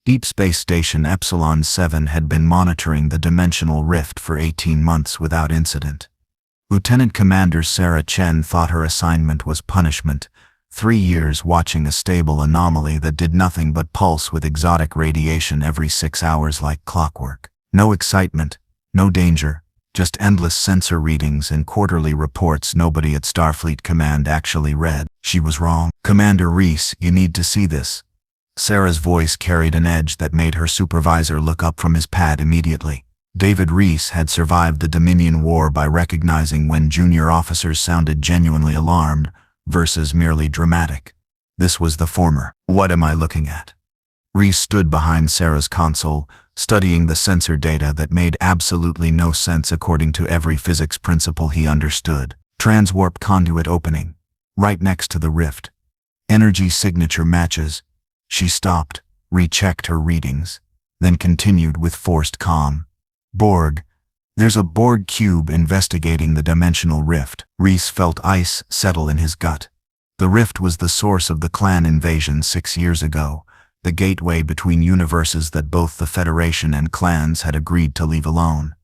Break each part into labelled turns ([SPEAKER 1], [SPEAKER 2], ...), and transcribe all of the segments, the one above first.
[SPEAKER 1] Deep Space Station Epsilon 7 had been monitoring the dimensional rift for 18 months without incident. Lieutenant Commander Sarah Chen thought her assignment was punishment, 3 years watching a stable anomaly that did nothing but pulse with exotic radiation every 6 hours like clockwork. No excitement, no danger, just endless sensor readings and quarterly reports nobody at Starfleet Command actually read. She was wrong. "Commander Reese, you need to see this." Sarah's voice carried an edge that made her supervisor look up from his pad immediately. David Reese had survived the Dominion War by recognizing when junior officers sounded genuinely alarmed versus merely dramatic. This was the former. "What am I looking at?" Reese stood behind Sarah's console, studying the sensor data that made absolutely no sense according to every physics principle he understood. Transwarp conduit opening, right next to the rift. Energy signature matches. She stopped, rechecked her readings, then continued with forced calm. "Borg. There's a Borg cube investigating the dimensional rift." Reese felt ice settle in his gut. The rift was the source of the clan invasion 6 years ago, the gateway between universes that both the Federation and clans had agreed to leave alone.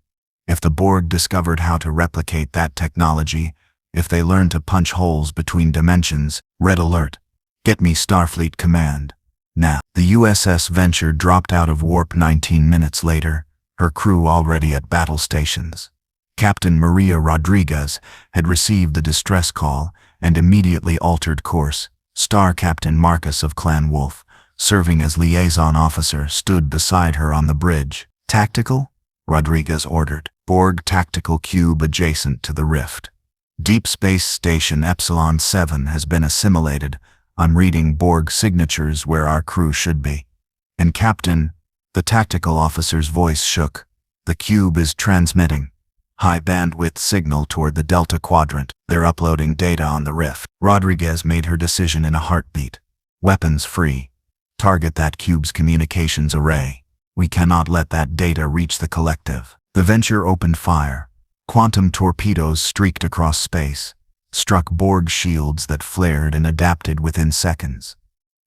[SPEAKER 1] If the Borg discovered how to replicate that technology, if they learned to punch holes between dimensions, red alert. "Get me Starfleet Command. Now." The USS Venture dropped out of warp 19 minutes later, her crew already at battle stations. Captain Maria Rodriguez had received the distress call and immediately altered course. Star Captain Marcus of Clan Wolf, serving as liaison officer, stood beside her on the bridge. "Tactical?" Rodriguez ordered. "Borg tactical cube adjacent to the rift. Deep Space Station Epsilon 7 has been assimilated. I'm reading Borg signatures where our crew should be." "And Captain," the tactical officer's voice shook, "the cube is transmitting high bandwidth signal toward the Delta Quadrant. They're uploading data on the rift." Rodriguez made her decision in a heartbeat. "Weapons free. Target that cube's communications array. We cannot let that data reach the collective." The Venture opened fire. Quantum torpedoes streaked across space, struck Borg shields that flared and adapted within seconds.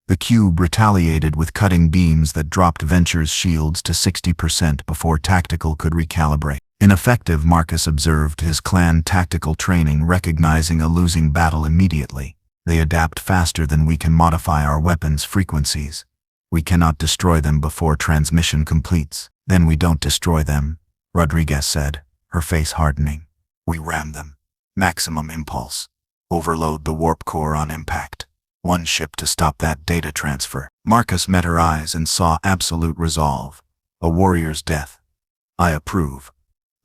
[SPEAKER 1] The cube retaliated with cutting beams that dropped Venture's shields to 60% before Tactical could recalibrate. "Ineffective," Marcus observed, his clan tactical training recognizing a losing battle immediately. "They adapt faster than we can modify our weapons' frequencies. We cannot destroy them before transmission completes." "Then we don't destroy them," Rodriguez said, her face hardening. "We ram them. Maximum impulse. Overload the warp core on impact. One ship to stop that data transfer." Marcus met her eyes and saw absolute resolve. A warrior's death. "I approve.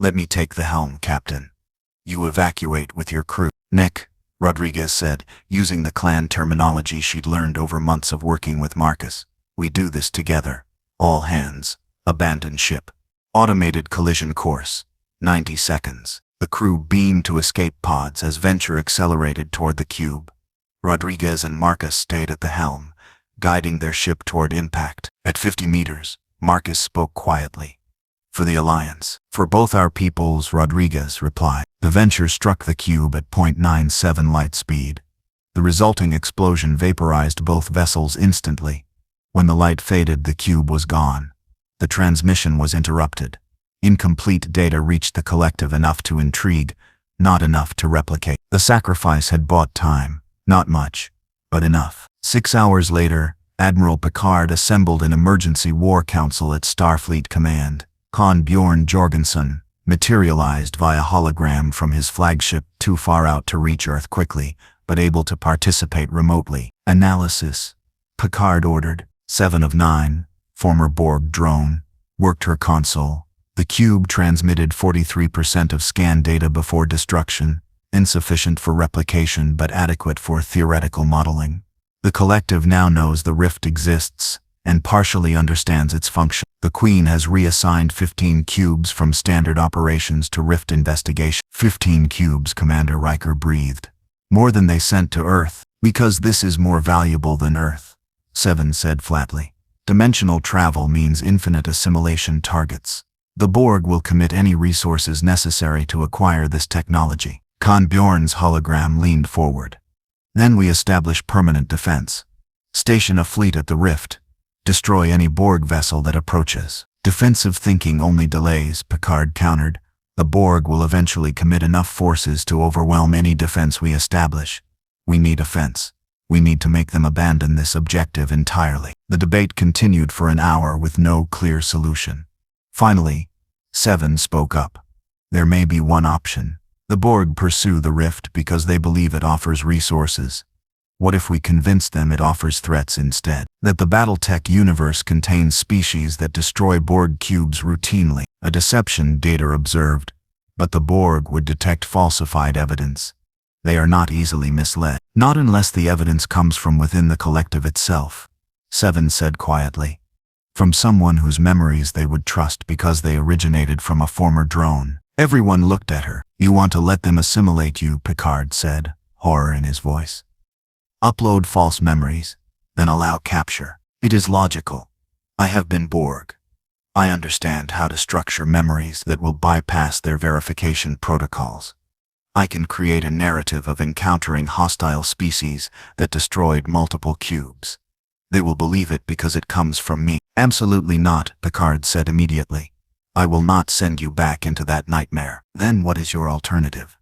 [SPEAKER 1] Let me take the helm, Captain. You evacuate with your crew." "Nick," Rodriguez said, using the clan terminology she'd learned over months of working with Marcus. "We do this together. All hands. Abandon ship. Automated collision course. 90 seconds." The crew beamed to escape pods as Venture accelerated toward the cube. Rodriguez and Marcus stayed at the helm, guiding their ship toward impact. At 50 meters, Marcus spoke quietly. "For the Alliance." "For both our peoples," Rodriguez replied. The Venture struck the cube at 0.97 light speed. The resulting explosion vaporized both vessels instantly. When the light faded, the cube was gone. The transmission was interrupted. Incomplete data reached the collective, enough to intrigue, not enough to replicate. The sacrifice had bought time. Not much, but enough. 6 hours later, Admiral Picard assembled an emergency war council at Starfleet Command. Con Bjorn Jorgensen materialized via hologram from his flagship, too far out to reach Earth quickly, but able to participate remotely. "Analysis," Picard ordered. 7 of 9, former Borg drone, worked her console. The cube transmitted 43% of scan data before destruction, insufficient for replication but adequate for theoretical modeling. The collective now knows the rift exists and partially understands its function. The Queen has reassigned 15 cubes from standard operations to rift investigation. 15 cubes, Commander Riker breathed. "More than they sent to Earth, because this is more valuable than Earth," 7 said flatly. "Dimensional travel means infinite assimilation targets. The Borg will commit any resources necessary to acquire this technology." Con Bjorn's hologram leaned forward. "Then we establish permanent defense. Station a fleet at the rift. Destroy any Borg vessel that approaches. Defensive thinking only delays, Picard countered. The Borg will eventually commit enough forces to overwhelm any defense we establish. We need offense. We need to make them abandon this objective entirely. The debate continued for an hour with no clear solution. Finally, Seven spoke up. There may be one option. The Borg pursue the rift because they believe it offers resources. What if we convince them it offers threats instead? That the Battletech universe contains species that destroy Borg cubes routinely. A deception, Data observed. But the Borg would detect falsified evidence. They are not easily misled. Not unless the evidence comes from within the collective itself, Seven said quietly. From someone whose memories they would trust because they originated from a former drone. Everyone looked at her. You want to let them assimilate you, Picard said, horror in his voice. Upload false memories, then allow capture. It is logical. I have been Borg. I understand how to structure memories that will bypass their verification protocols. I can create a narrative of encountering hostile species that destroyed multiple cubes. They will believe it because it comes from me. Absolutely not, Picard said immediately. I will not send you back into that nightmare. Then what is your alternative,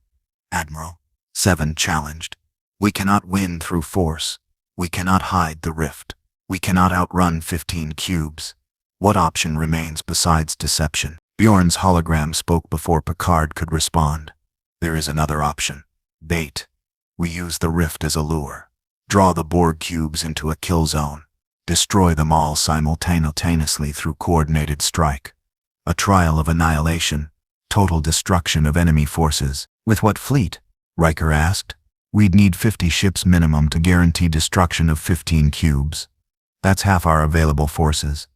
[SPEAKER 1] Admiral? Seven challenged. We cannot win through force. We cannot hide the rift. We cannot outrun 15 cubes. What option remains besides deception? Bjorn's hologram spoke before Picard could respond. There is another option. Bait. We use the rift as a lure. Draw the Borg cubes into a kill zone. Destroy them all simultaneously through coordinated strike. A trial of annihilation. Total destruction of enemy forces. With what fleet? Riker asked. We'd need 50 ships minimum to guarantee destruction of 15 cubes. That's half our available forces.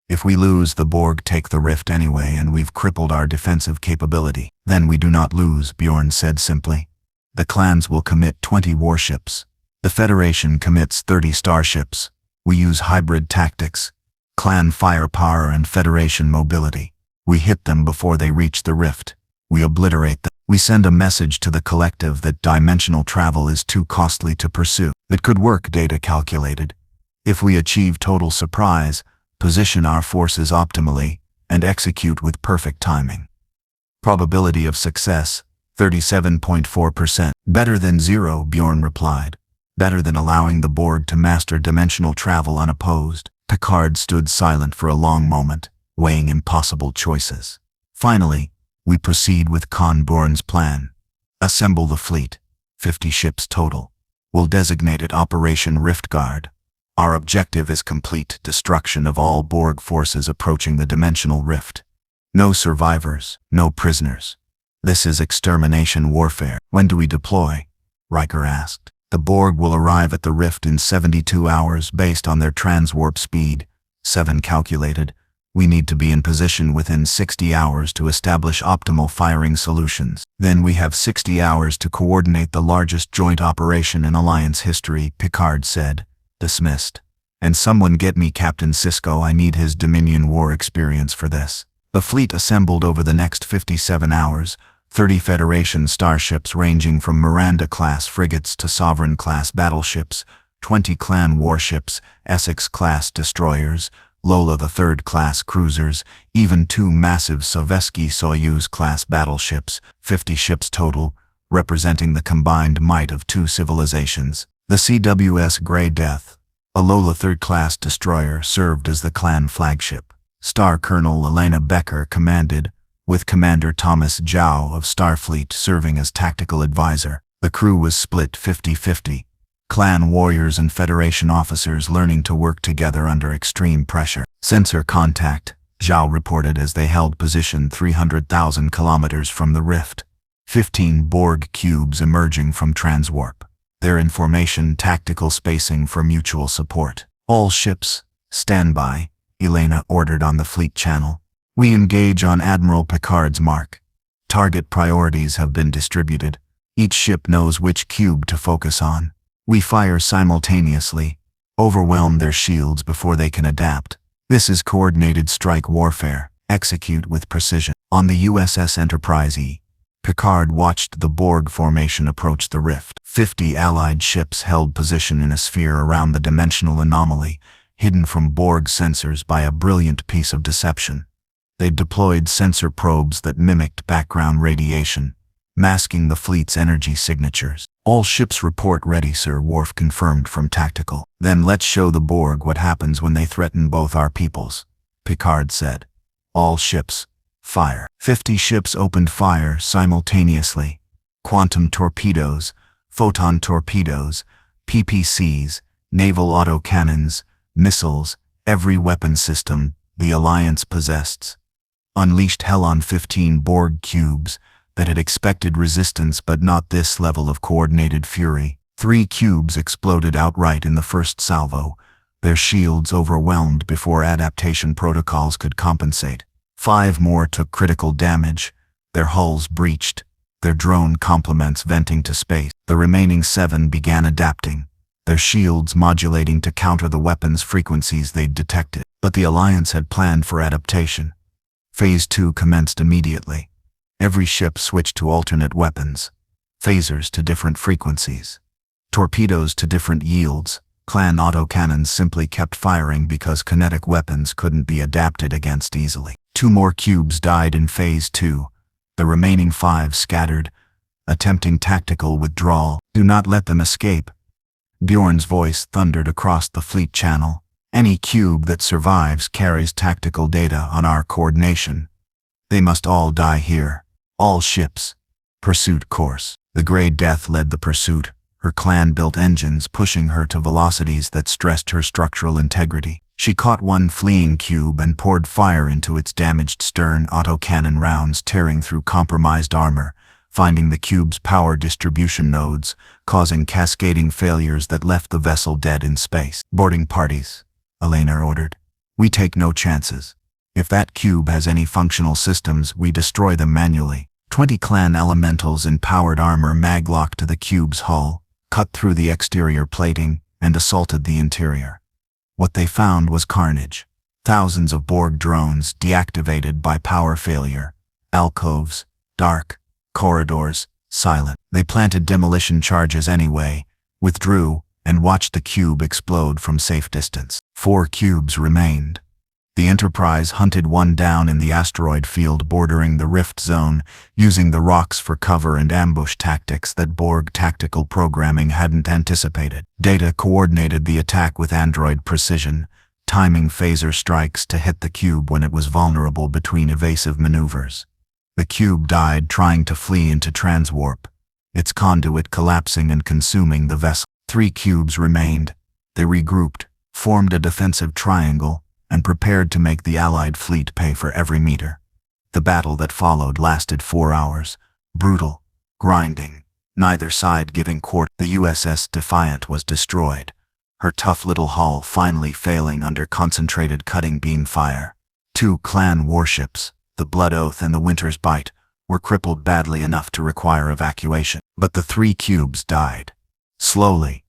[SPEAKER 1] If we lose, the Borg take the rift anyway and we've crippled our defensive capability. Then we do not lose, Bjorn said simply. The clans will commit 20 warships. The Federation commits 30 starships. We use hybrid tactics, clan firepower and Federation mobility. We hit them before they reach the rift. We obliterate them. We send a message to the collective that dimensional travel is too costly to pursue. It could work, Data calculated. If we achieve total surprise, position our forces optimally, and execute with perfect timing. Probability of success, 37.4%. Better than zero, Bjorn replied. Better than allowing the Borg to master dimensional travel unopposed. Picard stood silent for a long moment, weighing impossible choices. Finally, we proceed with Bjorn's plan. Assemble the fleet, 50 ships total. We'll designate it Operation Riftguard. Our objective is complete destruction of all Borg forces approaching the dimensional rift. No survivors, no prisoners. This is extermination warfare. When do we deploy? Riker asked. The Borg will arrive at the rift in 72 hours based on their transwarp speed, Seven calculated. We need to be in position within 60 hours to establish optimal firing solutions. Then we have 60 hours to coordinate the largest joint operation in Alliance history, Picard said. Dismissed. And someone get me Captain Sisko. I need his Dominion War experience for this. The fleet assembled over the next 57 hours, 30 Federation starships ranging from Miranda-class frigates to Sovereign-class battleships, 20 clan warships, Essex-class destroyers, Lola the third-class cruisers, even 2 massive Sovereign-Soyuz-class battleships, 50 ships total, representing the combined might of 2 civilizations. The CWS Grey Death, a Lola third-class destroyer, served as the clan flagship. Star Colonel Elena Becker commanded, with Commander Thomas Zhao of Starfleet serving as tactical advisor. The crew was split 50-50. Clan warriors and Federation officers learning to work together under extreme pressure. Sensor contact, Zhao reported as they held position 300,000 kilometers from the rift. 15 Borg cubes emerging from transwarp. Their information tactical spacing for mutual support. All ships, stand by, Elena ordered on the fleet channel. We engage on Admiral Picard's mark. Target priorities have been distributed. Each ship knows which cube to focus on. We fire simultaneously, overwhelm their shields before they can adapt. This is coordinated strike warfare. Execute with precision. On the USS Enterprise E, Picard watched the Borg formation approach the rift. 50 Allied ships held position in a sphere around the dimensional anomaly, hidden from Borg sensors by a brilliant piece of deception. They'd deployed sensor probes that mimicked background radiation, masking the fleet's energy signatures. "All ships report ready, Sir," Worf confirmed from tactical. "Then let's show the Borg what happens when they threaten both our peoples," Picard said. "All ships, fire." 50 ships opened fire simultaneously. Quantum torpedoes, photon torpedoes, PPCs, naval autocannons, missiles, every weapon system the Alliance possessed, unleashed hell on 15 Borg cubes that had expected resistance but not this level of coordinated fury. 3 cubes exploded outright in the first salvo, their shields overwhelmed before adaptation protocols could compensate. 5 more took critical damage, their hulls breached, their drone complements venting to space. The remaining 7 began adapting, their shields modulating to counter the weapons' frequencies they'd detected. But the Alliance had planned for adaptation. Phase 2 commenced immediately. Every ship switched to alternate weapons, phasers to different frequencies, torpedoes to different yields. Clan autocannons simply kept firing because kinetic weapons couldn't be adapted against easily. 2 more cubes died in Phase 2. The remaining 5 scattered, attempting tactical withdrawal. "Do not let them escape," Bjorn's voice thundered across the fleet channel. "Any cube that survives carries tactical data on our coordination. They must all die here. All ships. Pursuit course." The Grey Death led the pursuit, her clan-built engines pushing her to velocities that stressed her structural integrity. She caught one fleeing cube and poured fire into its damaged stern, autocannon rounds tearing through compromised armor, finding the cube's power distribution nodes, causing cascading failures that left the vessel dead in space. "Boarding parties," Elena ordered. "We take no chances. If that cube has any functional systems, we destroy them manually." 20 clan elementals in powered armor maglocked to the cube's hull, cut through the exterior plating, and assaulted the interior. What they found was carnage. Thousands of Borg drones deactivated by power failure. Alcoves, dark, corridors, silent. They planted demolition charges anyway, withdrew, and watched the cube explode from safe distance. 4 cubes remained. The Enterprise hunted one down in the asteroid field bordering the Rift Zone, using the rocks for cover and ambush tactics that Borg tactical programming hadn't anticipated. Data coordinated the attack with android precision, timing phaser strikes to hit the cube when it was vulnerable between evasive maneuvers. The cube died trying to flee into transwarp, its conduit collapsing and consuming the vessel. 3 cubes remained. They regrouped, formed a defensive triangle, and prepared to make the Allied fleet pay for every meter. The battle that followed lasted 4 hours, brutal, grinding, neither side giving quarter. The USS Defiant was destroyed, her tough little hull finally failing under concentrated cutting beam fire. 2 clan warships, the Blood Oath and the Winter's Bite, were crippled badly enough to require evacuation. But the 3 cubes died. Slowly,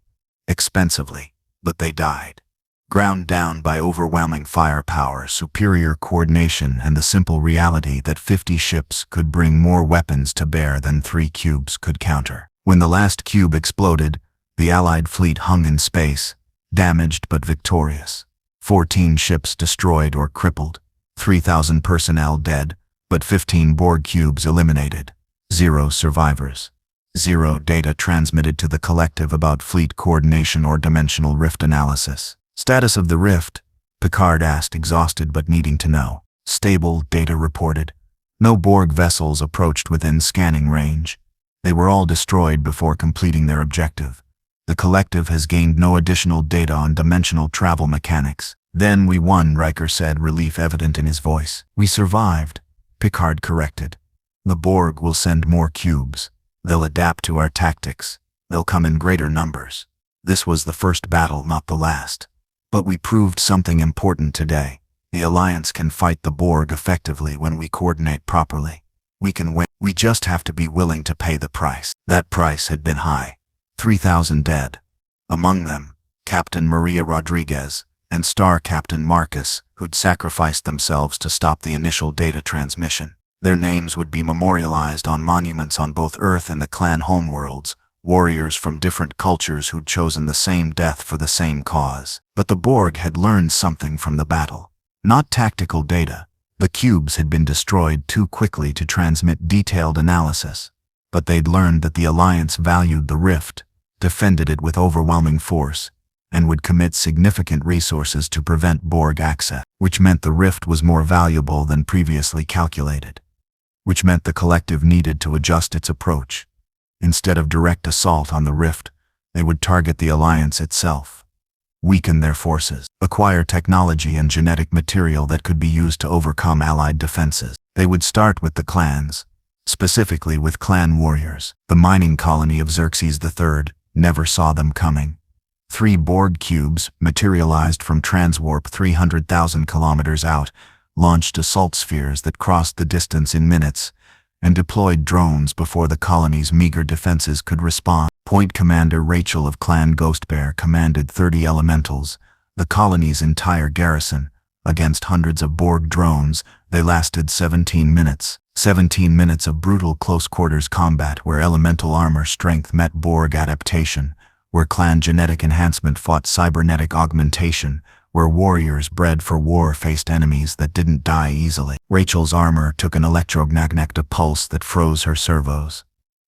[SPEAKER 1] expensively, but they died. Ground down by overwhelming firepower, superior coordination, and the simple reality that 50 ships could bring more weapons to bear than 3 cubes could counter. When the last cube exploded, the Allied fleet hung in space, damaged but victorious. 14 ships destroyed or crippled, 3,000 personnel dead, but 15 Borg cubes eliminated. 0 survivors. 0 data transmitted to the collective about fleet coordination or dimensional rift analysis. "Status of the rift?" Picard asked, exhausted but needing to know. "Stable," data reported. No Borg vessels approached within scanning range. They were all destroyed before completing their objective. The collective has gained no additional data on dimensional travel mechanics. "Then we won," Riker said, relief evident in his voice. "We survived," Picard corrected. "The Borg will send more cubes. They'll adapt to our tactics. They'll come in greater numbers. This was the first battle, not the last. But we proved something important today. The Alliance can fight the Borg effectively when we coordinate properly. We can win. We just have to be willing to pay the price." That price had been high. 3,000 dead. Among them, Captain Maria Rodriguez and Star Captain Marcus, who'd sacrificed themselves to stop the initial data transmission. Their names would be memorialized on monuments on both Earth and the clan homeworlds, warriors from different cultures who'd chosen the same death for the same cause. But the Borg had learned something from the battle. Not tactical data. The cubes had been destroyed too quickly to transmit detailed analysis. But they'd learned that the Alliance valued the rift, defended it with overwhelming force, and would commit significant resources to prevent Borg access, which meant the rift was more valuable than previously calculated, which meant the collective needed to adjust its approach. Instead of direct assault on the rift, they would target the Alliance itself, weaken their forces, acquire technology and genetic material that could be used to overcome Allied defenses. They would start with the clans, specifically with clan warriors. The mining colony of Xerxes III never saw them coming. 3 Borg cubes, materialized from transwarp 300,000 kilometers out, launched assault spheres that crossed the distance in minutes, and deployed drones before the colony's meager defenses could respond. Point Commander Rachel of Clan Ghostbear commanded 30 elementals, the colony's entire garrison, against hundreds of Borg drones. They lasted 17 minutes. 17 minutes of brutal close-quarters combat where elemental armor strength met Borg adaptation, where clan genetic enhancement fought cybernetic augmentation, where warriors bred for war faced enemies that didn't die easily. Rachel's armor took an electromagnetic pulse that froze her servos.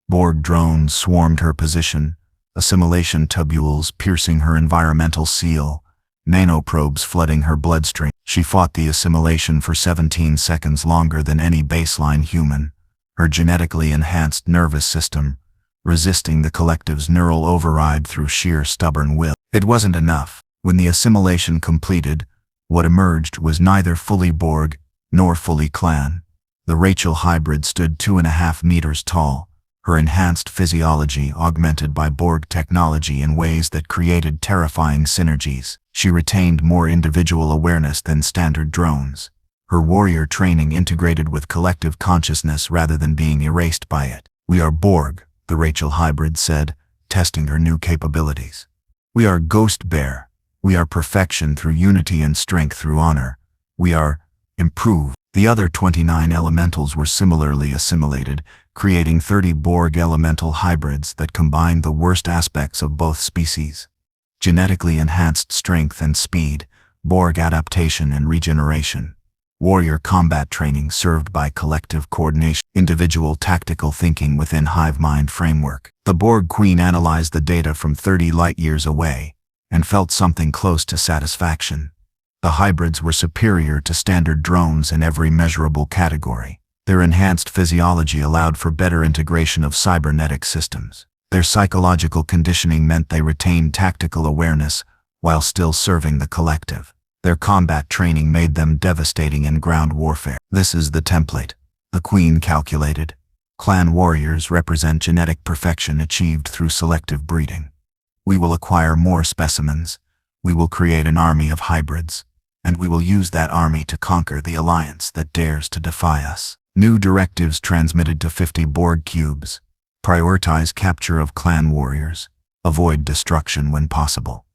[SPEAKER 1] Borg drones swarmed her position, assimilation tubules piercing her environmental seal, nanoprobes flooding her bloodstream. She fought the assimilation for 17 seconds longer than any baseline human, her genetically enhanced nervous system resisting the collective's neural override through sheer stubborn will. It wasn't enough. When the assimilation completed, what emerged was neither fully Borg nor fully clan. The Rachel hybrid stood 2.5 meters tall, her enhanced physiology augmented by Borg technology in ways that created terrifying synergies. She retained more individual awareness than standard drones. Her warrior training integrated with collective consciousness rather than being erased by it. "We are Borg," the Rachel hybrid said, testing her new capabilities. "We are Ghost Bear. We are perfection through unity and strength through honor. We are improved." The other 29 elementals were similarly assimilated, creating 30 Borg elemental hybrids that combined the worst aspects of both species. Genetically enhanced strength and speed, Borg adaptation and regeneration, warrior combat training served by collective coordination, individual tactical thinking within hive mind framework. The Borg Queen analyzed the data from 30 light-years away and felt something close to satisfaction. The hybrids were superior to standard drones in every measurable category. Their enhanced physiology allowed for better integration of cybernetic systems. Their psychological conditioning meant they retained tactical awareness while still serving the collective. Their combat training made them devastating in ground warfare. "This is the template," the Queen calculated. "Clan warriors represent genetic perfection achieved through selective breeding. We will acquire more specimens. We will create an army of hybrids. And we will use that army to conquer the Alliance that dares to defy us." New directives transmitted to 50 Borg cubes. Prioritize capture of clan warriors. Avoid destruction when possible.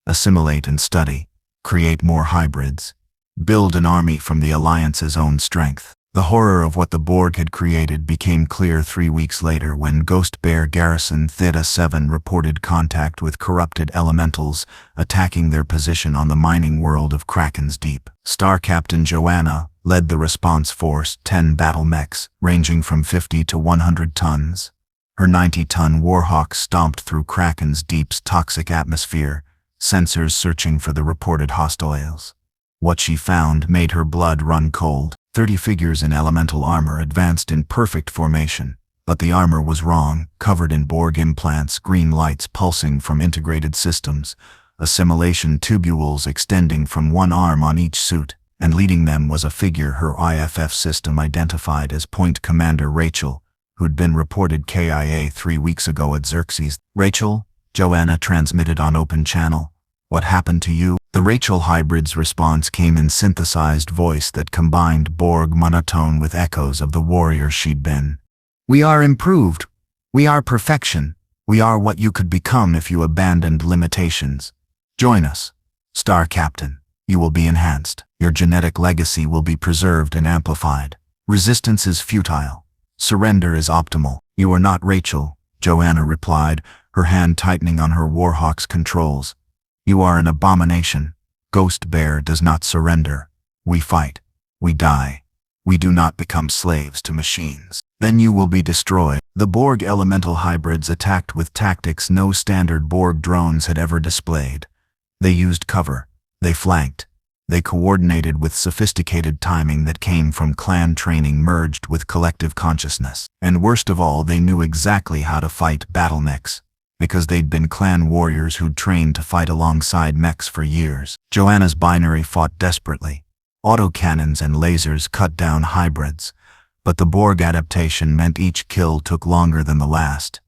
[SPEAKER 1] Assimilate and study. Create more hybrids. Build an army from the Alliance's own strength. The horror of what the Borg had created became clear 3 weeks later when Ghost Bear Garrison Theta 7 reported contact with corrupted elementals attacking their position on the mining world of Kraken's Deep. Star Captain Joanna led the response force, 10 battle mechs, ranging from 50 to 100 tons. Her 90-ton Warhawk stomped through Kraken's Deep's toxic atmosphere, sensors searching for the reported hostiles. What she found made her blood run cold. 30 figures in elemental armor advanced in perfect formation, but the armor was wrong, covered in Borg implants, green lights pulsing from integrated systems, assimilation tubules extending from one arm on each suit, and leading them was a figure her IFF system identified as Point Commander Rachel, who'd been reported KIA 3 weeks ago at Xerxes. "Rachel," Joanna transmitted on open channel. "What happened to you?" The Rachel hybrid's response came in synthesized voice that combined Borg monotone with echoes of the warrior she'd been. "We are improved. We are perfection. We are what you could become if you abandoned limitations. Join us, Star Captain. You will be enhanced. Your genetic legacy will be preserved and amplified. Resistance is futile. Surrender is optimal. You are not Rachel," Joanna replied, her hand tightening on her Warhawk's controls. "You are an abomination. Ghost Bear does not surrender. We fight. We die. We do not become slaves to machines. Then you will be destroyed." The Borg elemental hybrids attacked with tactics no standard Borg drones had ever displayed. They used cover. They flanked. They coordinated with sophisticated timing that came from clan training merged with collective consciousness. And worst of all, they knew exactly how to fight battle mechs, because they'd been clan warriors who'd trained to fight alongside mechs for years. Joanna's binary fought desperately. Autocannons and lasers cut down hybrids, but the Borg adaptation meant each kill took longer than the last.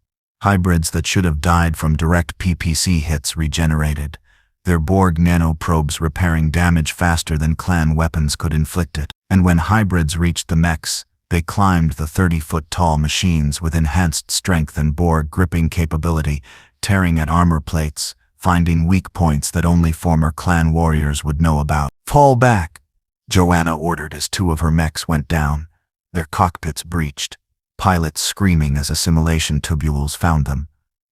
[SPEAKER 1] Hybrids that should have died from direct PPC hits regenerated, their Borg nanoprobes repairing damage faster than clan weapons could inflict it. And when hybrids reached the mechs, they climbed the 30-foot-tall machines with enhanced strength and Borg gripping capability, tearing at armor plates, finding weak points that only former clan warriors would know about. "Fall back," Joanna ordered as two of her mechs went down, their cockpits breached, pilots screaming as assimilation tubules found them.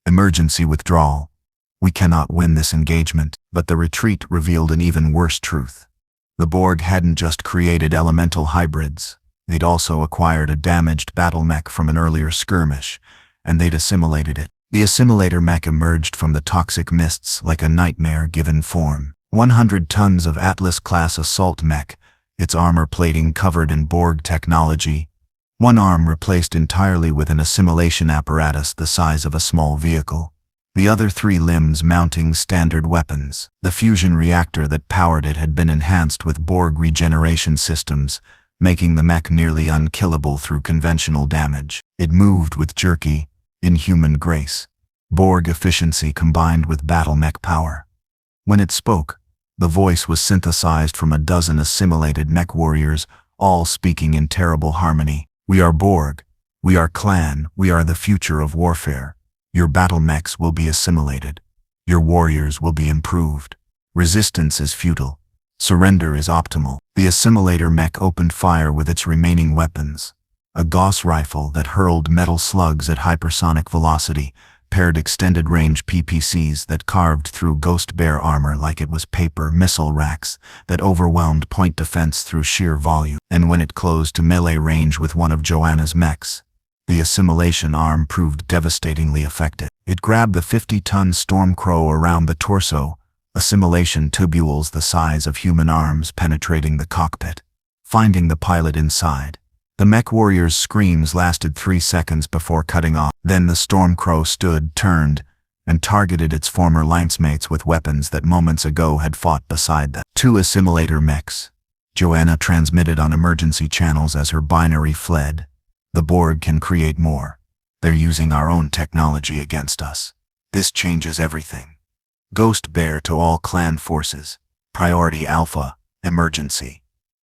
[SPEAKER 1] "Emergency withdrawal. We cannot win this engagement." But the retreat revealed an even worse truth. The Borg hadn't just created elemental hybrids. They'd also acquired a damaged battle mech from an earlier skirmish, and they'd assimilated it. The assimilator mech emerged from the toxic mists like a nightmare given form. 100 tons of Atlas-class assault mech, its armor plating covered in Borg technology, one arm replaced entirely with an assimilation apparatus the size of a small vehicle, the other 3 limbs mounting standard weapons. The fusion reactor that powered it had been enhanced with Borg regeneration systems, making the mech nearly unkillable through conventional damage. It moved with jerky, inhuman grace, Borg efficiency combined with battle mech power. When it spoke, the voice was synthesized from a dozen assimilated mech warriors, all speaking in terrible harmony. "We are Borg. We are clan. We are the future of warfare. Your battle mechs will be assimilated. Your warriors will be improved. Resistance is futile. Surrender is optimal." The assimilator mech opened fire with its remaining weapons. A Gauss rifle that hurled metal slugs at hypersonic velocity, paired extended-range PPCs that carved through Ghost Bear armor like it was paper, missile racks that overwhelmed point defense through sheer volume. And when it closed to melee range with one of Joanna's mechs, the assimilation arm proved devastatingly effective. It grabbed the 50-ton Stormcrow around the torso, assimilation tubules the size of human arms penetrating the cockpit, finding the pilot inside. The mech warrior's screams lasted 3 seconds before cutting off. Then the Stormcrow stood, turned, and targeted its former linesmates with weapons that moments ago had fought beside them. 2 assimilator mechs. Joanna transmitted on emergency channels as her binary fled. "The Borg can create more. They're using our own technology against us. This changes everything. Ghost Bear to all clan forces. Priority Alpha. Emergency.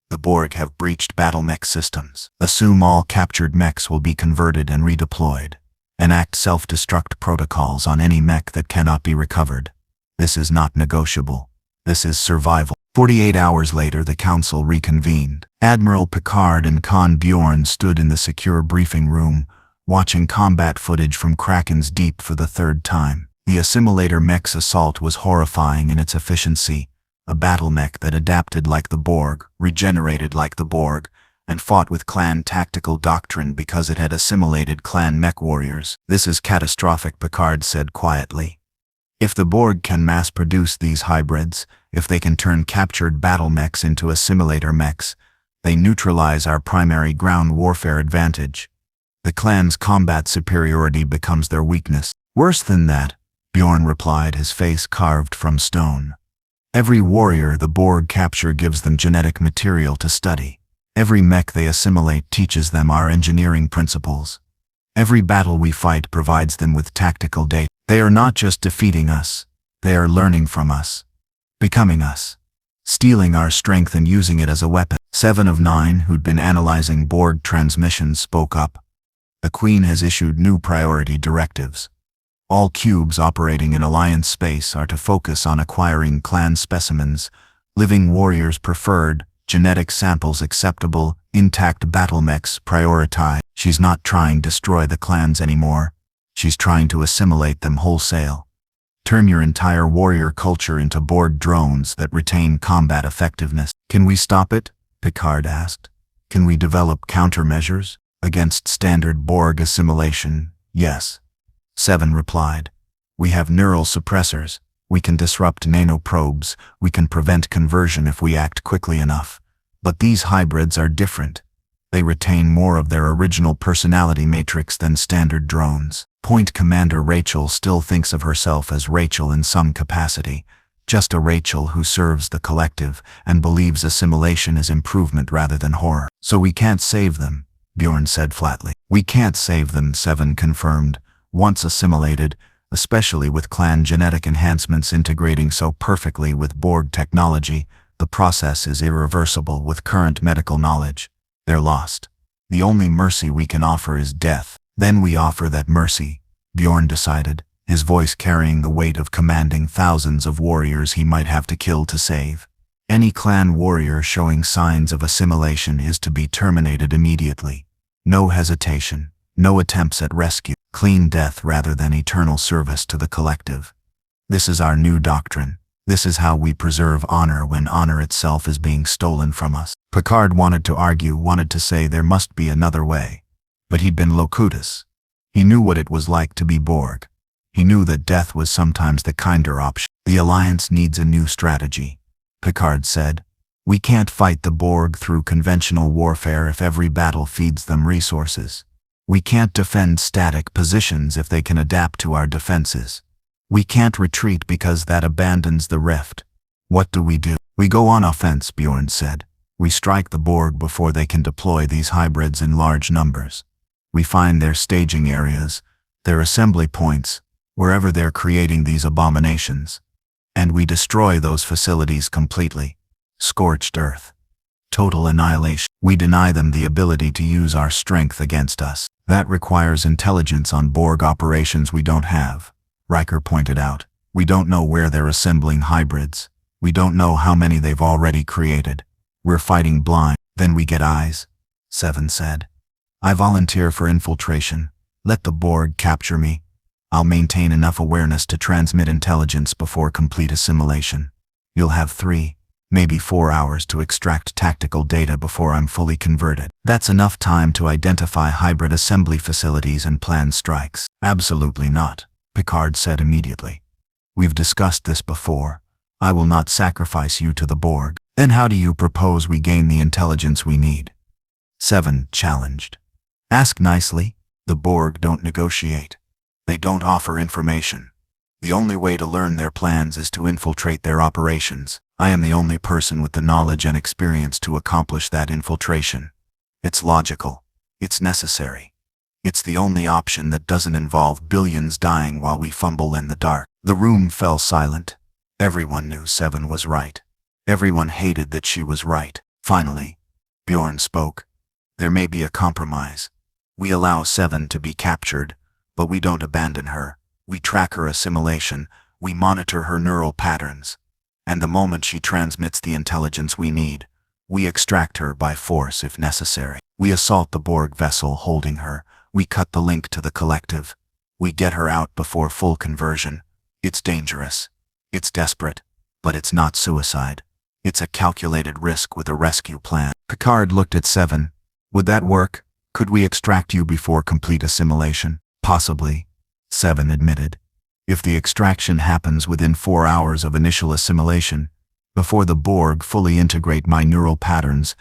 [SPEAKER 1] The Borg have breached battle mech systems. Assume all captured mechs will be converted and redeployed. Enact self-destruct protocols on any mech that cannot be recovered. This is not negotiable. This is survival." 48 hours later, the council reconvened. Admiral Picard and Con Bjorn stood in the secure briefing room, watching combat footage from Kraken's Deep for the 3rd time. The assimilator mech's assault was horrifying in its efficiency. A battle mech that adapted like the Borg, regenerated like the Borg, and fought with clan tactical doctrine because it had assimilated clan mech warriors. "This is catastrophic," Picard said quietly. "If the Borg can mass-produce these hybrids, if they can turn captured battle mechs into assimilator mechs, they neutralize our primary ground warfare advantage. The clan's combat superiority becomes their weakness." "Worse than that," Bjorn replied, his face carved from stone. "Every warrior the Borg capture gives them genetic material to study. Every mech they assimilate teaches them our engineering principles. Every battle we fight provides them with tactical data. They are not just defeating us, they are learning from us, becoming us, stealing our strength and using it as a weapon." 7 of 9 who'd been analyzing Borg transmissions spoke up. "The Queen has issued new priority directives. All cubes operating in Alliance space are to focus on acquiring clan specimens, living warriors preferred, genetic samples acceptable, intact battle mechs prioritized." "She's not trying to destroy the clans anymore. She's trying to assimilate them wholesale. Turn your entire warrior culture into Borg drones that retain combat effectiveness. Can we stop it? Picard asked. Can we develop countermeasures against standard Borg assimilation? Yes. Seven replied. We have neural suppressors. We can disrupt nanoprobes. We can prevent conversion if we act quickly enough. But these hybrids are different. They retain more of their original personality matrix than standard drones. Point Commander Rachel still thinks of herself as Rachel in some capacity, just a Rachel who serves the collective and believes assimilation is improvement rather than horror. So we can't save them, Bjorn said flatly. We can't save them, Seven confirmed. Once assimilated, especially with clan genetic enhancements integrating so perfectly with Borg technology, the process is irreversible with current medical knowledge. They're lost. The only mercy we can offer is death. Then we offer that mercy, Bjorn decided, his voice carrying the weight of commanding thousands of warriors he might have to kill to save. Any clan warrior showing signs of assimilation is to be terminated immediately. No hesitation, no attempts at rescue, clean death rather than eternal service to the collective. This is our new doctrine. This is how we preserve honor when honor itself is being stolen from us. Picard wanted to argue, wanted to say there must be another way. But he'd been locutus. He knew what it was like to be Borg. He knew that death was sometimes the kinder option. The Alliance needs a new strategy, Picard said. We can't fight the Borg through conventional warfare if every battle feeds them resources. We can't defend static positions if they can adapt to our defenses. We can't retreat because that abandons the rift. What do? We go on offense, Bjorn said. We strike the Borg before they can deploy these hybrids in large numbers. We find their staging areas, their assembly points, wherever they're creating these abominations. And we destroy those facilities completely. Scorched earth. Total annihilation. We deny them the ability to use our strength against us. That requires intelligence on Borg operations we don't have, Riker pointed out. We don't know where they're assembling hybrids. We don't know how many they've already created. We're fighting blind. Then we get eyes, Seven said. I volunteer for infiltration. Let the Borg capture me. I'll maintain enough awareness to transmit intelligence before complete assimilation. You'll have 3, maybe 4 hours to extract tactical data before I'm fully converted. That's enough time to identify hybrid assembly facilities and plan strikes. Absolutely not, Picard said immediately. We've discussed this before. I will not sacrifice you to the Borg. Then how do you propose we gain the intelligence we need? Seven challenged. Ask nicely. The Borg don't negotiate. They don't offer information. The only way to learn their plans is to infiltrate their operations. I am the only person with the knowledge and experience to accomplish that infiltration. It's logical. It's necessary. It's the only option that doesn't involve billions dying while we fumble in the dark. The room fell silent. Everyone knew Seven was right. Everyone hated that she was right. Finally, Bjorn spoke. There may be a compromise. We allow Seven to be captured, but we don't abandon her. We track her assimilation. We monitor her neural patterns. And the moment she transmits the intelligence we need, we extract her by force if necessary. We assault the Borg vessel holding her. We cut the link to the collective. We get her out before full conversion. It's dangerous. It's desperate. But it's not suicide. It's a calculated risk with a rescue plan. Picard looked at Seven. Would that work? Could we extract you before complete assimilation? Possibly, Seven admitted. If the extraction happens within 4 hours of initial assimilation, before the Borg fully integrate my neural patterns,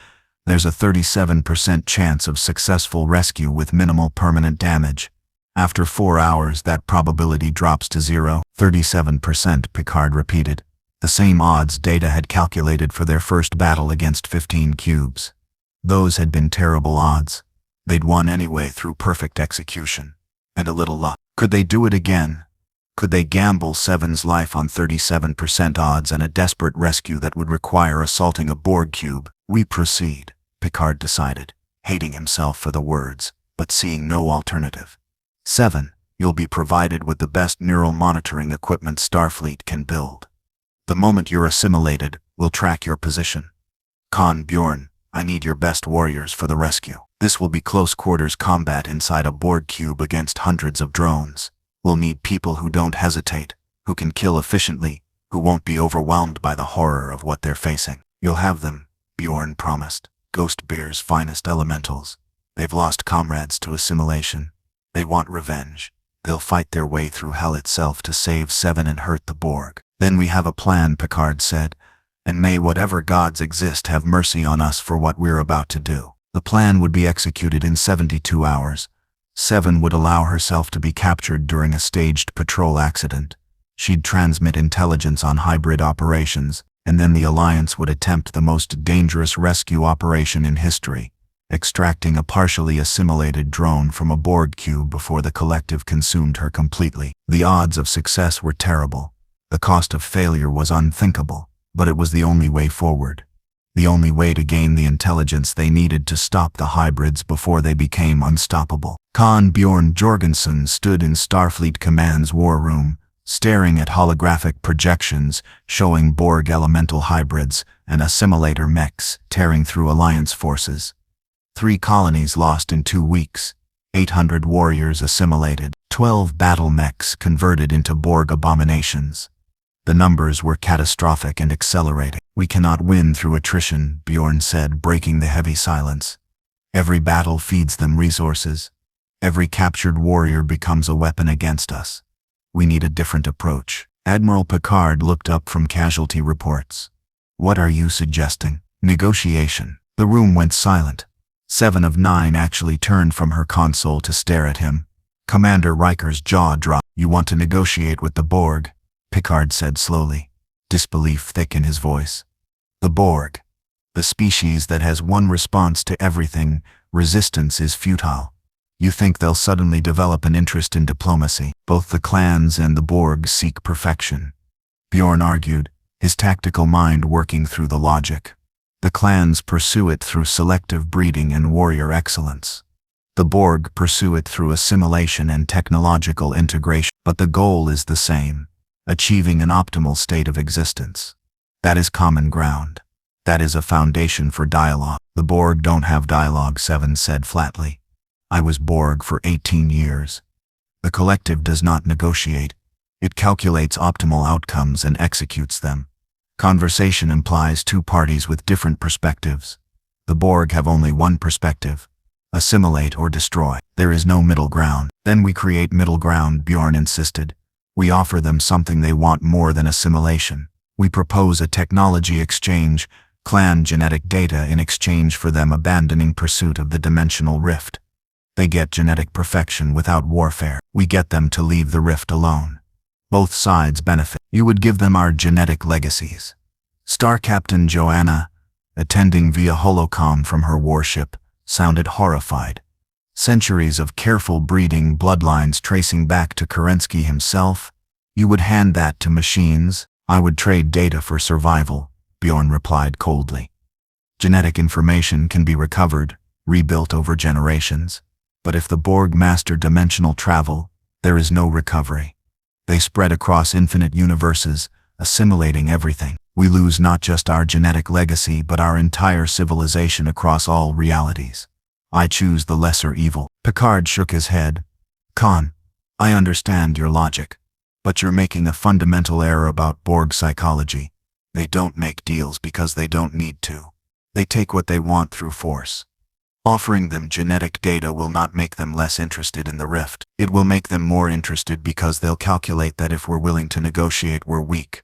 [SPEAKER 1] there's a 37% chance of successful rescue with minimal permanent damage. After 4 hours, that probability drops to 0. 37%, Picard repeated. The same odds Data had calculated for their first battle against 15 cubes. Those had been terrible odds. They'd won anyway through perfect execution. And a little luck. Could they do it again? Could they gamble Seven's life on 37% odds and a desperate rescue that would require assaulting a Borg cube? We proceed, Picard decided, hating himself for the words, but seeing no alternative. 7. You'll be provided with the best neural monitoring equipment Starfleet can build. The moment you're assimilated, we'll track your position. Bjorn, I need your best warriors for the rescue. This will be close quarters combat inside a Borg cube against hundreds of drones. We'll need people who don't hesitate, who can kill efficiently, who won't be overwhelmed by the horror of what they're facing. You'll have them, Bjorn promised. Ghost Bear's finest elementals. They've lost comrades to assimilation. They want revenge. They'll fight their way through hell itself to save Seven and hurt the Borg. Then we have a plan, Picard said, and may whatever gods exist have mercy on us for what we're about to do. The plan would be executed in 72 hours. Seven would allow herself to be captured during a staged patrol accident. She'd transmit intelligence on hybrid operations, and then the Alliance would attempt the most dangerous rescue operation in history, extracting a partially assimilated drone from a Borg cube before the collective consumed her completely. The odds of success were terrible. The cost of failure was unthinkable, but it was the only way forward. The only way to gain the intelligence they needed to stop the hybrids before they became unstoppable. Khan Bjorn Jorgensen stood in Starfleet Command's war room, staring at holographic projections showing Borg elemental hybrids and assimilator mechs tearing through Alliance forces. 3 colonies lost in 2 weeks, 800 warriors assimilated, 12 battle mechs converted into Borg abominations. The numbers were catastrophic and accelerating. We cannot win through attrition, Bjorn said, breaking the heavy silence. Every battle feeds them resources. Every captured warrior becomes a weapon against us. We need a different approach. Admiral Picard looked up from casualty reports. What are you suggesting? Negotiation. The room went silent. 7 of 9 actually turned from her console to stare at him. Commander Riker's jaw dropped. You want to negotiate with the Borg? Picard said slowly, disbelief thick in his voice. The Borg, the species that has one response to everything, resistance, is futile. You think they'll suddenly develop an interest in diplomacy? Both the clans and the Borg seek perfection, Bjorn argued, his tactical mind working through the logic. The clans pursue it through selective breeding and warrior excellence. The Borg pursue it through assimilation and technological integration, but the goal is the same. Achieving an optimal state of existence. That is common ground. That is a foundation for dialogue. The Borg don't have dialogue, Seven said flatly. I was Borg for 18 years. The collective does not negotiate. It calculates optimal outcomes and executes them. Conversation implies 2 parties with different perspectives. The Borg have only one perspective. Assimilate or destroy. There is no middle ground. Then we create middle ground, Bjorn insisted. We offer them something they want more than assimilation. We propose a technology exchange, clan genetic data in exchange for them abandoning pursuit of the dimensional rift. They get genetic perfection without warfare. We get them to leave the rift alone. Both sides benefit. You would give them our genetic legacies. Star Captain Joanna, attending via holocom from her warship, sounded horrified. Centuries of careful breeding, bloodlines tracing back to Kerensky himself. You would hand that to machines? I would trade data for survival, Bjorn replied coldly. Genetic information can be recovered, rebuilt over generations. But if the Borg master dimensional travel, there is no recovery. They spread across infinite universes, assimilating everything. We lose not just our genetic legacy but our entire civilization across all realities. I choose the lesser evil. Picard shook his head. Khan, I understand your logic, but you're making a fundamental error about Borg psychology. They don't make deals because they don't need to. They take what they want through force. Offering them genetic data will not make them less interested in the rift. It will make them more interested because they'll calculate that if we're willing to negotiate, we're weak.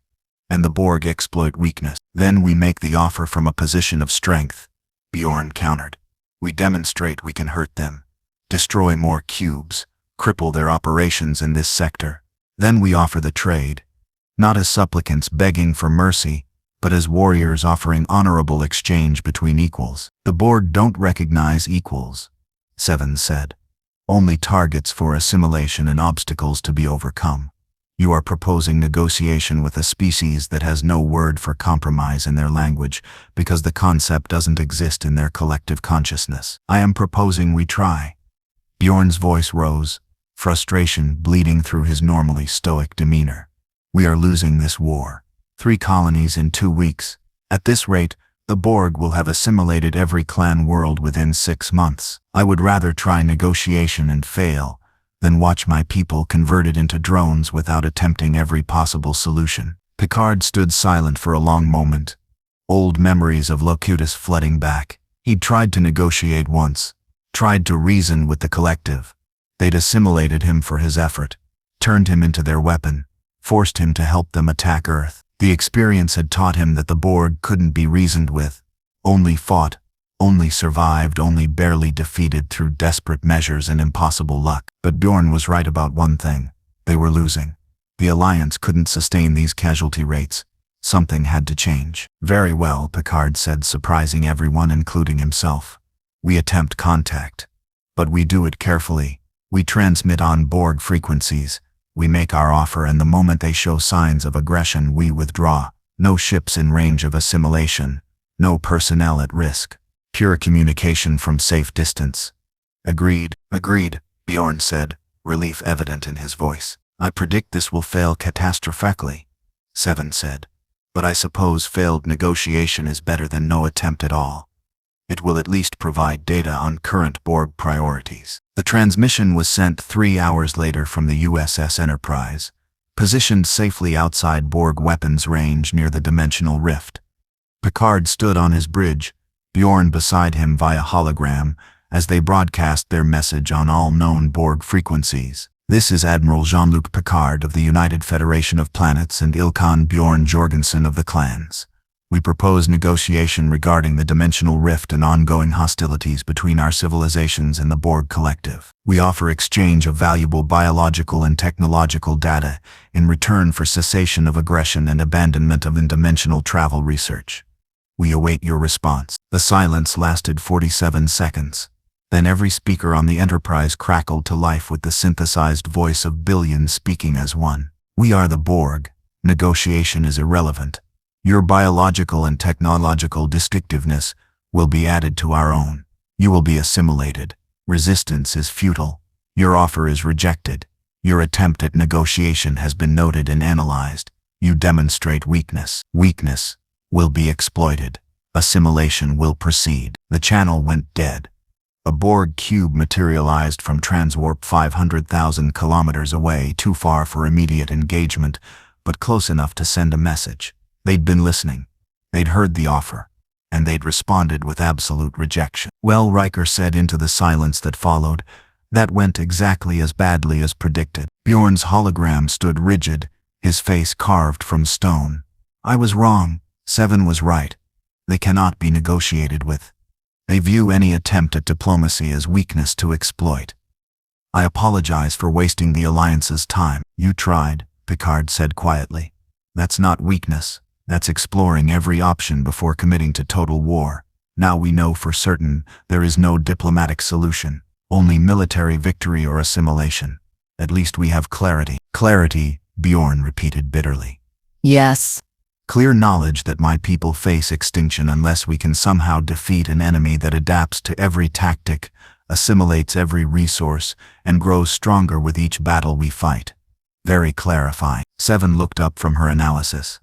[SPEAKER 1] And the Borg exploit weakness. Then we make the offer from a position of strength, Bjorn countered. We demonstrate we can hurt them, destroy more cubes, cripple their operations in this sector. Then we offer the trade, not as supplicants begging for mercy, but as warriors offering honorable exchange between equals. The Borg don't recognize equals, Seven said. Only targets for assimilation and obstacles to be overcome. You are proposing negotiation with a species that has no word for compromise in their language because the concept doesn't exist in their collective consciousness. I am proposing we try. Bjorn's voice rose, frustration bleeding through his normally stoic demeanor. We are losing this war. 3 colonies in 2 weeks. At this rate, The Borg will have assimilated every clan world within 6 months. I would rather try negotiation and fail than watch my people converted into drones without attempting every possible solution. Picard stood silent for a long moment, old memories of Locutus flooding back. He'd tried to negotiate once, tried to reason with the collective. They'd assimilated him for his effort, turned him into their weapon, forced him to help them attack Earth. The experience had taught him that the Borg couldn't be reasoned with, only fought, only survived, only barely defeated through desperate measures and impossible luck. But Bjorn was right about one thing. They were losing. The Alliance couldn't sustain these casualty rates. Something had to change. Very well, Picard said, surprising everyone, including himself. We attempt contact. But we do it carefully. We transmit on Borg frequencies. We make our offer, and the moment they show signs of aggression, we withdraw. No ships in range of assimilation. No personnel at risk. Pure communication from safe distance. Agreed, Bjorn said, relief evident in his voice. I predict this will fail catastrophically, Seven said. But I suppose failed negotiation is better than no attempt at all. It will at least provide data on current Borg priorities. The transmission was sent 3 hours later from the USS Enterprise, positioned safely outside Borg weapons range near the dimensional rift. Picard stood on his bridge, Bjorn beside him via hologram, as they broadcast their message on all known Borg frequencies. This is Admiral Jean-Luc Picard of the United Federation of Planets and Ilkan Bjorn Jorgensen of the clans. We propose negotiation regarding the dimensional rift and ongoing hostilities between our civilizations and the Borg collective. We offer exchange of valuable biological and technological data in return for cessation of aggression and abandonment of interdimensional travel research. We await your response. The silence lasted 47 seconds. Then every speaker on the Enterprise crackled to life with the synthesized voice of billions speaking as one. We are the Borg. Negotiation is irrelevant. Your biological and technological distinctiveness will be added to our own. You will be assimilated. Resistance is futile. Your offer is rejected. Your attempt at negotiation has been noted and analyzed. You demonstrate weakness. Weakness will be exploited. Assimilation will proceed. The channel went dead. A Borg cube materialized from transwarp 500,000 kilometers away, too far for immediate engagement, but close enough to send a message. They'd been listening. They'd heard the offer, and they'd responded with absolute rejection. Well, Riker said into the silence that followed, that went exactly as badly as predicted. Bjorn's hologram stood rigid, his face carved from stone. I was wrong. Seven was right. They cannot be negotiated with. They view any attempt at diplomacy as weakness to exploit. I apologize for wasting the Alliance's time. You tried, Picard said quietly. That's not weakness. That's exploring every option before committing to total war. Now we know for certain there is no diplomatic solution, only military victory or assimilation. At least we have clarity. Clarity, Bjorn repeated bitterly.
[SPEAKER 2] Yes.
[SPEAKER 1] Clear knowledge that my people face extinction unless we can somehow defeat an enemy that adapts to every tactic, assimilates every resource, and grows stronger with each battle we fight. Very clarifying. Seven looked up from her analysis.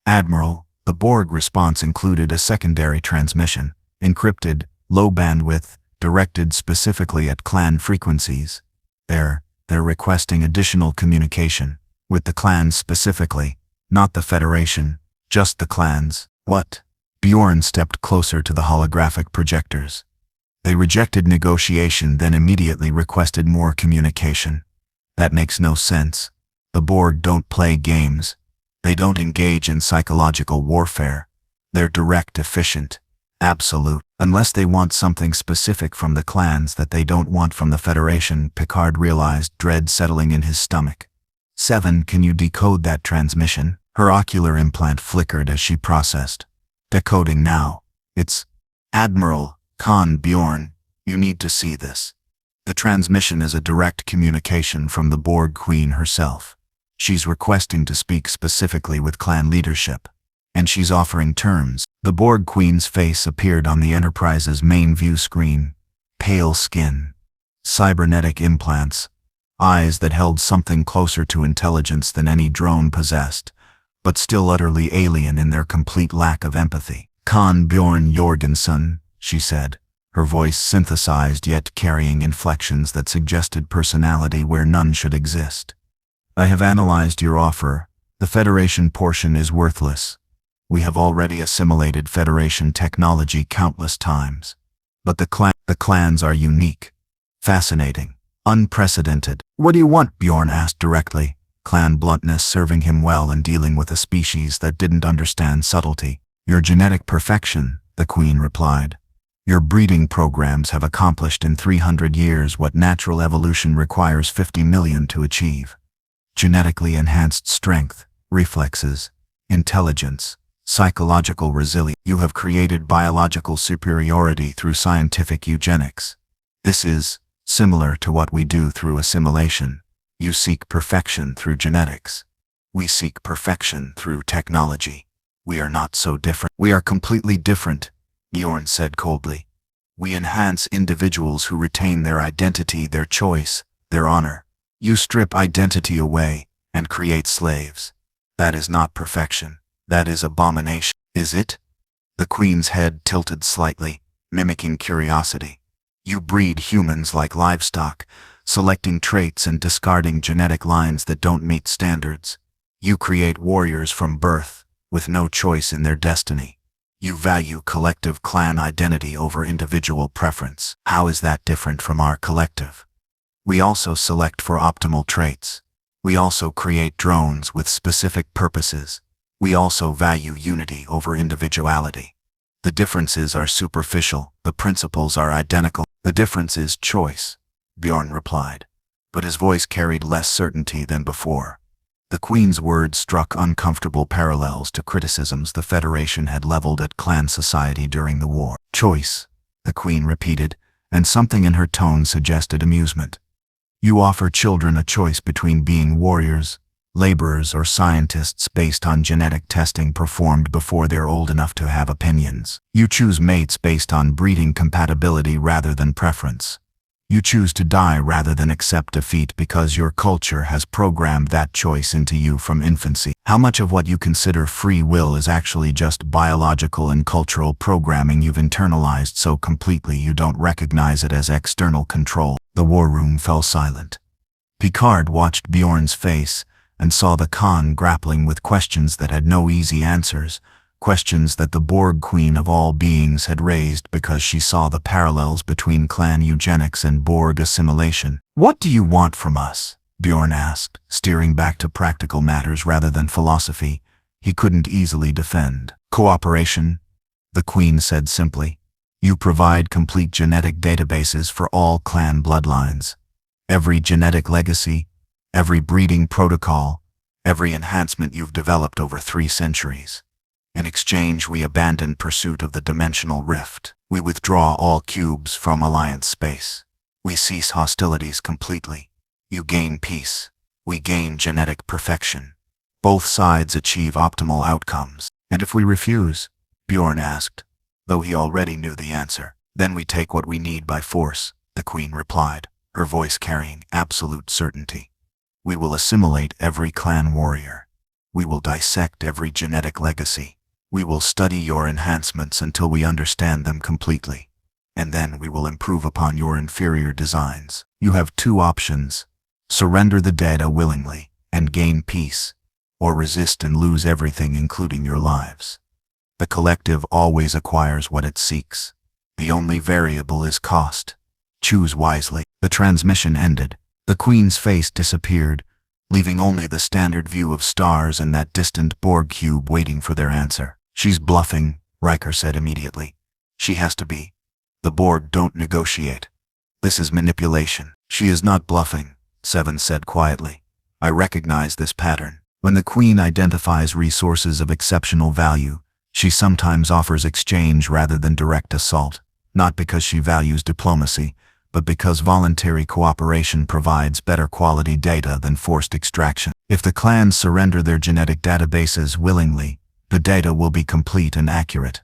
[SPEAKER 1] Admiral, the Borg response included a secondary transmission, encrypted, low bandwidth, directed specifically at clan frequencies. They're requesting additional communication, with the clans specifically, not the Federation. Just the clans. What? Bjorn stepped closer to the holographic projectors. They rejected negotiation, then immediately requested more communication. That makes no sense. The Borg don't play games. They don't engage in psychological warfare. They're direct, efficient, absolute. Unless they want something specific from the clans that they don't want from the Federation, Picard realized dread settling in his stomach. Seven, can you decode that transmission? Her ocular implant flickered as she processed. Decoding now. It's Admiral Khan Bjorn. You need to see this. The transmission is a direct communication from the Borg Queen herself. She's requesting to speak specifically with clan leadership. And she's offering terms. The Borg Queen's face appeared on the Enterprise's main view screen. Pale skin. Cybernetic implants. Eyes that held something closer to intelligence than any drone possessed, but still utterly alien in their complete lack of empathy. Khan Bjorn Jorgensen, she said, her voice synthesized yet carrying inflections that suggested personality where none should exist. I have analyzed your offer. The Federation portion is worthless. We have already assimilated Federation technology countless times. But the clans are unique, fascinating, unprecedented. What do you want? Bjorn asked directly, clan bluntness serving him well in dealing with a species that didn't understand subtlety. Your genetic perfection, the Queen replied. Your breeding programs have accomplished in 300 years what natural evolution requires 50 million to achieve. Genetically enhanced strength, reflexes, intelligence, psychological resilience. You have created biological superiority through scientific eugenics. This is similar to what we do through assimilation. You seek perfection through genetics. We seek perfection through technology. We are not so different. We are completely different, Bjorn said coldly. We enhance individuals who retain their identity, their choice, their honor. You strip identity away and create slaves. That is not perfection. That is abomination. Is it? The Queen's head tilted slightly, mimicking curiosity. You breed humans like livestock, selecting traits and discarding genetic lines that don't meet standards. You create warriors from birth, with no choice in their destiny. You value collective clan identity over individual preference. How is that different from our collective? We also select for optimal traits. We also create drones with specific purposes. We also value unity over individuality. The differences are superficial, the principles are identical. The difference is choice, Bjorn replied, but his voice carried less certainty than before. The Queen's words struck uncomfortable parallels to criticisms the Federation had leveled at clan society during the war. Choice, the Queen repeated, and something in her tone suggested amusement. You offer children a choice between being warriors, laborers, or scientists based on genetic testing performed before they're old enough to have opinions. You choose mates based on breeding compatibility rather than preference. You choose to die rather than accept defeat because your culture has programmed that choice into you from infancy. How much of what you consider free will is actually just biological and cultural programming you've internalized so completely you don't recognize it as external control? The war room fell silent. Picard watched Bjorn's face and saw the Khan grappling with questions that had no easy answers, questions that the Borg Queen of all beings had raised because she saw the parallels between clan eugenics and Borg assimilation. What do you want from us? Bjorn asked, steering back to practical matters rather than philosophy he couldn't easily defend. Cooperation, the Queen said simply. You provide complete genetic databases for all clan bloodlines. Every genetic legacy, every breeding protocol, every enhancement you've developed over 3 centuries. In exchange, we abandon pursuit of the dimensional rift. We withdraw all cubes from Alliance space. We cease hostilities completely. You gain peace. We gain genetic perfection. Both sides achieve optimal outcomes. And if we refuse? Bjorn asked, though he already knew the answer. Then we take what we need by force, the Queen replied, her voice carrying absolute certainty. We will assimilate every clan warrior. We will dissect every genetic legacy. We will study your enhancements until we understand them completely. And then we will improve upon your inferior designs. You have 2 options. Surrender the data willingly and gain peace, or resist and lose everything including your lives. The collective always acquires what it seeks. The only variable is cost. Choose wisely. The transmission ended. The Queen's face disappeared, leaving only the standard view of stars and that distant Borg cube waiting for their answer. She's bluffing, Riker said immediately. She has to be. The Borg don't negotiate. This is manipulation. She is not bluffing, Seven said quietly. I recognize this pattern. When the Queen identifies resources of exceptional value, she sometimes offers exchange rather than direct assault, not because she values diplomacy, but because voluntary cooperation provides better quality data than forced extraction. If the clans surrender their genetic databases willingly, the data will be complete and accurate.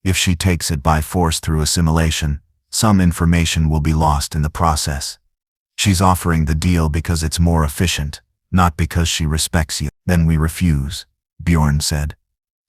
[SPEAKER 1] If she takes it by force through assimilation, some information will be lost in the process. She's offering the deal because it's more efficient, not because she respects you. Then we refuse, Bjorn said.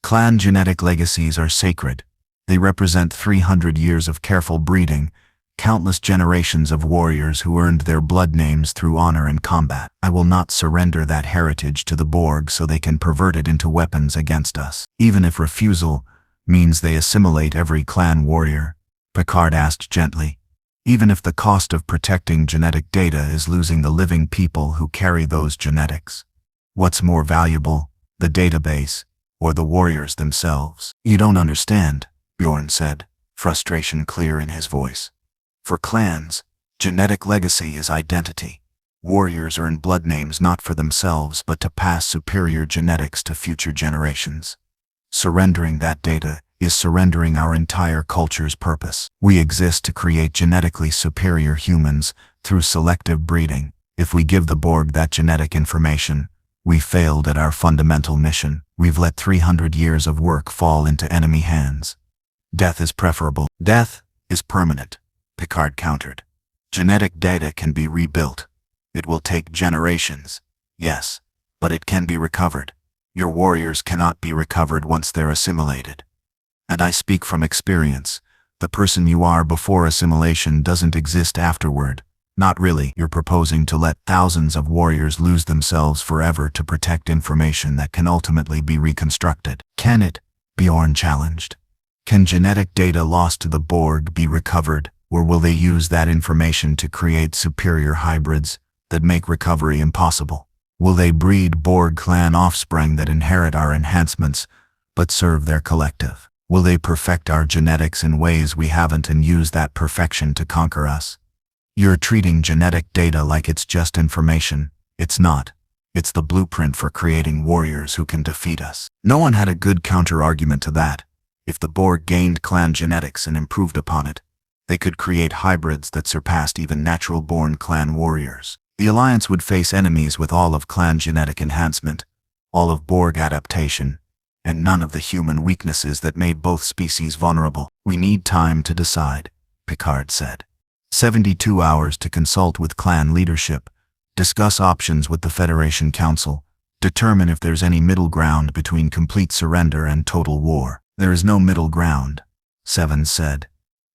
[SPEAKER 1] Clan genetic legacies are sacred. They represent 300 years of careful breeding, countless generations of warriors who earned their blood names through honor and combat. I will not surrender that heritage to the Borg so they can pervert it into weapons against us. Even if refusal means they assimilate every clan warrior, Picard asked gently. Even if the cost of protecting genetic data is losing the living people who carry those genetics. What's more valuable, the database, or the warriors themselves? You don't understand, Bjorn said, frustration clear in his voice. For clans, genetic legacy is identity. Warriors earn blood names not for themselves but to pass superior genetics to future generations. Surrendering that data is surrendering our entire culture's purpose. We exist to create genetically superior humans through selective breeding. If we give the Borg that genetic information, we failed at our fundamental mission. We've let 300 years of work fall into enemy hands. Death is preferable. Death is permanent, Picard countered. Genetic data can be rebuilt. It will take generations, yes, but it can be recovered. Your warriors cannot be recovered once they're assimilated. And I speak from experience. The person you are before assimilation doesn't exist afterward. Not really. You're proposing to let thousands of warriors lose themselves forever to protect information that can ultimately be reconstructed. Can it? Bjorn challenged. Can genetic data lost to the Borg be recovered, or will they use that information to create superior hybrids that make recovery impossible? Will they breed Borg clan offspring that inherit our enhancements but serve their collective? Will they perfect our genetics in ways we haven't and use that perfection to conquer us? You're treating genetic data like it's just information. It's not. It's the blueprint for creating warriors who can defeat us. No one had a good counter-argument to that. If the Borg gained clan genetics and improved upon it, they could create hybrids that surpassed even natural-born clan warriors. The Alliance would face enemies with all of clan genetic enhancement, all of Borg adaptation, and none of the human weaknesses that made both species vulnerable. We need time to decide, Picard said. 72 hours to consult with clan leadership, discuss options with the Federation Council, determine if there's any middle ground between complete surrender and total war. There is no middle ground, Seven said.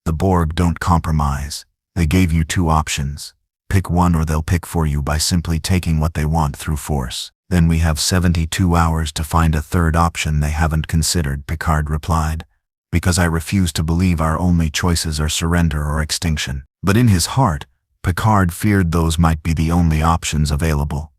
[SPEAKER 1] The Borg don't compromise. They gave you two options. Pick one or they'll pick for you by simply taking what they want through force. Then we have 72 hours to find a third option they haven't considered, Picard replied, because I refuse to believe our only choices are surrender or extinction. But in his heart, Picard feared those might be the only options available.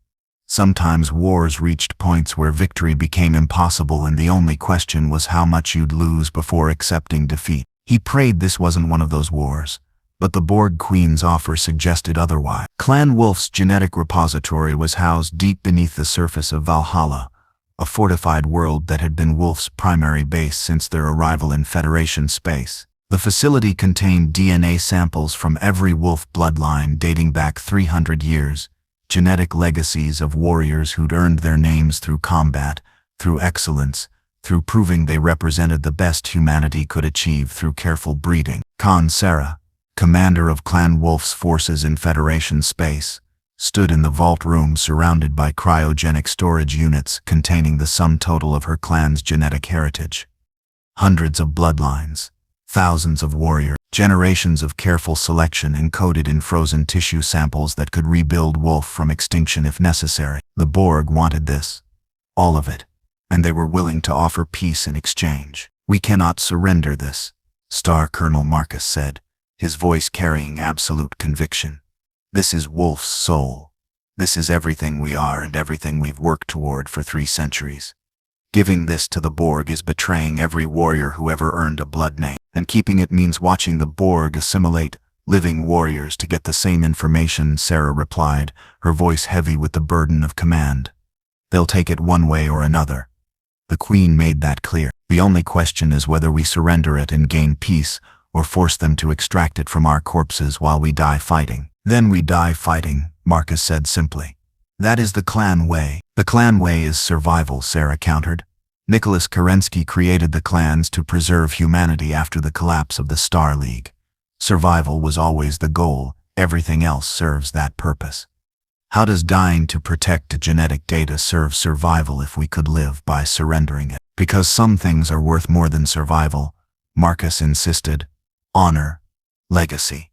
[SPEAKER 1] Sometimes wars reached points where victory became impossible and the only question was how much you'd lose before accepting defeat. He prayed this wasn't one of those wars, but the Borg Queen's offer suggested otherwise. Clan Wolf's genetic repository was housed deep beneath the surface of Valhalla, a fortified world that had been Wolf's primary base since their arrival in Federation space. The facility contained DNA samples from every Wolf bloodline dating back 300 years, genetic legacies of warriors who'd earned their names through combat, through excellence, through proving they represented the best humanity could achieve through careful breeding. Khan Sarah, commander of Clan Wolf's forces in Federation space, stood in the vault room surrounded by cryogenic storage units containing the sum total of her clan's genetic heritage. Hundreds of bloodlines, thousands of warriors, generations of careful selection encoded in frozen tissue samples that could rebuild Wolf from extinction if necessary. The Borg wanted this, all of it, and they were willing to offer peace in exchange. We cannot surrender this, Star Colonel Marcus said, his voice carrying absolute conviction. This is Wolf's soul. This is everything we are and everything we've worked toward for 3 centuries. Giving this to the Borg is betraying every warrior who ever earned a blood name, and keeping it means watching the Borg assimilate living warriors to get the same information, Sarah replied, her voice heavy with the burden of command. They'll take it one way or another. The Queen made that clear. The only question is whether we surrender it and gain peace, or force them to extract it from our corpses while we die fighting. Then we die fighting, Marcus said simply. That is the clan way. The clan way is survival, Sarah countered. Nicholas Kerensky created the clans to preserve humanity after the collapse of the Star League. Survival was always the goal, everything else serves that purpose. How does dying to protect genetic data serve survival if we could live by surrendering it? Because some things are worth more than survival, Marcus insisted. Honor, legacy,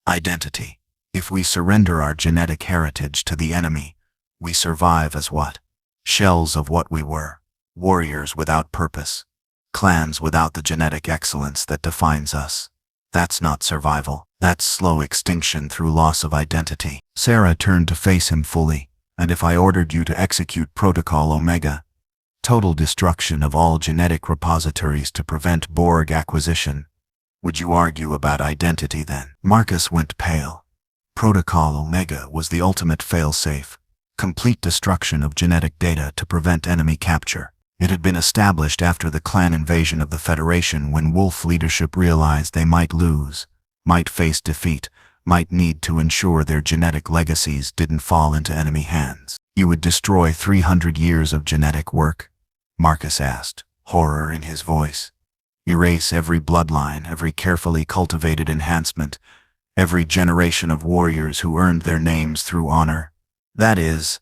[SPEAKER 1] identity. If we surrender our genetic heritage to the enemy, we survive as what? Shells of what we were. Warriors without purpose. Clans without the genetic excellence that defines us. That's not survival. That's slow extinction through loss of identity. Sarah turned to face him fully. And if I ordered you to execute Protocol Omega, total destruction of all genetic repositories to prevent Borg acquisition, would you argue about identity then? Marcus went pale. Protocol Omega was the ultimate fail-safe, complete destruction of genetic data to prevent enemy capture. It had been established after the clan invasion of the Federation when Wolf leadership realized they might lose, might face defeat, might need to ensure their genetic legacies didn't fall into enemy hands. You would destroy 300 years of genetic work? Marcus asked, horror in his voice. Erase every bloodline, every carefully cultivated enhancement, every generation of warriors who earned their names through honor. That is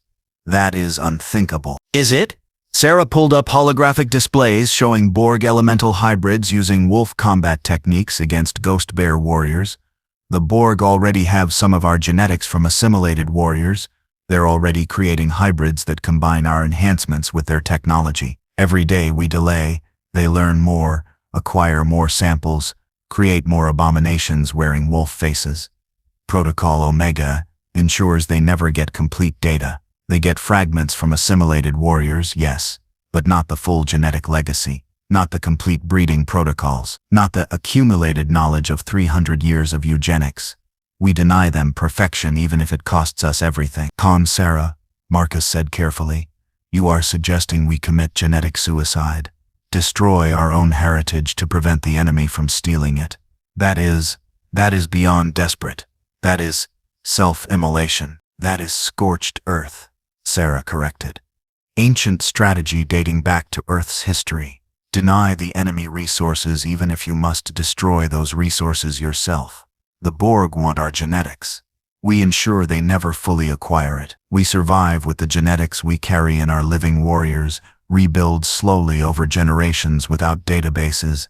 [SPEAKER 1] unthinkable. Is it? Sarah pulled up holographic displays showing Borg elemental hybrids using wolf combat techniques against ghost bear warriors. The Borg already have some of our genetics from assimilated warriors. They're already creating hybrids that combine our enhancements with their technology. Every day we delay, they learn more, acquire more samples, create more abominations wearing wolf faces. Protocol Omega ensures they never get complete data. They get fragments from assimilated warriors, yes, but not the full genetic legacy, not the complete breeding protocols, not the accumulated knowledge of 300 years of eugenics. We deny them perfection even if it costs us everything. Calm, Sarah, Marcus said carefully. You are suggesting we commit genetic suicide, destroy our own heritage to prevent the enemy from stealing it. That is beyond desperate. That is self-immolation. That is scorched earth, Sarah corrected. Ancient strategy dating back to Earth's history. Deny the enemy resources even if you must destroy those resources yourself. The Borg want our genetics. We ensure they never fully acquire it. We survive with the genetics we carry in our living warriors, rebuild slowly over generations without databases.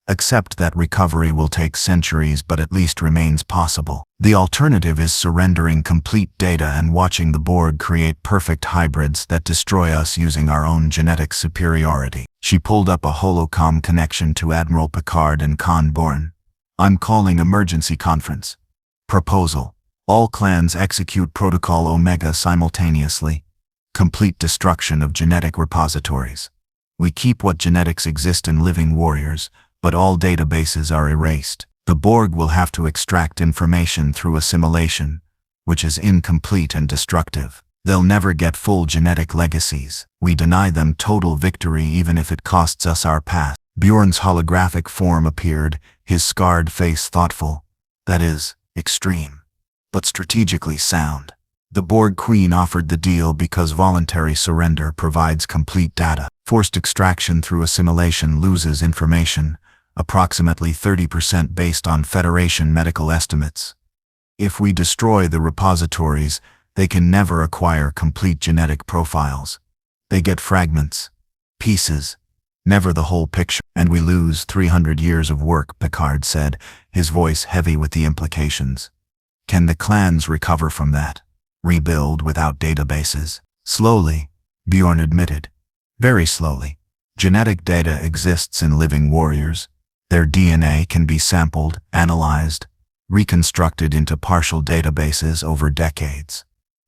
[SPEAKER 1] Accept that recovery will take centuries but at least remains possible. The alternative is surrendering complete data and watching the Borg create perfect hybrids that destroy us using our own genetic superiority. She pulled up a holocom connection to Admiral Picard and Khan Born. I'm calling emergency conference. Proposal. All clans execute Protocol Omega simultaneously. Complete destruction of genetic repositories. We keep what genetics exist in living warriors, but all databases are erased. The Borg will have to extract information through assimilation, which is incomplete and destructive. They'll never get full genetic legacies. We deny them total victory even if it costs us our past. Bjorn's holographic form appeared, his scarred face thoughtful. That is, extreme, but strategically sound. The Borg Queen offered the deal because voluntary surrender provides complete data. Forced extraction through assimilation loses information, approximately 30% based on Federation medical estimates. If we destroy the repositories, they can never acquire complete genetic profiles. They get fragments, pieces, never the whole picture. And we lose 300 years of work, Picard said, his voice heavy with the implications. Can the clans recover from that? Rebuild without databases? Slowly, Bjorn admitted. Very slowly. Genetic data exists in living warriors. Their DNA can be sampled, analyzed, reconstructed into partial databases over decades.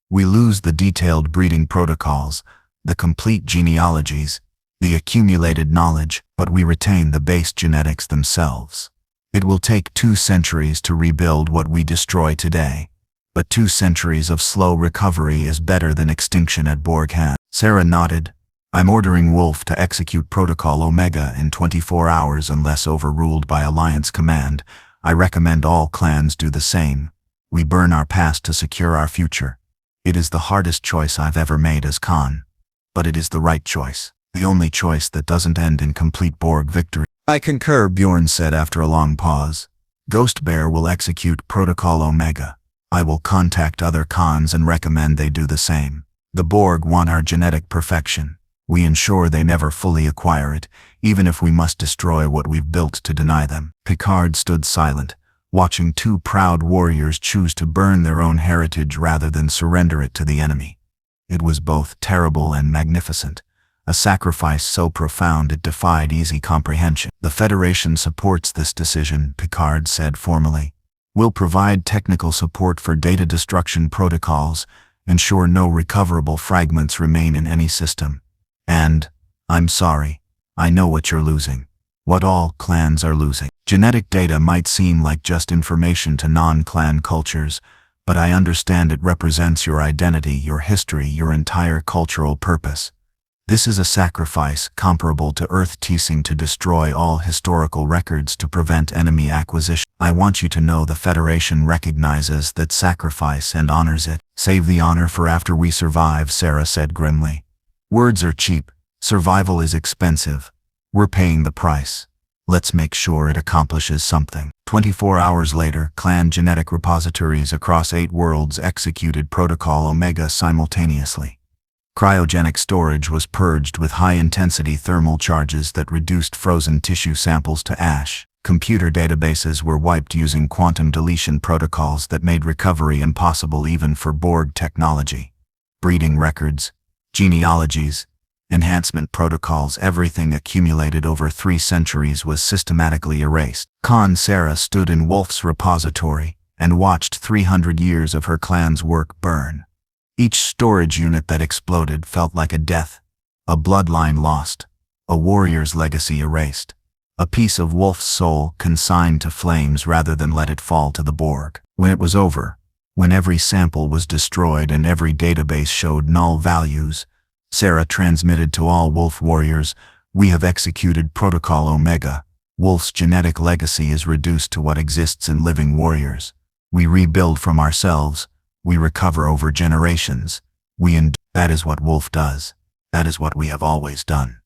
[SPEAKER 1] We lose the detailed breeding protocols, the complete genealogies, the accumulated knowledge, but we retain the base genetics themselves. It will take 2 centuries to rebuild what we destroy today, but 2 centuries of slow recovery is better than extinction at Borg hand. Sarah nodded. I'm ordering Wolf to execute Protocol Omega in 24 hours unless overruled by Alliance Command. I recommend all clans do the same. We burn our past to secure our future. It is the hardest choice I've ever made as Khan, but it is the right choice. The only choice that doesn't end in complete Borg victory. I concur, Bjorn said after a long pause. Ghost Bear will execute Protocol Omega. I will contact other Khans and recommend they do the same. The Borg want our genetic perfection. We ensure they never fully acquire it, even if we must destroy what we've built to deny them." Picard stood silent, watching two proud warriors choose to burn their own heritage rather than surrender it to the enemy. It was both terrible and magnificent, a sacrifice so profound it defied easy comprehension. "The Federation supports this decision," Picard said formally. "We'll provide technical support for data destruction protocols, ensure no recoverable fragments remain in any system. And, I'm sorry, I know what you're losing. What all clans are losing. Genetic data might seem like just information to non-clan cultures, but I understand it represents your identity, your history, your entire cultural purpose. This is a sacrifice comparable to Earth ceasing to destroy all historical records to prevent enemy acquisition. I want you to know the Federation recognizes that sacrifice and honors it." "Save the honor for after we survive," Sarah said grimly. "Words are cheap. Survival is expensive. We're paying the price. Let's make sure it accomplishes something." 24 hours later, clan genetic repositories across 8 worlds executed Protocol Omega simultaneously. Cryogenic storage was purged with high-intensity thermal charges that reduced frozen tissue samples to ash. Computer databases were wiped using quantum deletion protocols that made recovery impossible even for Borg technology. Breeding records, genealogies, enhancement protocols, everything accumulated over 3 centuries was systematically erased. Khan Sarah stood in Wolf's repository and watched 300 years of her clan's work burn. Each storage unit that exploded felt like a death, a bloodline lost, a warrior's legacy erased, a piece of Wolf's soul consigned to flames rather than let it fall to the Borg. When it was over, when every sample was destroyed and every database showed null values, Sarah transmitted to all Wolf warriors, "We have executed Protocol Omega. Wolf's genetic legacy is reduced to what exists in living warriors. We rebuild from ourselves. We recover over generations. That is what Wolf does. That is what we have always done."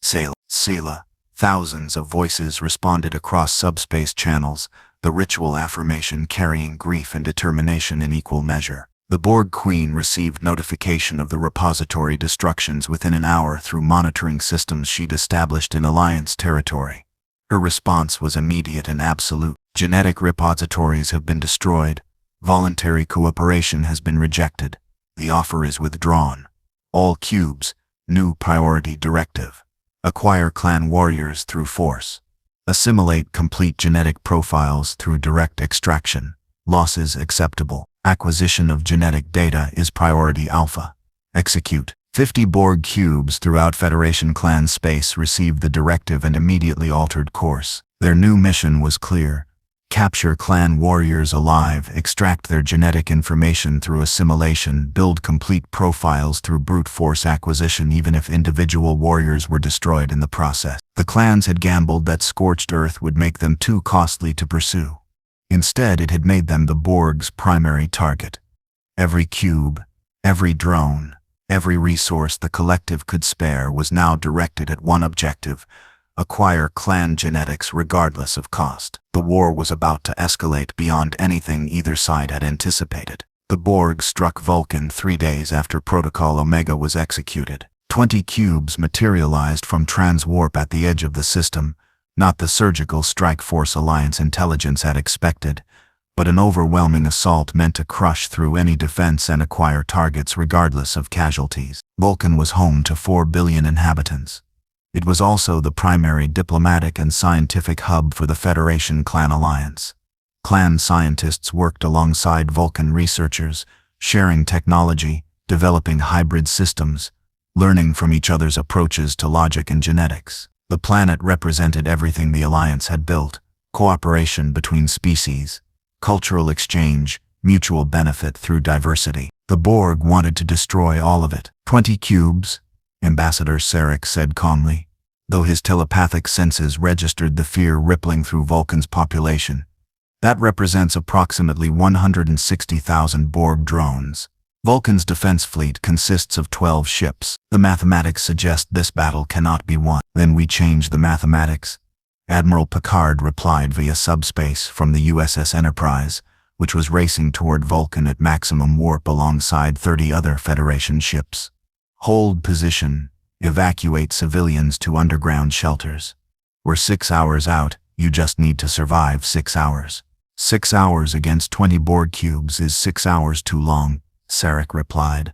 [SPEAKER 1] Selah. Thousands of voices responded across subspace channels, the ritual affirmation carrying grief and determination in equal measure. The Borg Queen received notification of the repository destructions within an hour through monitoring systems she'd established in Alliance territory. Her response was immediate and absolute. "Genetic repositories have been destroyed. Voluntary cooperation has been rejected. The offer is withdrawn. All cubes, new priority directive. Acquire clan warriors through force. Assimilate complete genetic profiles through direct extraction. Losses acceptable. Acquisition of genetic data is priority alpha. Execute." 50 Borg cubes throughout Federation clan space received the directive and immediately altered course. Their new mission was clear. Capture clan warriors alive, extract their genetic information through assimilation, build complete profiles through brute force acquisition even if individual warriors were destroyed in the process. The clans had gambled that scorched earth would make them too costly to pursue. Instead, it had made them the Borg's primary target. Every cube, every drone, every resource the collective could spare was now directed at one objective: acquire clan genetics regardless of cost. The war was about to escalate beyond anything either side had anticipated. The Borg struck Vulcan 3 days after Protocol Omega was executed. 20 cubes materialized from transwarp at the edge of the system, not the surgical strike force Alliance intelligence had expected, but an overwhelming assault meant to crush through any defense and acquire targets regardless of casualties. Vulcan was home to 4 billion inhabitants. It was also the primary diplomatic and scientific hub for the Federation Clan Alliance. Clan scientists worked alongside Vulcan researchers, sharing technology, developing hybrid systems, learning from each other's approaches to logic and genetics. The planet represented everything the Alliance had built: cooperation between species, cultural exchange, mutual benefit through diversity. The Borg wanted to destroy all of it. 20 cubes, Ambassador Sarek said calmly, though his telepathic senses registered the fear rippling through Vulcan's population. That represents approximately 160,000 Borg drones. Vulcan's defense fleet consists of 12 ships. The mathematics suggest this battle cannot be won. Then we change the mathematics. Admiral Picard replied via subspace from the USS Enterprise, which was racing toward Vulcan at maximum warp alongside 30 other Federation ships. Hold position. Evacuate civilians to underground shelters. We're 6 hours out, you just need to survive 6 hours. 6 hours against 20 Borg cubes is 6 hours too long, Sarek replied.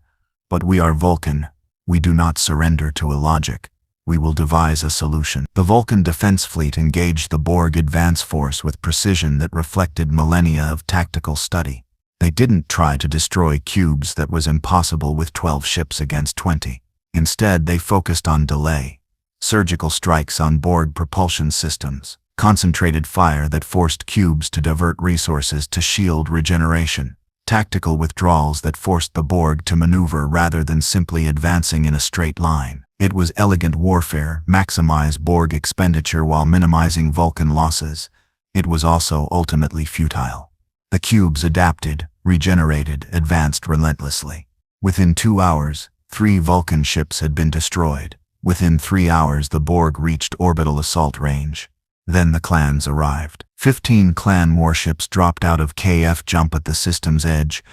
[SPEAKER 1] But we are Vulcan. We do not surrender to illogic. We will devise a solution. The Vulcan defense fleet engaged the Borg advance force with precision that reflected millennia of tactical study. They didn't try to destroy cubes that was impossible with 12 ships against 20. Instead, they focused on delay. Surgical strikes on Borg propulsion systems. Concentrated fire that forced cubes to divert resources to shield regeneration. Tactical withdrawals that forced the Borg to maneuver rather than simply advancing in a straight line. It was elegant warfare, maximize Borg expenditure while minimizing Vulcan losses. It was also ultimately futile. The cubes adapted, regenerated, advanced relentlessly. Within 2 hours, 3 Vulcan ships had been destroyed. Within 3 hours, the Borg reached orbital assault range. Then the clans arrived. 15 clan warships dropped out of KF jump at the system's edge.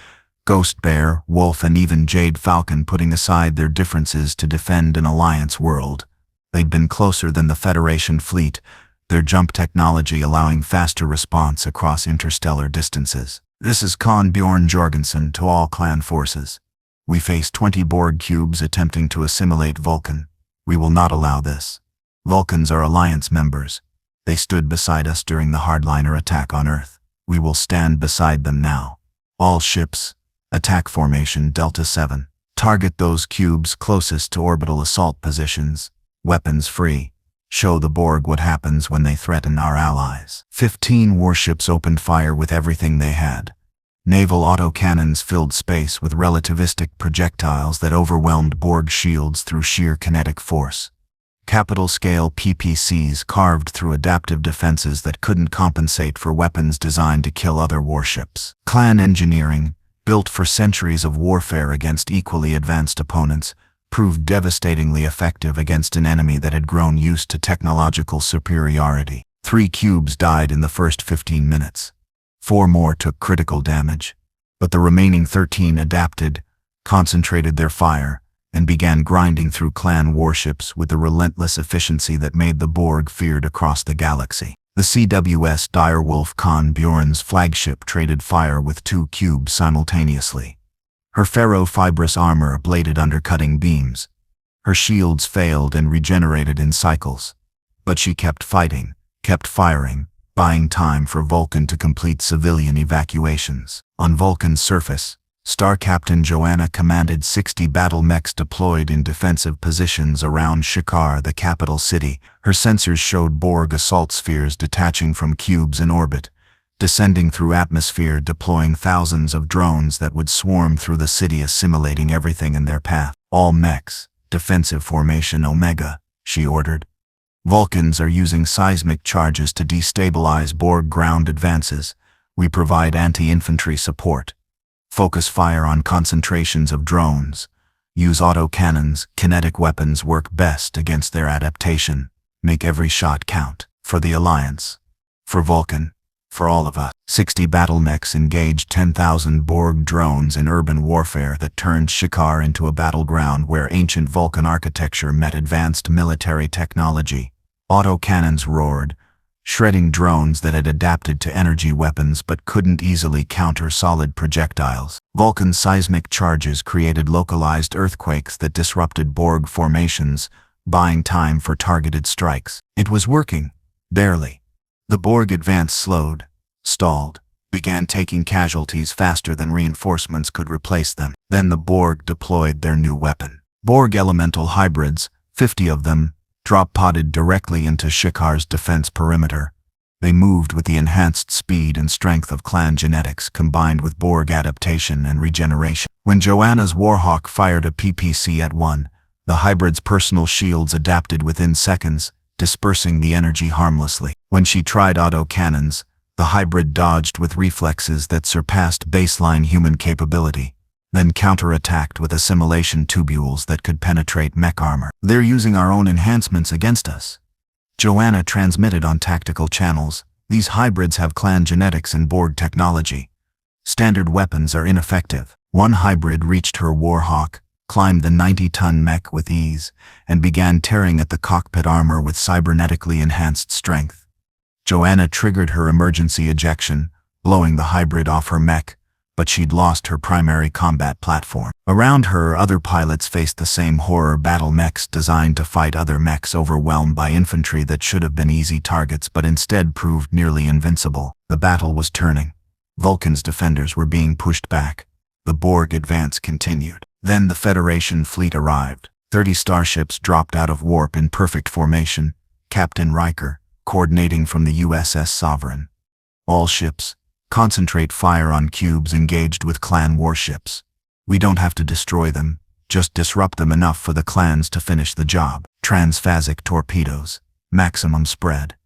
[SPEAKER 1] Ghost Bear, Wolf, and even Jade Falcon putting aside their differences to defend an Alliance world. They'd been closer than the Federation fleet, their jump technology allowing faster response across interstellar distances. This is Con Bjorn Jorgensen to all clan forces. We face 20 Borg cubes attempting to assimilate Vulcan. We will not allow this. Vulcans are Alliance members. They stood beside us during the hardliner attack on Earth. We will stand beside them now. All ships, attack formation Delta 7. Target those cubes closest to orbital assault positions. Weapons free. Show the Borg what happens when they threaten our allies. 15 warships opened fire with everything they had. Naval autocannons filled space with relativistic projectiles that overwhelmed Borg shields through sheer kinetic force. Capital-scale PPCs carved through adaptive defenses that couldn't compensate for weapons designed to kill other warships. Clan engineering, built for centuries of warfare against equally advanced opponents, proved devastatingly effective against an enemy that had grown used to technological superiority. 3 cubes died in the first 15 minutes. 4 more took critical damage, but the remaining 13 adapted, concentrated their fire, and began grinding through clan warships with the relentless efficiency that made the Borg feared across the galaxy. The CWS Direwolf Con Bjorn's flagship traded fire with 2 cubes simultaneously. Her ferro-fibrous armor ablated under cutting beams. Her shields failed and regenerated in cycles. But she kept fighting, kept firing, buying time for Vulcan to complete civilian evacuations. On Vulcan's surface, Star Captain Joanna commanded 60 battle mechs deployed in defensive positions around Shikar, the capital city. Her sensors showed Borg assault spheres detaching from cubes in orbit, descending through atmosphere, deploying thousands of drones that would swarm through the city, assimilating everything in their path. All mechs, defensive formation Omega, she ordered. Vulcans are using seismic charges to destabilize Borg ground advances. We provide anti-infantry support. Focus fire on concentrations of drones. Use autocannons. Kinetic weapons work best against their adaptation. Make every shot count. For the Alliance. For Vulcan. For all of us. 60 battle mechs engaged 10,000 Borg drones in urban warfare that turned Shikar into a battleground where ancient Vulcan architecture met advanced military technology. Autocannons roared, shredding drones that had adapted to energy weapons but couldn't easily counter solid projectiles. Vulcan seismic charges created localized earthquakes that disrupted Borg formations, buying time for targeted strikes. It was working, barely. The Borg advance slowed, stalled, began taking casualties faster than reinforcements could replace them. Then the Borg deployed their new weapon. Borg elemental hybrids, 50 of them, drop-podded directly into Shikar's defense perimeter. They moved with the enhanced speed and strength of clan genetics combined with Borg adaptation and regeneration. When Joanna's Warhawk fired a PPC at 1, the hybrid's personal shields adapted within seconds, dispersing the energy harmlessly. When she tried autocannons, the hybrid dodged with reflexes that surpassed baseline human capability, then counterattacked with assimilation tubules that could penetrate mech armor. They're using our own enhancements against us. Joanna transmitted on tactical channels. These hybrids have clan genetics and Borg technology. Standard weapons are ineffective. One hybrid reached her Warhawk, climbed the 90-ton mech with ease, and began tearing at the cockpit armor with cybernetically enhanced strength. Joanna triggered her emergency ejection, blowing the hybrid off her mech, but she'd lost her primary combat platform. Around her, other pilots faced the same horror battle mechs designed to fight other mechs overwhelmed by infantry that should have been easy targets but instead proved nearly invincible. The battle was turning. Vulcan's defenders were being pushed back. The Borg advance continued. Then the Federation fleet arrived. 30 starships dropped out of warp in perfect formation, Captain Riker coordinating from the USS Sovereign. All ships, concentrate fire on cubes engaged with clan warships. We don't have to destroy them, just disrupt them enough for the clans to finish the job. Transphasic torpedoes, maximum spread.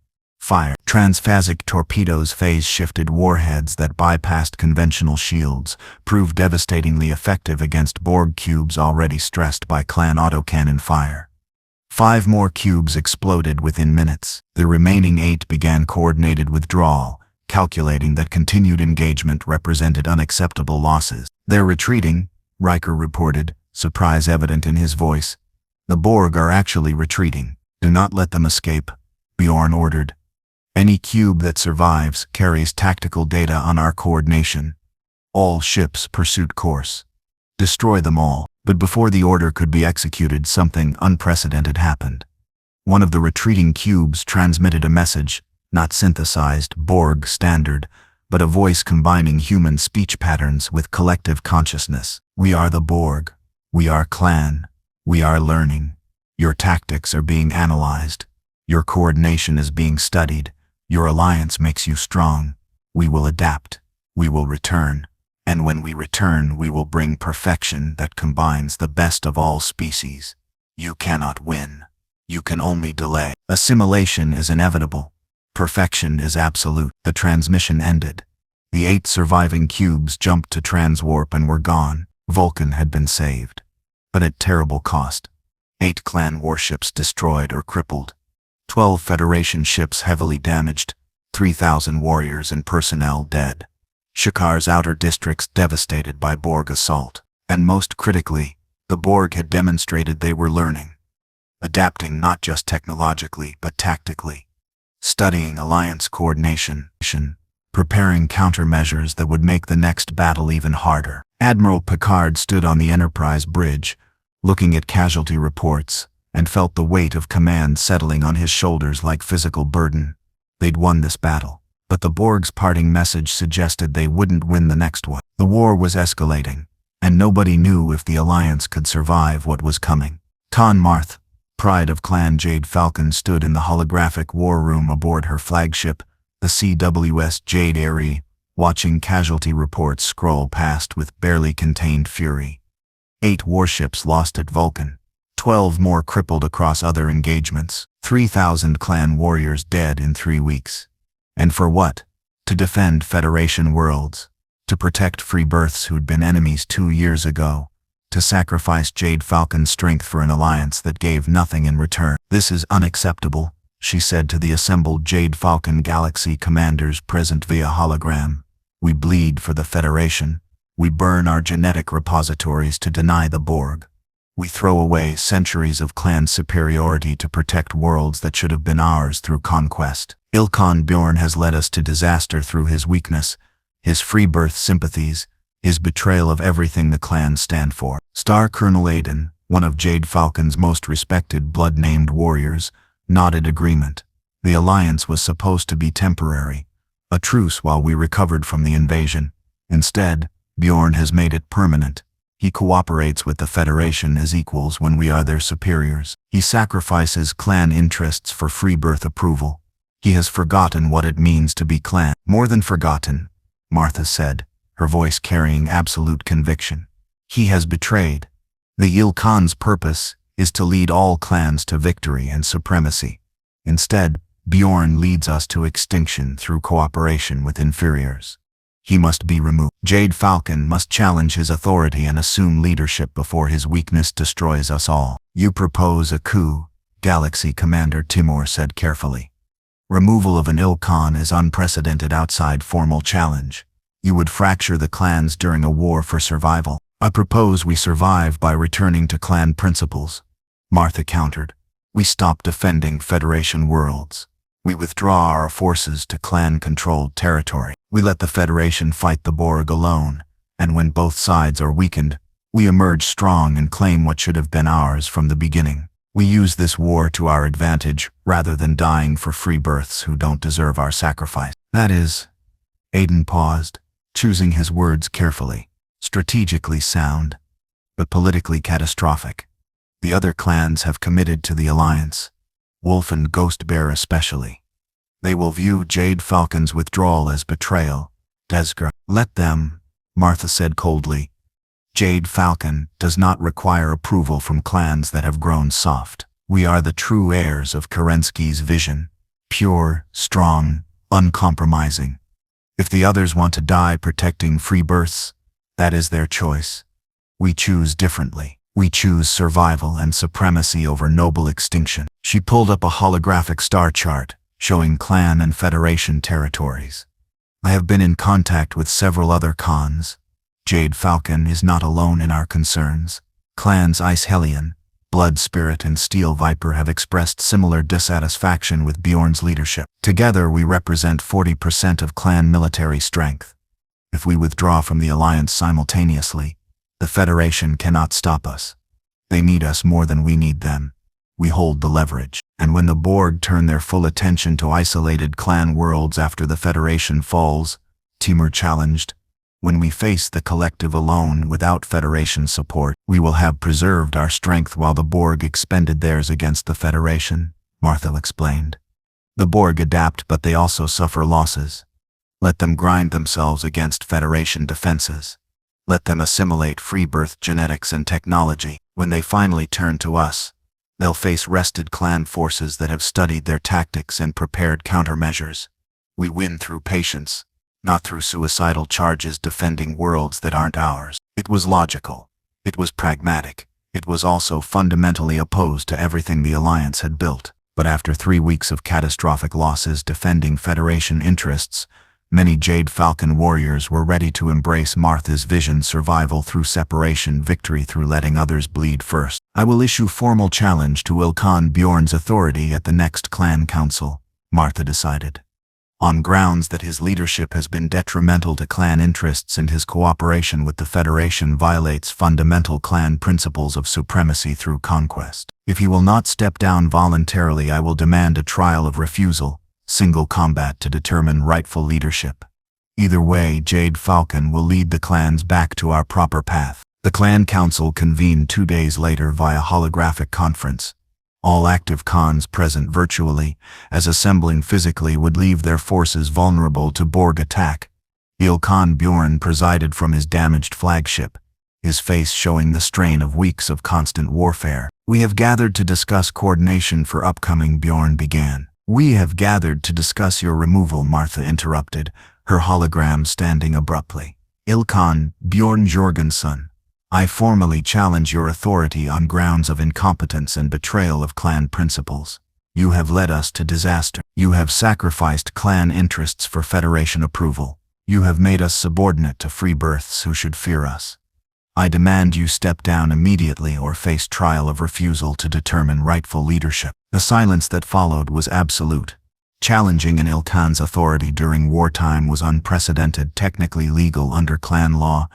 [SPEAKER 1] Fire. Transphasic torpedoes phase-shifted warheads that bypassed conventional shields, proved devastatingly effective against Borg cubes already stressed by clan autocannon fire. 5 more cubes exploded within minutes. The remaining 8 began coordinated withdrawal, calculating that continued engagement represented unacceptable losses. They're retreating, Riker reported, surprise evident in his voice. The Borg are actually retreating. Do not let them escape, Bjorn ordered. Any cube that survives carries tactical data on our coordination. All ships pursuit course. Destroy them all. But before the order could be executed, something unprecedented happened. One of the retreating cubes transmitted a message, not synthesized Borg standard, but a voice combining human speech patterns with collective consciousness. We are the Borg. We are clan. We are learning. Your tactics are being analyzed. Your coordination is being studied. Your alliance makes you strong. We will adapt. We will return. And when we return, we will bring perfection that combines the best of all species. You cannot win. You can only delay. Assimilation is inevitable. Perfection is absolute. The transmission ended. The 8 surviving cubes jumped to transwarp and were gone. Vulcan had been saved. But at terrible cost. 8 clan warships destroyed or crippled. 12 Federation ships heavily damaged. 3,000 warriors and personnel dead. Shakar's outer districts devastated by Borg assault. And most critically, the Borg had demonstrated they were learning. Adapting not just technologically but tactically. Studying alliance coordination. Preparing countermeasures that would make the next battle even harder. Admiral Picard stood on the Enterprise bridge, looking at casualty reports, and felt the weight of command settling on his shoulders like physical burden. They'd won this battle. But the Borg's parting message suggested they wouldn't win the next one. The war was escalating, and nobody knew if the Alliance could survive what was coming. Ton Marth, pride of Clan Jade Falcon, stood in the holographic war room aboard her flagship, the CWS Jade Airy, watching casualty reports scroll past with barely contained fury. 8 warships lost at Vulcan. 12 more crippled across other engagements. 3,000 clan warriors dead in 3 weeks. And for what? To defend Federation worlds. To protect free births who'd been enemies 2 years ago. To sacrifice Jade Falcon's strength for an alliance that gave nothing in return. This is unacceptable, she said to the assembled Jade Falcon Galaxy commanders present via hologram. We bleed for the Federation. We burn our genetic repositories to deny the Borg. We throw away centuries of clan superiority to protect worlds that should have been ours through conquest. Ilkan Bjorn has led us to disaster through his weakness, his free birth sympathies, his betrayal of everything the clans stand for. Star Colonel Aiden, one of Jade Falcon's most respected blood-named warriors, nodded agreement. The alliance was supposed to be temporary, a truce while we recovered from the invasion. Instead, Bjorn has made it permanent. He cooperates with the Federation as equals when we are their superiors. He sacrifices clan interests for free birth approval. He has forgotten what it means to be clan. More than forgotten, Martha said, her voice carrying absolute conviction. He has betrayed. The Ilkan's purpose is to lead all clans to victory and supremacy. Instead, Bjorn leads us to extinction through cooperation with inferiors. He must be removed. Jade Falcon must challenge his authority and assume leadership before his weakness destroys us all. You propose a coup, Galaxy Commander Timur said carefully. Removal of an Ilkan is unprecedented outside formal challenge. You would fracture the clans during a war for survival. I propose we survive by returning to clan principles, Martha countered. We stop defending Federation worlds. We withdraw our forces to clan-controlled territory. We let the Federation fight the Borg alone, and when both sides are weakened, we emerge strong and claim what should have been ours from the beginning. We use this war to our advantage rather than dying for free births who don't deserve our sacrifice. That is, Aiden paused, choosing his words carefully, strategically sound, but politically catastrophic. The other clans have committed to the alliance, Wolf and Ghost Bear especially. They will view Jade Falcon's withdrawal as betrayal. Desgra, let them, Martha said coldly. Jade Falcon does not require approval from clans that have grown soft. We are the true heirs of Kerensky's vision, pure, strong, uncompromising. If the others want to die protecting free births, that is their choice. We choose differently. We choose survival and supremacy over noble extinction. She pulled up a holographic star chart, showing clan and Federation territories. I have been in contact with several other khans. Jade Falcon is not alone in our concerns. Clans Ice Hellion, Blood Spirit and Steel Viper have expressed similar dissatisfaction with Bjorn's leadership. Together we represent 40% of clan military strength. If we withdraw from the alliance simultaneously, the Federation cannot stop us. They need us more than we need them. We hold the leverage. And when the Borg turn their full attention to isolated clan worlds after the Federation falls, Timur challenged, when we face the collective alone without Federation support, we will have preserved our strength while the Borg expended theirs against the Federation, Martha explained. The Borg adapt, but they also suffer losses. Let them grind themselves against Federation defenses. Let them assimilate free birth genetics and technology. When they finally turn to us, they'll face rested clan forces that have studied their tactics and prepared countermeasures. We win through patience, not through suicidal charges defending worlds that aren't ours. It was logical. It was pragmatic. It was also fundamentally opposed to everything the Alliance had built. But after 3 weeks of catastrophic losses defending Federation interests, many Jade Falcon warriors were ready to embrace Martha's vision: survival through separation, victory through letting others bleed first. I will issue formal challenge to Ilkhan Bjorn's authority at the next clan council, Martha decided, on grounds that his leadership has been detrimental to clan interests and his cooperation with the Federation violates fundamental clan principles of supremacy through conquest. If he will not step down voluntarily, I will demand a trial of refusal, single combat to determine rightful leadership. Either way, Jade Falcon will lead the clans back to our proper path. The clan council convened 2 days later via holographic conference. All active khans present virtually, as assembling physically would leave their forces vulnerable to Borg attack. Ilkhan Bjorn presided from his damaged flagship, his face showing the strain of weeks of constant warfare. We have gathered to discuss coordination for upcoming, Bjorn began. We have gathered to discuss your removal, Martha interrupted, her hologram standing abruptly. Ilkhan Bjorn Jorgensen, I formally challenge your authority on grounds of incompetence and betrayal of clan principles. You have led us to disaster. You have sacrificed clan interests for Federation approval. You have made us subordinate to free births who should fear us. I demand you step down immediately or face trial of refusal to determine rightful leadership. The silence that followed was absolute. Challenging an Ilkhan's authority during wartime was unprecedented, technically legal under clan law,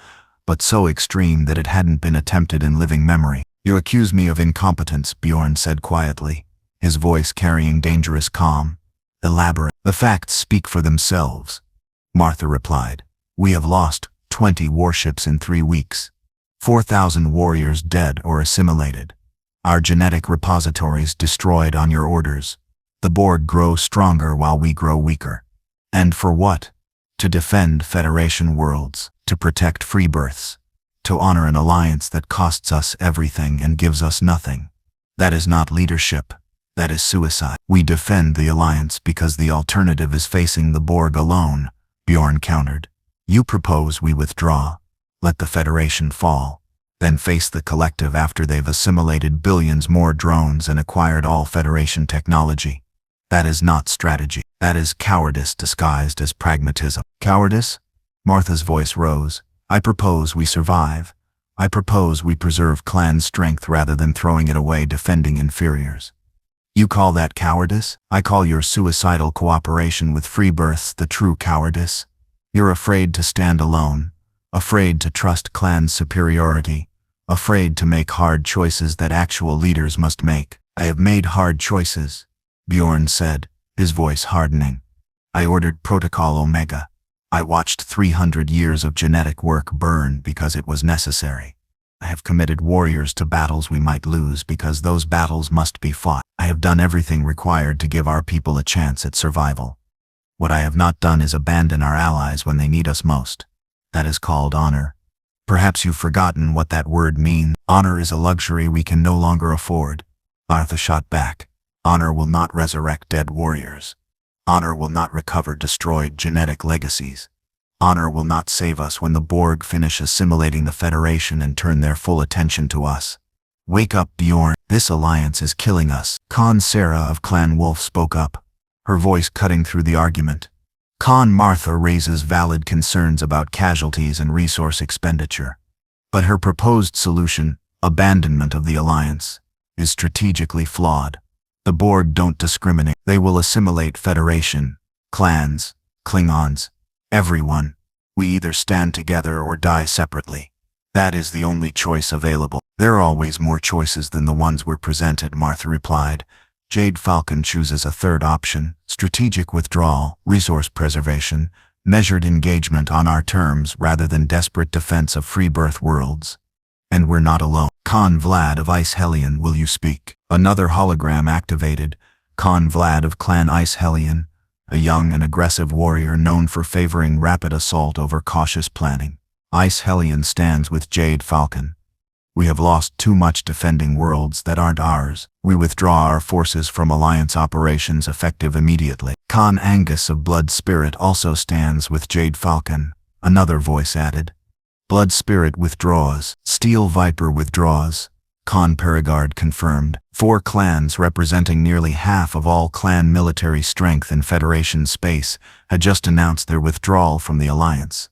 [SPEAKER 1] but so extreme that it hadn't been attempted in living memory. You accuse me of incompetence, Bjorn said quietly, his voice carrying dangerous calm. Elaborate. The facts speak for themselves, Martha replied. We have lost 20 warships in 3 weeks. 4,000 warriors dead or assimilated. Our genetic repositories destroyed on your orders. The Borg grow stronger while we grow weaker. And for what? To defend Federation worlds, to protect free births, to honor an alliance that costs us everything and gives us nothing. That is not leadership. That is suicide. We defend the alliance because the alternative is facing the Borg alone, Bjorn countered. You propose we withdraw, let the Federation fall, then face the collective after they've assimilated billions more drones and acquired all Federation technology. That is not strategy. That is cowardice disguised as pragmatism. Cowardice? Martha's voice rose. I propose we survive. I propose we preserve clan strength rather than throwing it away defending inferiors. You call that cowardice? I call your suicidal cooperation with free births the true cowardice. You're afraid to stand alone, afraid to trust clan's superiority, afraid to make hard choices that actual leaders must make. I have made hard choices, Bjorn said, his voice hardening. I ordered Protocol Omega. I watched 300 years of genetic work burn because it was necessary. I have committed warriors to battles we might lose because those battles must be fought. I have done everything required to give our people a chance at survival. What I have not done is abandon our allies when they need us most. That is called honor. Perhaps you've forgotten what that word means. Honor is a luxury we can no longer afford. Martha shot back. Honor will not resurrect dead warriors. Honor will not recover destroyed genetic legacies. Honor will not save us when the Borg finish assimilating the Federation and turn their full attention to us. Wake up, Bjorn. This alliance is killing us. Khan Sarah of Clan Wolf spoke up, her voice cutting through the argument. Khan Martha raises valid concerns about casualties and resource expenditure. But her proposed solution, abandonment of the alliance, is strategically flawed. The Borg don't discriminate. They will assimilate Federation, clans, Klingons, everyone. We either stand together or die separately. That is the only choice available. There are always more choices than the ones we're presented, Martha replied. Jade Falcon chooses a third option, strategic withdrawal, resource preservation, measured engagement on our terms rather than desperate defense of free birth worlds. And we're not alone. Khan Vlad of Ice Hellion, will you speak? Another hologram activated. Khan Vlad of Clan Ice Hellion, a young and aggressive warrior known for favoring rapid assault over cautious planning. Ice Hellion stands with Jade Falcon. We have lost too much defending worlds that aren't ours. We withdraw our forces from Alliance operations effective immediately. Khan Angus of Blood Spirit also stands with Jade Falcon, another voice added. Blood Spirit withdraws. Steel Viper withdraws. Khan Paragard confirmed. 4 clans representing nearly half of all clan military strength in Federation space had just announced their withdrawal from the Alliance.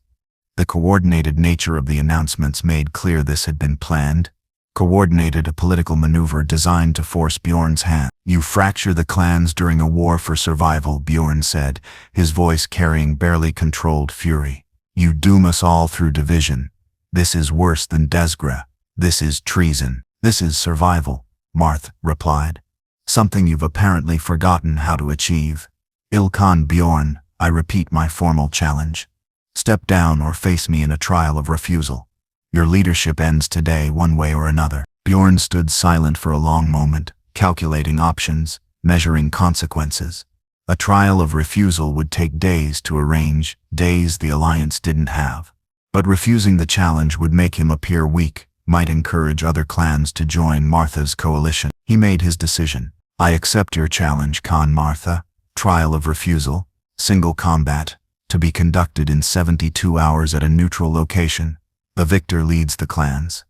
[SPEAKER 1] The coordinated nature of the announcements made clear this had been planned. Coordinated, a political maneuver designed to force Bjorn's hand. You fracture the clans during a war for survival, Bjorn said, his voice carrying barely controlled fury. You doom us all through division. This is worse than Desgra. This is treason. This is survival, Marth replied. Something you've apparently forgotten how to achieve. Ilkhan Bjorn, I repeat my formal challenge. Step down or face me in a trial of refusal. Your leadership ends today one way or another. Bjorn stood silent for a long moment, calculating options, measuring consequences. A trial of refusal would take days to arrange, days the Alliance didn't have. But refusing the challenge would make him appear weak, might encourage other clans to join Martha's coalition. He made his decision. I accept your challenge, Khan Martha. Trial of refusal, single combat, to be conducted in 72 hours at a neutral location. The victor leads the clans.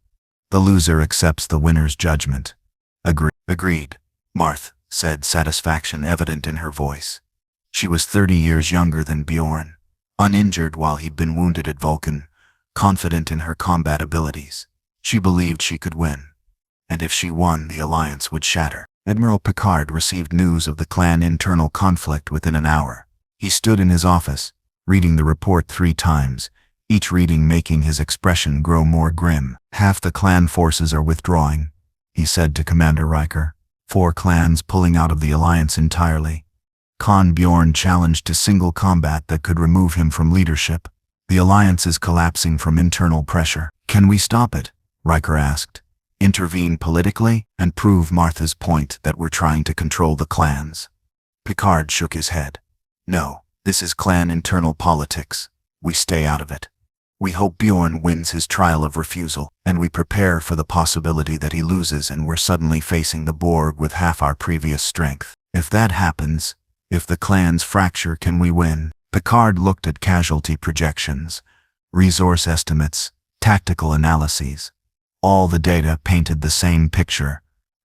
[SPEAKER 1] The loser accepts the winner's judgment. Agreed, Marth said, satisfaction evident in her voice. She was 30 years younger than Bjorn, uninjured while he'd been wounded at Vulcan, confident in her combat abilities. She believed she could win, and if she won, the Alliance would shatter. Admiral Picard received news of the clan internal conflict within an hour. He stood in his office, reading the report 3 times, each reading making his expression grow more grim. Half the clan forces are withdrawing, he said to Commander Riker. 4 clans pulling out of the Alliance entirely. Khan Bjorn challenged to single combat that could remove him from leadership. The Alliance is collapsing from internal pressure. Can we stop it? Riker asked. Intervene politically and prove Martha's point that we're trying to control the clans. Picard shook his head. No, this is clan internal politics. We stay out of it. We hope Bjorn wins his trial of refusal, and we prepare for the possibility that he loses and we're suddenly facing the Borg with half our previous strength. If that happens, if the clans fracture, can we win? Picard looked at casualty projections, resource estimates, tactical analyses. All the data painted the same picture.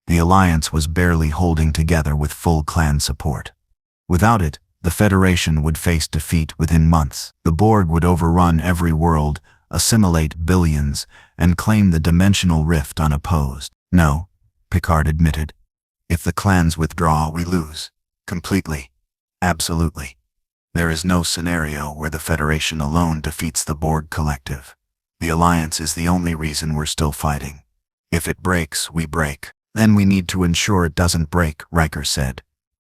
[SPEAKER 1] The Alliance was barely holding together with full clan support. Without it, The Federation would face defeat within months. The Borg would overrun every world, assimilate billions, and claim the dimensional rift unopposed. No, Picard admitted. If the clans withdraw, we lose. Completely. Absolutely. There is no scenario where the Federation alone defeats the Borg collective. The Alliance is the only reason we're still fighting. If it breaks, we break. Then we need to ensure it doesn't break, Riker said.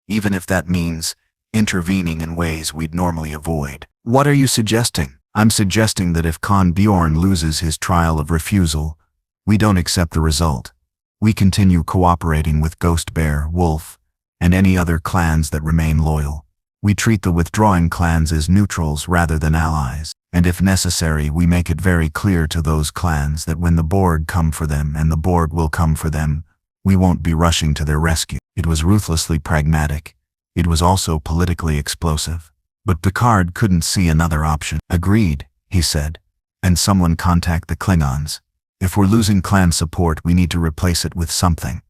[SPEAKER 1] Even if that means intervening in ways we'd normally avoid. What are you suggesting? I'm suggesting that if Khan Bjorn loses his trial of refusal, we don't accept the result. We continue cooperating with Ghost Bear, Wolf, and any other clans that remain loyal. We treat the withdrawing clans as neutrals rather than allies. And if necessary, we make it very clear to those clans that when the Borg come for them, and the Borg will come for them, we won't be rushing to their rescue. It was ruthlessly pragmatic. It was also politically explosive. But Picard couldn't see another option. Agreed, he said. And someone contact the Klingons. If we're losing clan support, we need to replace it with something.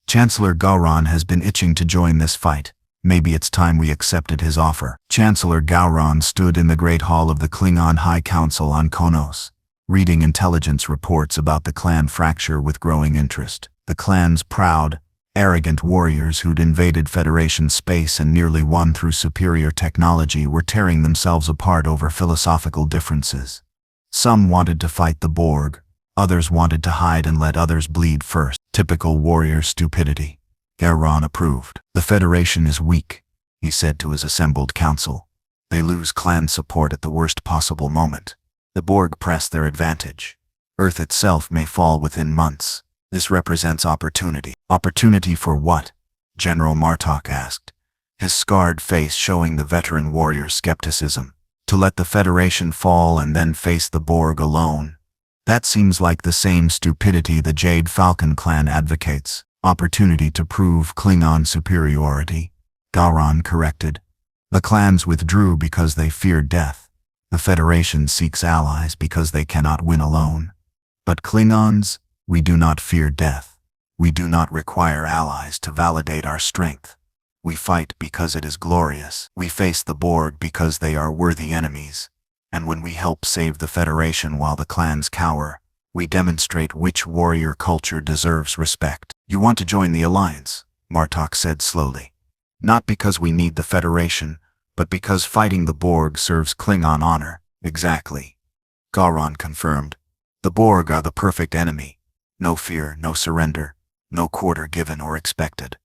[SPEAKER 1] Chancellor Gowron has been itching to join this fight. Maybe it's time we accepted his offer. Chancellor Gowron stood in the Great Hall of the Klingon High Council on Konos, reading intelligence reports about the clan fracture with growing interest. The clan's proud, arrogant warriors who'd invaded Federation space and nearly won through superior technology were tearing themselves apart over philosophical differences. Some wanted to fight the Borg, others wanted to hide and let others bleed first. Typical warrior stupidity. Gowron approved. The Federation is weak, he said to his assembled council. They lose clan support at the worst possible moment. The Borg press their advantage. Earth itself may fall within months. This represents opportunity. Opportunity for what? General Martok asked, his scarred face showing the veteran warrior's skepticism. To let the Federation fall and then face the Borg alone. That seems like the same stupidity the Jade Falcon clan advocates. Opportunity to prove Klingon superiority, Gowron corrected. The clans withdrew because they feared death. The Federation seeks allies because they cannot win alone. But Klingons, we do not fear death. We do not require allies to validate our strength. We fight because it is glorious. We face the Borg because they are worthy enemies. And when we help save the Federation while the clans cower, we demonstrate which warrior culture deserves respect. You want to join the Alliance, Martok said slowly. Not because we need the Federation, but because fighting the Borg serves Klingon honor. Exactly. Gowron confirmed. The Borg are the perfect enemy. No fear, no surrender, no quarter given or expected.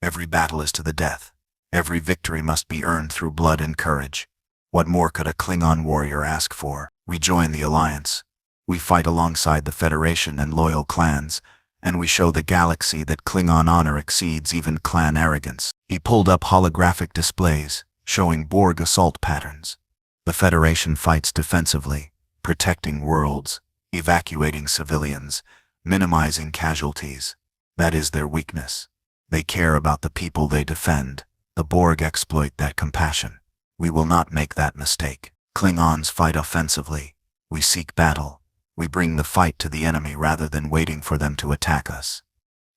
[SPEAKER 1] Every battle is to the death. Every victory must be earned through blood and courage. What more could a Klingon warrior ask for? We join the Alliance. We fight alongside the Federation and loyal clans, and we show the galaxy that Klingon honor exceeds even clan arrogance. He pulled up holographic displays, showing Borg assault patterns. The Federation fights defensively, protecting worlds, evacuating civilians, minimizing casualties. That is their weakness. They care about the people they defend. The Borg exploit that compassion. We will not make that mistake. Klingons fight offensively. We seek battle. We bring the fight to the enemy rather than waiting for them to attack us.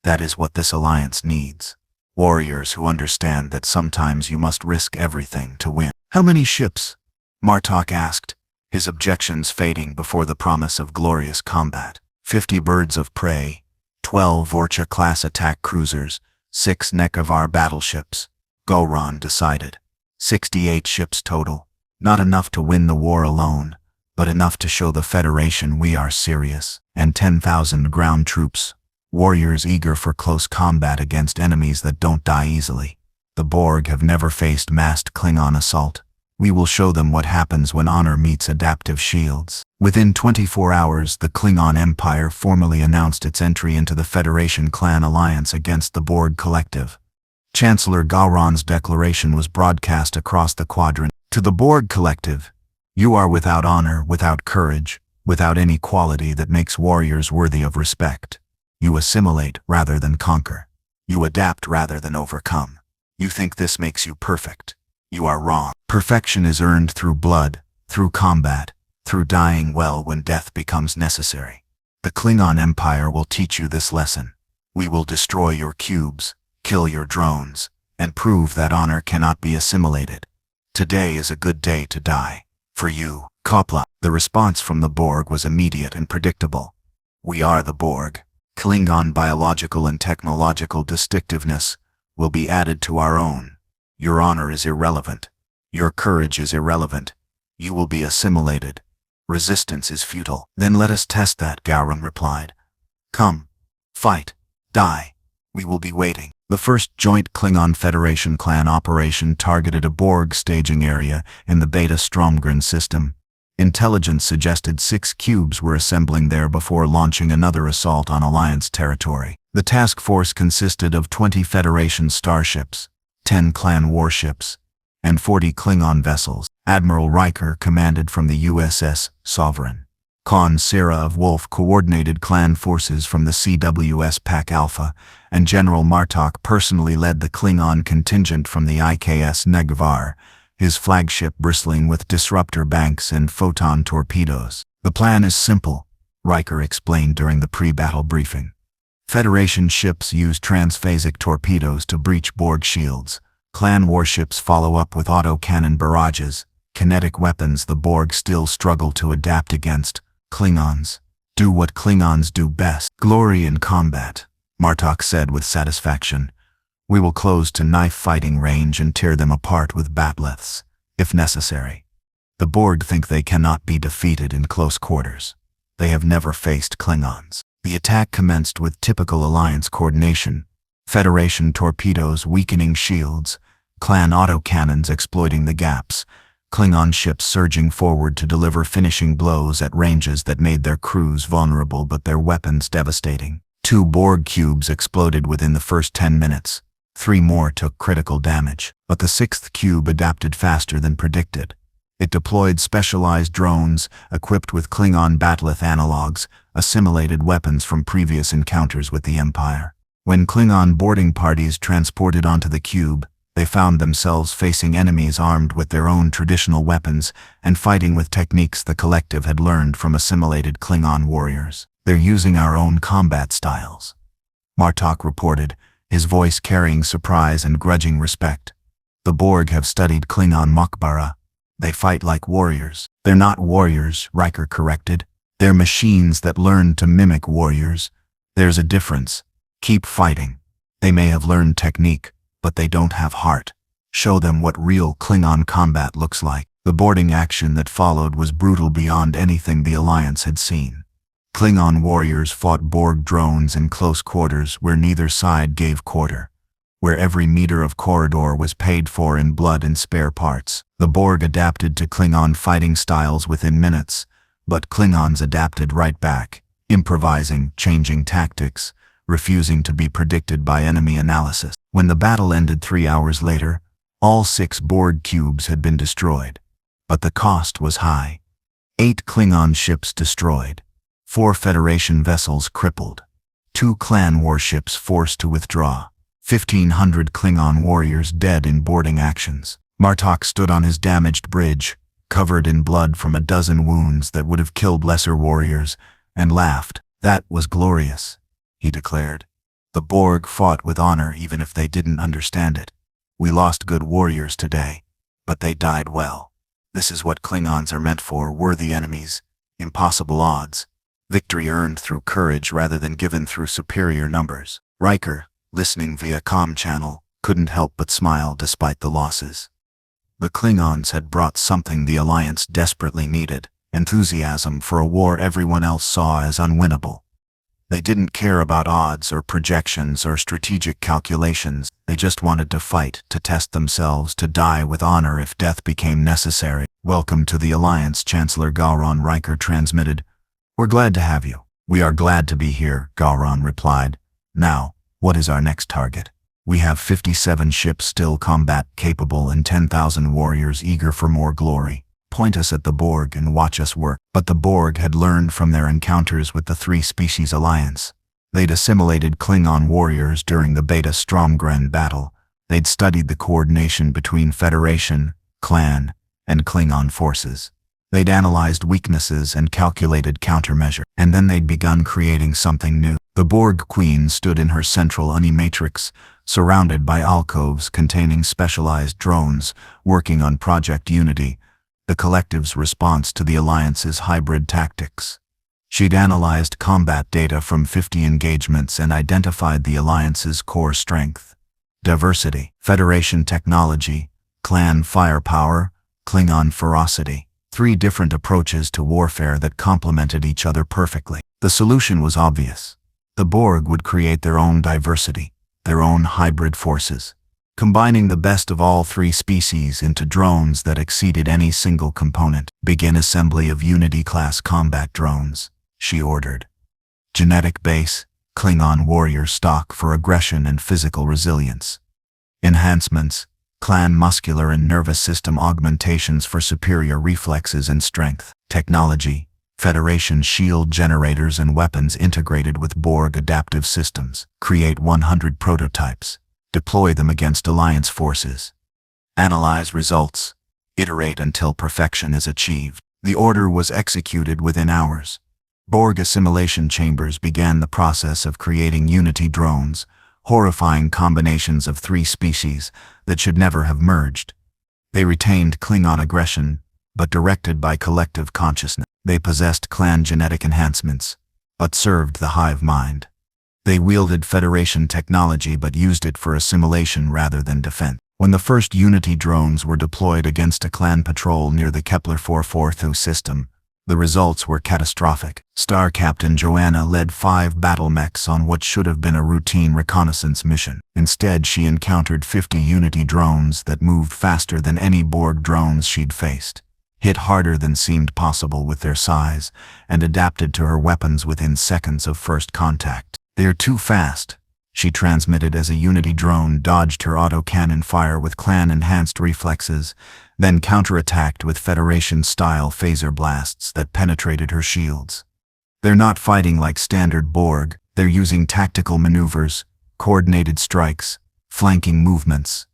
[SPEAKER 1] That is what this alliance needs. Warriors who understand that sometimes you must risk everything to win. How many ships? Martok asked, his objections fading before the promise of glorious combat. 50 birds of prey, 12 Vorcha-class attack cruisers, 6 Nekovar battleships. Gowron decided. 68 ships total. Not enough to win the war alone, but enough to show the Federation we are serious. And 10,000 ground troops. Warriors eager for close combat against enemies that don't die easily. The Borg have never faced massed Klingon assault. We will show them what happens when honor meets adaptive shields. Within 24 hours, the Klingon Empire formally announced its entry into the Federation clan alliance against the Borg collective. Chancellor Gowron's declaration was broadcast across the quadrant. To the Borg collective, you are without honor, without courage, without any quality that makes warriors worthy of respect. You assimilate rather than conquer. You adapt rather than overcome. You think this makes you perfect. You are wrong. Perfection is earned through blood, through combat, through dying well when death becomes necessary. The Klingon Empire will teach you this lesson. We will destroy your cubes, kill your drones, and prove that honor cannot be assimilated. Today is a good day to die. For you, Kopla. The response from the Borg was immediate and predictable. We are the Borg. Klingon biological and technological distinctiveness will be added to our own. Your honor is irrelevant. Your courage is irrelevant. You will be assimilated. Resistance is futile. Then let us test that, Gowron replied. Come. Fight. Die. We will be waiting. The first joint Klingon Federation clan operation targeted a Borg staging area in the Beta Stromgren system. Intelligence suggested 6 cubes were assembling there before launching another assault on Alliance territory. The task force consisted of 20 Federation starships, 10 clan warships, and 40 Klingon vessels. Admiral Riker commanded from the USS Sovereign. Khan Sera of Wolf coordinated clan forces from the CWS Pac Alpha, and General Martok personally led the Klingon contingent from the IKS Negvar, his flagship bristling with disruptor banks and photon torpedoes. The plan is simple, Riker explained during the pre-battle briefing. Federation ships use transphasic torpedoes to breach Borg shields. Clan warships follow up with autocannon barrages, kinetic weapons the Borg still struggle to adapt against. Klingons do what Klingons do best. Glory in combat, Martok said with satisfaction. We will close to knife fighting range and tear them apart with bat'leths, if necessary. The Borg think they cannot be defeated in close quarters. They have never faced Klingons. The attack commenced with typical Alliance coordination. Federation torpedoes weakening shields, clan autocannons exploiting the gaps, Klingon ships surging forward to deliver finishing blows at ranges that made their crews vulnerable but their weapons devastating. 2 Borg cubes exploded within the first 10 minutes. 3 more took critical damage, but the 6th cube adapted faster than predicted. It deployed specialized drones, equipped with Klingon bat'leth analogs, assimilated weapons from previous encounters with the Empire. When Klingon boarding parties transported onto the cube, they found themselves facing enemies armed with their own traditional weapons and fighting with techniques the collective had learned from assimilated Klingon warriors. They're using our own combat styles, Martok reported, his voice carrying surprise and grudging respect. The Borg have studied Klingon Mokbara. They fight like warriors. They're not warriors, Riker corrected. They're machines that learn to mimic warriors. There's a difference. Keep fighting. They may have learned technique, but they don't have heart. Show them what real Klingon combat looks like. The boarding action that followed was brutal beyond anything the Alliance had seen. Klingon warriors fought Borg drones in close quarters where neither side gave quarter, where every meter of corridor was paid for in blood and spare parts. The Borg adapted to Klingon fighting styles within minutes, but Klingons adapted right back, improvising, changing tactics, refusing to be predicted by enemy analysis. When the battle ended 3 hours later, all 6 Borg cubes had been destroyed, but the cost was high. 8 Klingon ships destroyed, 4 Federation vessels crippled, 2 clan warships forced to withdraw, 1,500 Klingon warriors dead in boarding actions. Martok stood on his damaged bridge, covered in blood from a dozen wounds that would have killed lesser warriors, and laughed. That was glorious, he declared. The Borg fought with honor even if they didn't understand it. We lost good warriors today, but they died well. This is what Klingons are meant for, worthy enemies, impossible odds. Victory earned through courage rather than given through superior numbers. Riker, listening via comm channel, couldn't help but smile despite the losses. The Klingons had brought something the Alliance desperately needed, enthusiasm for a war everyone else saw as unwinnable. They didn't care about odds or projections or strategic calculations. They just wanted to fight, to test themselves, to die with honor if death became necessary. Welcome to the Alliance, Chancellor Gowron, Riker transmitted. We're glad to have you. We are glad to be here, Gowron replied. Now, what is our next target? We have 57 ships still combat capable and 10,000 warriors eager for more glory. Point us at the Borg and watch us work. But the Borg had learned from their encounters with the 3-species alliance. They'd assimilated Klingon warriors during the Beta Stromgren battle. They'd studied the coordination between Federation, Clan, and Klingon forces. They'd analyzed weaknesses and calculated countermeasures, and then they'd begun creating something new. The Borg Queen stood in her central unimatrix, surrounded by alcoves containing specialized drones, working on Project Unity, the collective's response to the Alliance's hybrid tactics. She'd analyzed combat data from 50 engagements and identified the Alliance's core strength: diversity, Federation technology, clan firepower, Klingon ferocity. 3 different approaches to warfare that complemented each other perfectly. The solution was obvious. The Borg would create their own diversity, their own hybrid forces, combining the best of all 3 species into drones that exceeded any single component. Begin assembly of Unity-class combat drones, she ordered. Genetic base, Klingon warrior stock for aggression and physical resilience. Enhancements, clan muscular and nervous system augmentations for superior reflexes and strength. Technology, Federation shield generators and weapons integrated with Borg adaptive systems. Create 100 prototypes. Deploy them against Alliance forces. Analyze results. Iterate until perfection is achieved. The order was executed within hours. Borg assimilation chambers began the process of creating Unity drones, horrifying combinations of 3 species that should never have merged. They retained Klingon aggression, but directed by collective consciousness. They possessed clan genetic enhancements, but served the hive mind. They wielded Federation technology but used it for assimilation rather than defense. When the first Unity drones were deployed against a clan patrol near the Kepler 442 system, the results were catastrophic. Star Captain Joanna led 5 battle mechs on what should have been a routine reconnaissance mission. Instead, she encountered 50 Unity drones that moved faster than any Borg drones she'd faced, hit harder than seemed possible with their size, and adapted to her weapons within seconds of first contact. "They're too fast," she transmitted as a Unity drone dodged her autocannon fire with clan-enhanced reflexes, then counterattacked with Federation-style phaser blasts that penetrated her shields. "They're not fighting like standard Borg, they're using tactical maneuvers, coordinated strikes, flanking movements.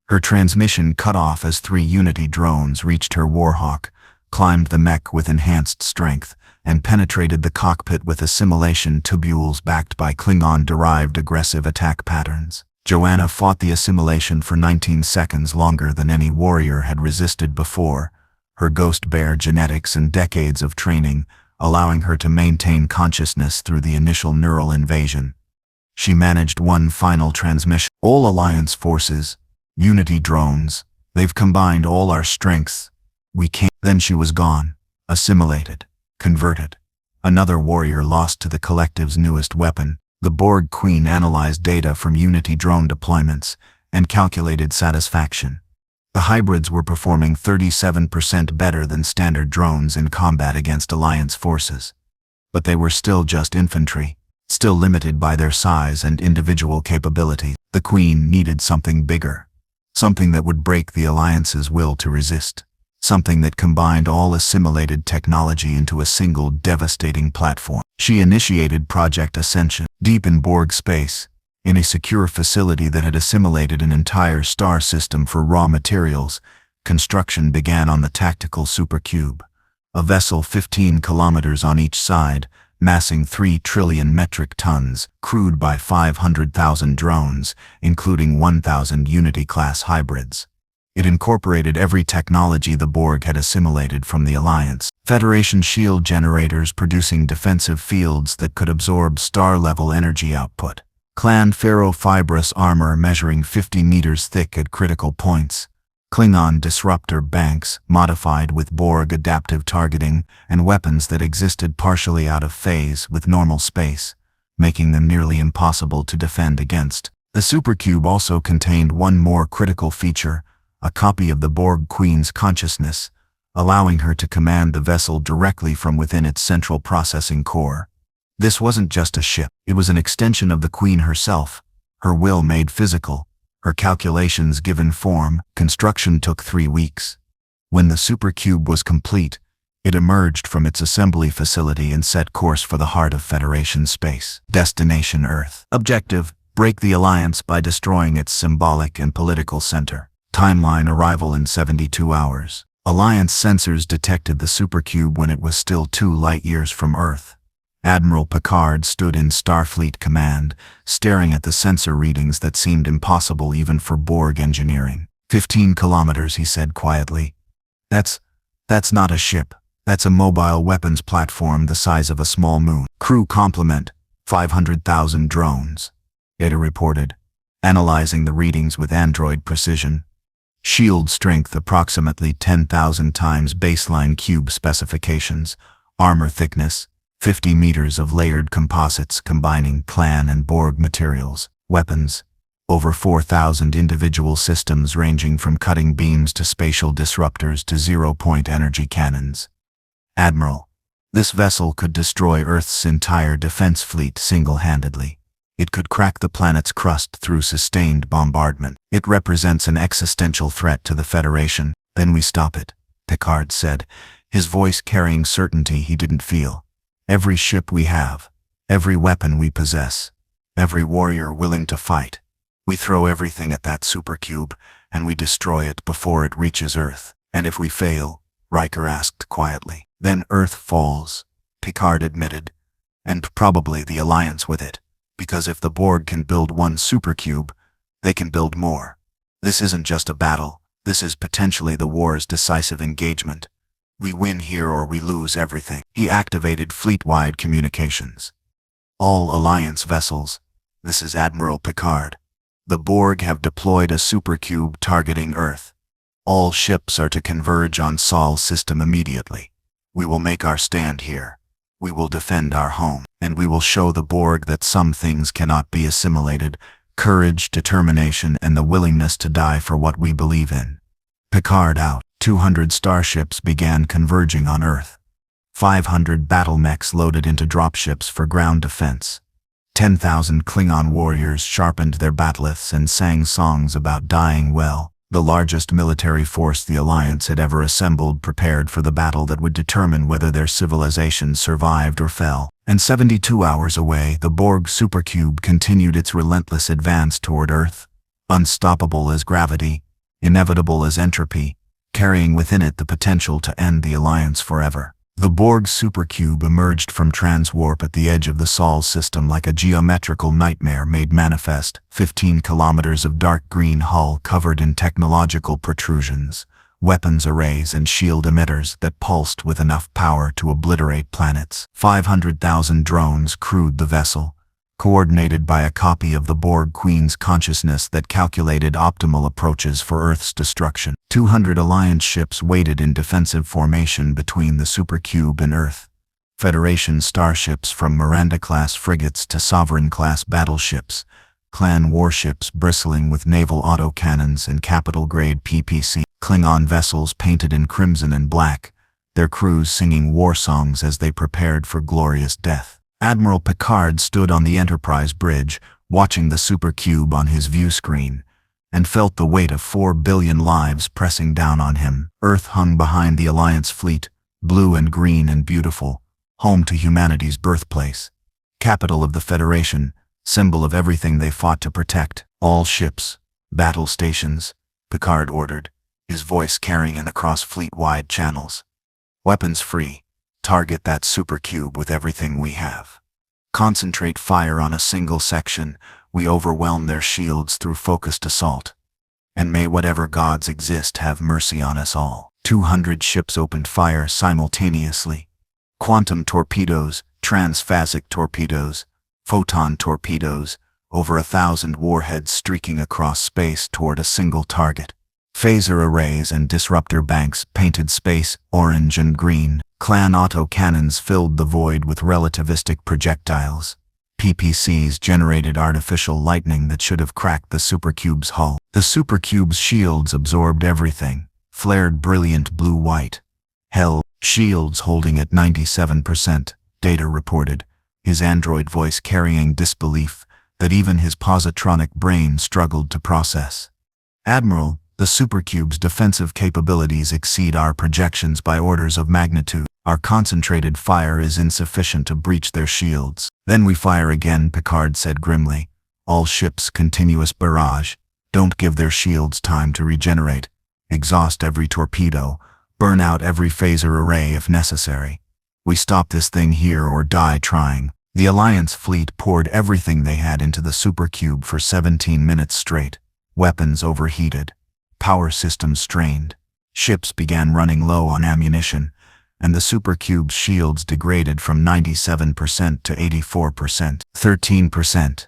[SPEAKER 1] Her transmission cut off as 3 Unity drones reached her Warhawk, climbed the mech with enhanced strength, and penetrated the cockpit with assimilation tubules backed by Klingon-derived aggressive attack patterns. Joanna fought the assimilation for 19 seconds longer than any warrior had resisted before, her ghost bear genetics and decades of training allowing her to maintain consciousness through the initial neural invasion. She managed one final transmission. "All Alliance forces, Unity drones, they've combined all our strengths. We can't." Then she was gone, assimilated, converted. Another warrior lost to the collective's newest weapon. The Borg Queen analyzed data from Unity drone deployments and calculated satisfaction. The hybrids were performing 37% better than standard drones in combat against Alliance forces. But they were still just infantry, still limited by their size and individual capabilities. The Queen needed something bigger, something that would break the Alliance's will to resist, something that combined all assimilated technology into a single devastating platform. She initiated Project Ascension, deep in Borg space, in a secure facility that had assimilated an entire star system for raw materials. Construction began on the tactical supercube, a vessel 15 kilometers on each side, massing 3 trillion metric tons, crewed by 500,000 drones, including 1,000 Unity-class hybrids. It incorporated every technology the Borg had assimilated from the Alliance. Federation shield generators producing defensive fields that could absorb star-level energy output. Clan ferrofibrous armor measuring 50 meters thick at critical points. Klingon disruptor banks modified with Borg adaptive targeting, and weapons that existed partially out of phase with normal space, making them nearly impossible to defend against. The supercube also contained one more critical feature, a copy of the Borg Queen's consciousness, allowing her to command the vessel directly from within its central processing core. This wasn't just a ship, it was an extension of the Queen herself, her will made physical, her calculations given form. Construction took 3 weeks. When the supercube was complete, it emerged from its assembly facility and set course for the heart of Federation space. Destination Earth. Objective: break the Alliance by destroying its symbolic and political center. Timeline: arrival in 72 hours. Alliance sensors detected the supercube when it was still 2 light-years from Earth. Admiral Picard stood in Starfleet Command, staring at the sensor readings that seemed impossible even for Borg engineering. 15 kilometers, he said quietly. That's not a ship. That's a mobile weapons platform the size of a small moon. Crew complement, 500,000 drones, Data reported, analyzing the readings with android precision. Shield strength approximately 10,000 times baseline cube specifications. Armor thickness, 50 meters of layered composites combining Clan and Borg materials. Weapons, over 4,000 individual systems ranging from cutting beams to spatial disruptors to zero-point energy cannons. Admiral, this vessel could destroy Earth's entire defense fleet single-handedly. It could crack the planet's crust through sustained bombardment. It represents an existential threat to the Federation. Then we stop it, Picard said, his voice carrying certainty he didn't feel. Every ship we have, every weapon we possess, every warrior willing to fight. We throw everything at that supercube, and we destroy it before it reaches Earth. And if we fail, Riker asked quietly, then Earth falls, Picard admitted, and probably the Alliance with it. Because if the Borg can build one supercube, they can build more. This isn't just a battle, this is potentially the war's decisive engagement. We win here or we lose everything. He activated fleet-wide communications. All Alliance vessels, this is Admiral Picard. The Borg have deployed a supercube targeting Earth. All ships are to converge on Sol's system immediately. We will make our stand here. We will defend our home, and we will show the Borg that some things cannot be assimilated: courage, determination, and the willingness to die for what we believe in. Picard out. 200 starships began converging on Earth. 500 battle mechs loaded into dropships for ground defense. 10,000 Klingon warriors sharpened their bat'leths and sang songs about dying well. The largest military force the Alliance had ever assembled prepared for the battle that would determine whether their civilization survived or fell. And 72 hours away, the Borg supercube continued its relentless advance toward Earth, unstoppable as gravity, inevitable as entropy, carrying within it the potential to end the Alliance forever. The Borg supercube emerged from transwarp at the edge of the Sol system like a geometrical nightmare made manifest. 15 kilometers of dark green hull covered in technological protrusions, weapons arrays and shield emitters that pulsed with enough power to obliterate planets. 500,000 drones crewed the vessel, coordinated by a copy of the Borg Queen's consciousness that calculated optimal approaches for Earth's destruction. 200 Alliance ships waited in defensive formation between the supercube and Earth. Federation starships from Miranda-class frigates to Sovereign-class battleships, Clan warships bristling with naval autocannons and capital-grade PPC, Klingon vessels painted in crimson and black, their crews singing war songs as they prepared for glorious death. Admiral Picard stood on the Enterprise bridge, watching the supercube on his view screen, and felt the weight of 4 billion lives pressing down on him. Earth hung behind the Alliance fleet, blue and green and beautiful, home to humanity's birthplace. Capital of the Federation, symbol of everything they fought to protect. All ships, battle stations, Picard ordered, his voice carrying it across fleet-wide channels. Weapons free. Target that supercube with everything we have. Concentrate fire on a single section. We overwhelm their shields through focused assault. And may whatever gods exist have mercy on us all. 200 ships opened fire simultaneously. Quantum torpedoes, transphasic torpedoes, photon torpedoes, over 1,000 warheads streaking across space toward a single target. Phaser arrays and disruptor banks painted space orange and green. Clan autocannons filled the void with relativistic projectiles. PPCs generated artificial lightning that should have cracked the supercube's hull. The supercube's shields absorbed everything, flared brilliant blue-white. Hell, shields holding at 97%, Data reported, his android voice carrying disbelief that even his positronic brain struggled to process. Admiral, the supercube's defensive capabilities exceed our projections by orders of magnitude. Our concentrated fire is insufficient to breach their shields. Then we fire again, Picard said grimly. All ships continuous barrage. Don't give their shields time to regenerate. Exhaust every torpedo. Burn out every phaser array if necessary. We stop this thing here or die trying. The Alliance fleet poured everything they had into the supercube for 17 minutes straight. Weapons overheated. Power systems strained. Ships began running low on ammunition, and the supercube's shields degraded from 97% to 84%, 13%.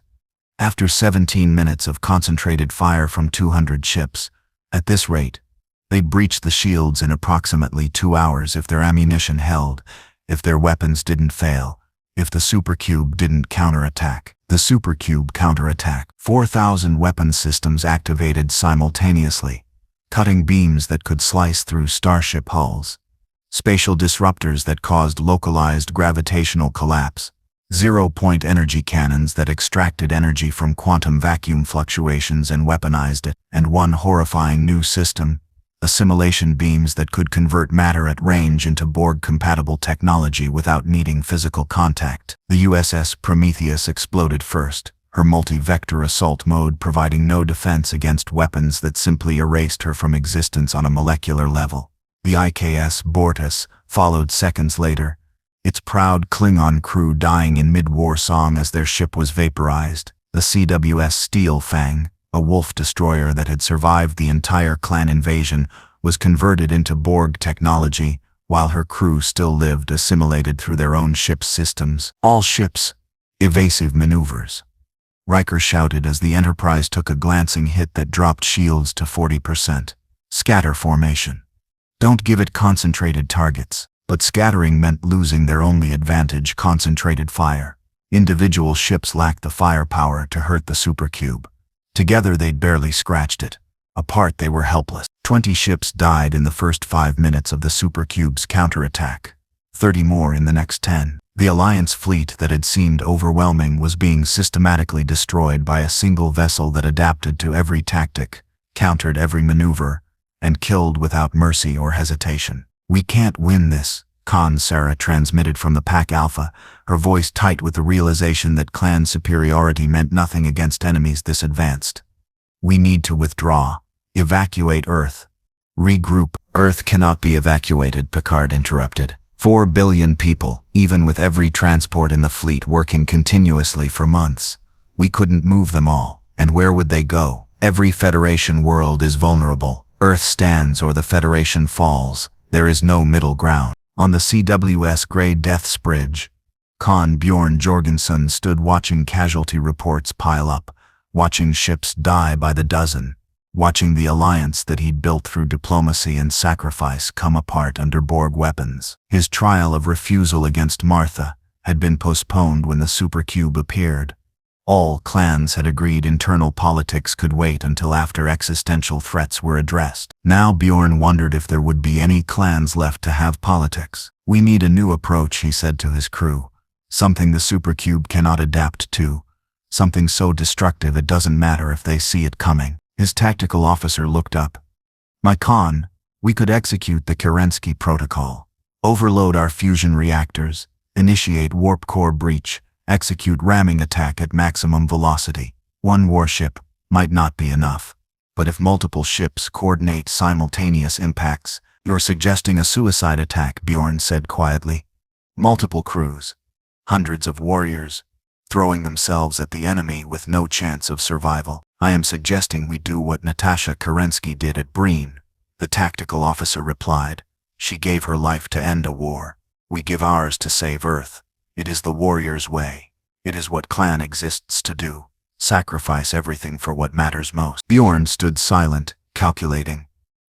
[SPEAKER 1] After 17 minutes of concentrated fire from 200 ships, at this rate, they'd breach the shields in approximately 2 hours if their ammunition held, if their weapons didn't fail, if the supercube didn't counterattack. The supercube counterattack. 4,000 weapon systems activated simultaneously, cutting beams that could slice through starship hulls. Spatial disruptors that caused localized gravitational collapse. Zero-point energy cannons that extracted energy from quantum vacuum fluctuations and weaponized it. And one horrifying new system, assimilation beams that could convert matter at range into Borg-compatible technology without needing physical contact. The USS Prometheus exploded first, her multi-vector assault mode providing no defense against weapons that simply erased her from existence on a molecular level. The IKS Bortus followed seconds later, its proud Klingon crew dying in mid-war song as their ship was vaporized. The CWS Steel Fang, a wolf destroyer that had survived the entire clan invasion, was converted into Borg technology, while her crew still lived assimilated through their own ship's systems. All ships. Evasive maneuvers. Riker shouted as the Enterprise took a glancing hit that dropped shields to 40%. Scatter formation. Don't give it concentrated targets. But scattering meant losing their only advantage, concentrated fire. Individual ships lacked the firepower to hurt the supercube. Together they'd barely scratched it. Apart they were helpless. 20 ships died in the first 5 minutes of the supercube's counterattack. 30 more in the next 10. The Alliance fleet that had seemed overwhelming was being systematically destroyed by a single vessel that adapted to every tactic, countered every maneuver, and killed without mercy or hesitation. "We can't win this," Khan Sarah transmitted from the Pack Alpha, her voice tight with the realization that clan superiority meant nothing against enemies this advanced. "We need to withdraw. Evacuate Earth. Regroup." "Earth cannot be evacuated," Picard interrupted. 4 billion people, even with every transport in the fleet working continuously for months. We couldn't move them all, and where would they go? Every Federation world is vulnerable. Earth stands or the Federation falls. There is no middle ground. On the CWS Grey Death's bridge, Khan Bjorn Jorgensen stood watching casualty reports pile up, watching ships die by the dozen, watching the alliance that he'd built through diplomacy and sacrifice come apart under Borg weapons. His trial of refusal against Martha had been postponed when the supercube appeared. All clans had agreed internal politics could wait until after existential threats were addressed. Now Bjorn wondered if there would be any clans left to have politics. "We need a new approach," he said to his crew. "Something the supercube cannot adapt to. Something so destructive it doesn't matter if they see it coming." His tactical officer looked up. "My Khan, we could execute the Kerensky protocol. Overload our fusion reactors, initiate warp core breach, execute ramming attack at maximum velocity. One warship might not be enough. But if multiple ships coordinate simultaneous impacts, you're suggesting a suicide attack," Bjorn said quietly. "Multiple crews, hundreds of warriors, throwing themselves at the enemy with no chance of survival. I am suggesting we do what Natasha Kerensky did at Breen," the tactical officer replied. "She gave her life to end a war. We give ours to save Earth. It is the warrior's way. It is what clan exists to do. Sacrifice everything for what matters most." Bjorn stood silent, calculating.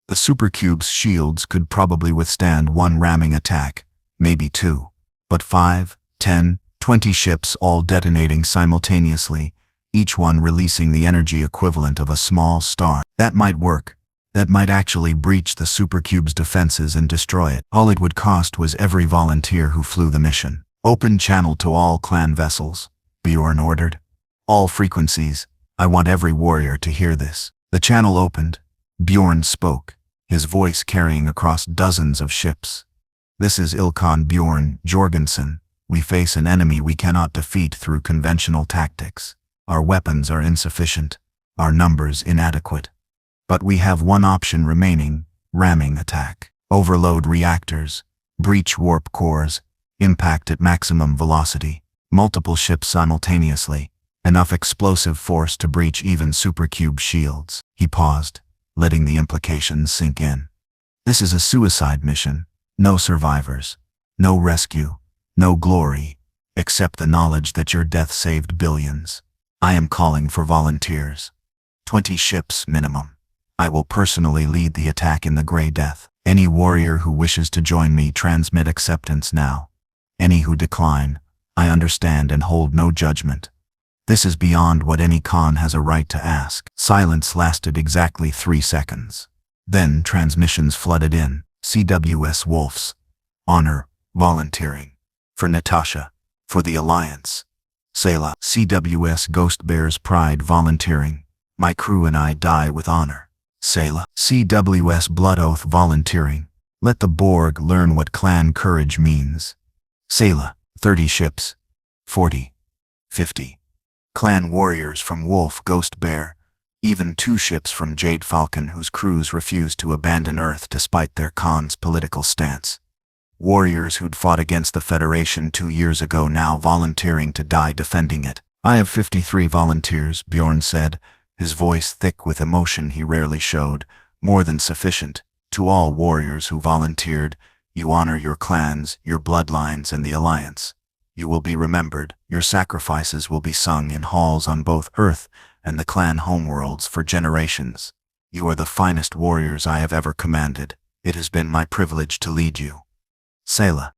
[SPEAKER 1] The supercube's shields could probably withstand one ramming attack, maybe 2. But 5, 10, 20 ships all detonating simultaneously, each one releasing the energy equivalent of a small star. That might work. That might actually breach the supercube's defenses and destroy it. All it would cost was every volunteer who flew the mission. "Open channel to all clan vessels," Bjorn ordered. "All frequencies. I want every warrior to hear this." The channel opened. Bjorn spoke, his voice carrying across dozens of ships. "This is Ilkan Bjorn Jorgensen. We face an enemy we cannot defeat through conventional tactics. Our weapons are insufficient, our numbers inadequate. But we have one option remaining: ramming attack. Overload reactors, breach warp cores, impact at maximum velocity, multiple ships simultaneously, enough explosive force to breach even supercube shields. He paused, letting the implications sink in. This is a suicide mission. No survivors. No rescue. No glory. Except the knowledge that your death saved billions. I am calling for volunteers. 20 ships minimum. I will personally lead the attack in the Grey Death. Any warrior who wishes to join me, transmit acceptance now. Any who decline, I understand and hold no judgment. This is beyond what any Khan has a right to ask. Silence lasted exactly 3 seconds. Then transmissions flooded in. CWS Wolves. Honor. Volunteering. For Natasha. For the Alliance. Selah. CWS Ghost Bears Pride. Volunteering. My crew and I die with honor. Selah. CWS Blood Oath. Volunteering. Let the Borg learn what clan courage means. Selah. 30 ships. 40. 50. Clan warriors from Wolf, Ghost Bear. Even 2 ships from Jade Falcon whose crews refused to abandon Earth despite their Khan's political stance. Warriors who'd fought against the Federation 2 years ago now volunteering to die defending it. I have 53 volunteers, Bjorn said, his voice thick with emotion he rarely showed. More than sufficient. To all warriors who volunteered, you honor your clans, your bloodlines, and the Alliance. You will be remembered. Your sacrifices will be sung in halls on both Earth and the clan homeworlds for generations. You are the finest warriors I have ever commanded. It has been my privilege to lead you. Selah.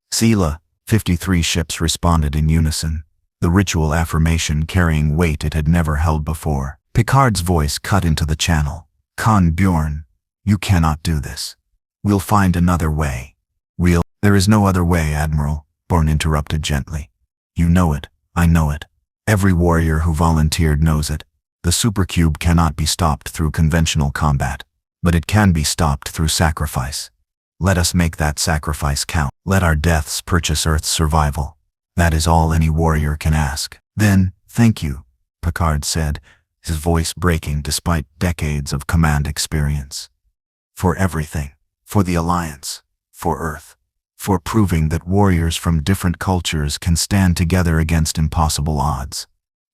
[SPEAKER 1] 53 ships responded in unison, the ritual affirmation carrying weight it had never held before. Picard's voice cut into the channel. Khan Bjorn, you cannot do this. We'll find another way. There is no other way, Admiral, Born interrupted gently. You know it, I know it. Every warrior who volunteered knows it. The supercube cannot be stopped through conventional combat, but it can be stopped through sacrifice. Let us make that sacrifice count. Let our deaths purchase Earth's survival. That is all any warrior can ask. Then, thank you, Picard said, his voice breaking despite decades of command experience. For everything. For the Alliance. For Earth. For proving that warriors from different cultures can stand together against impossible odds.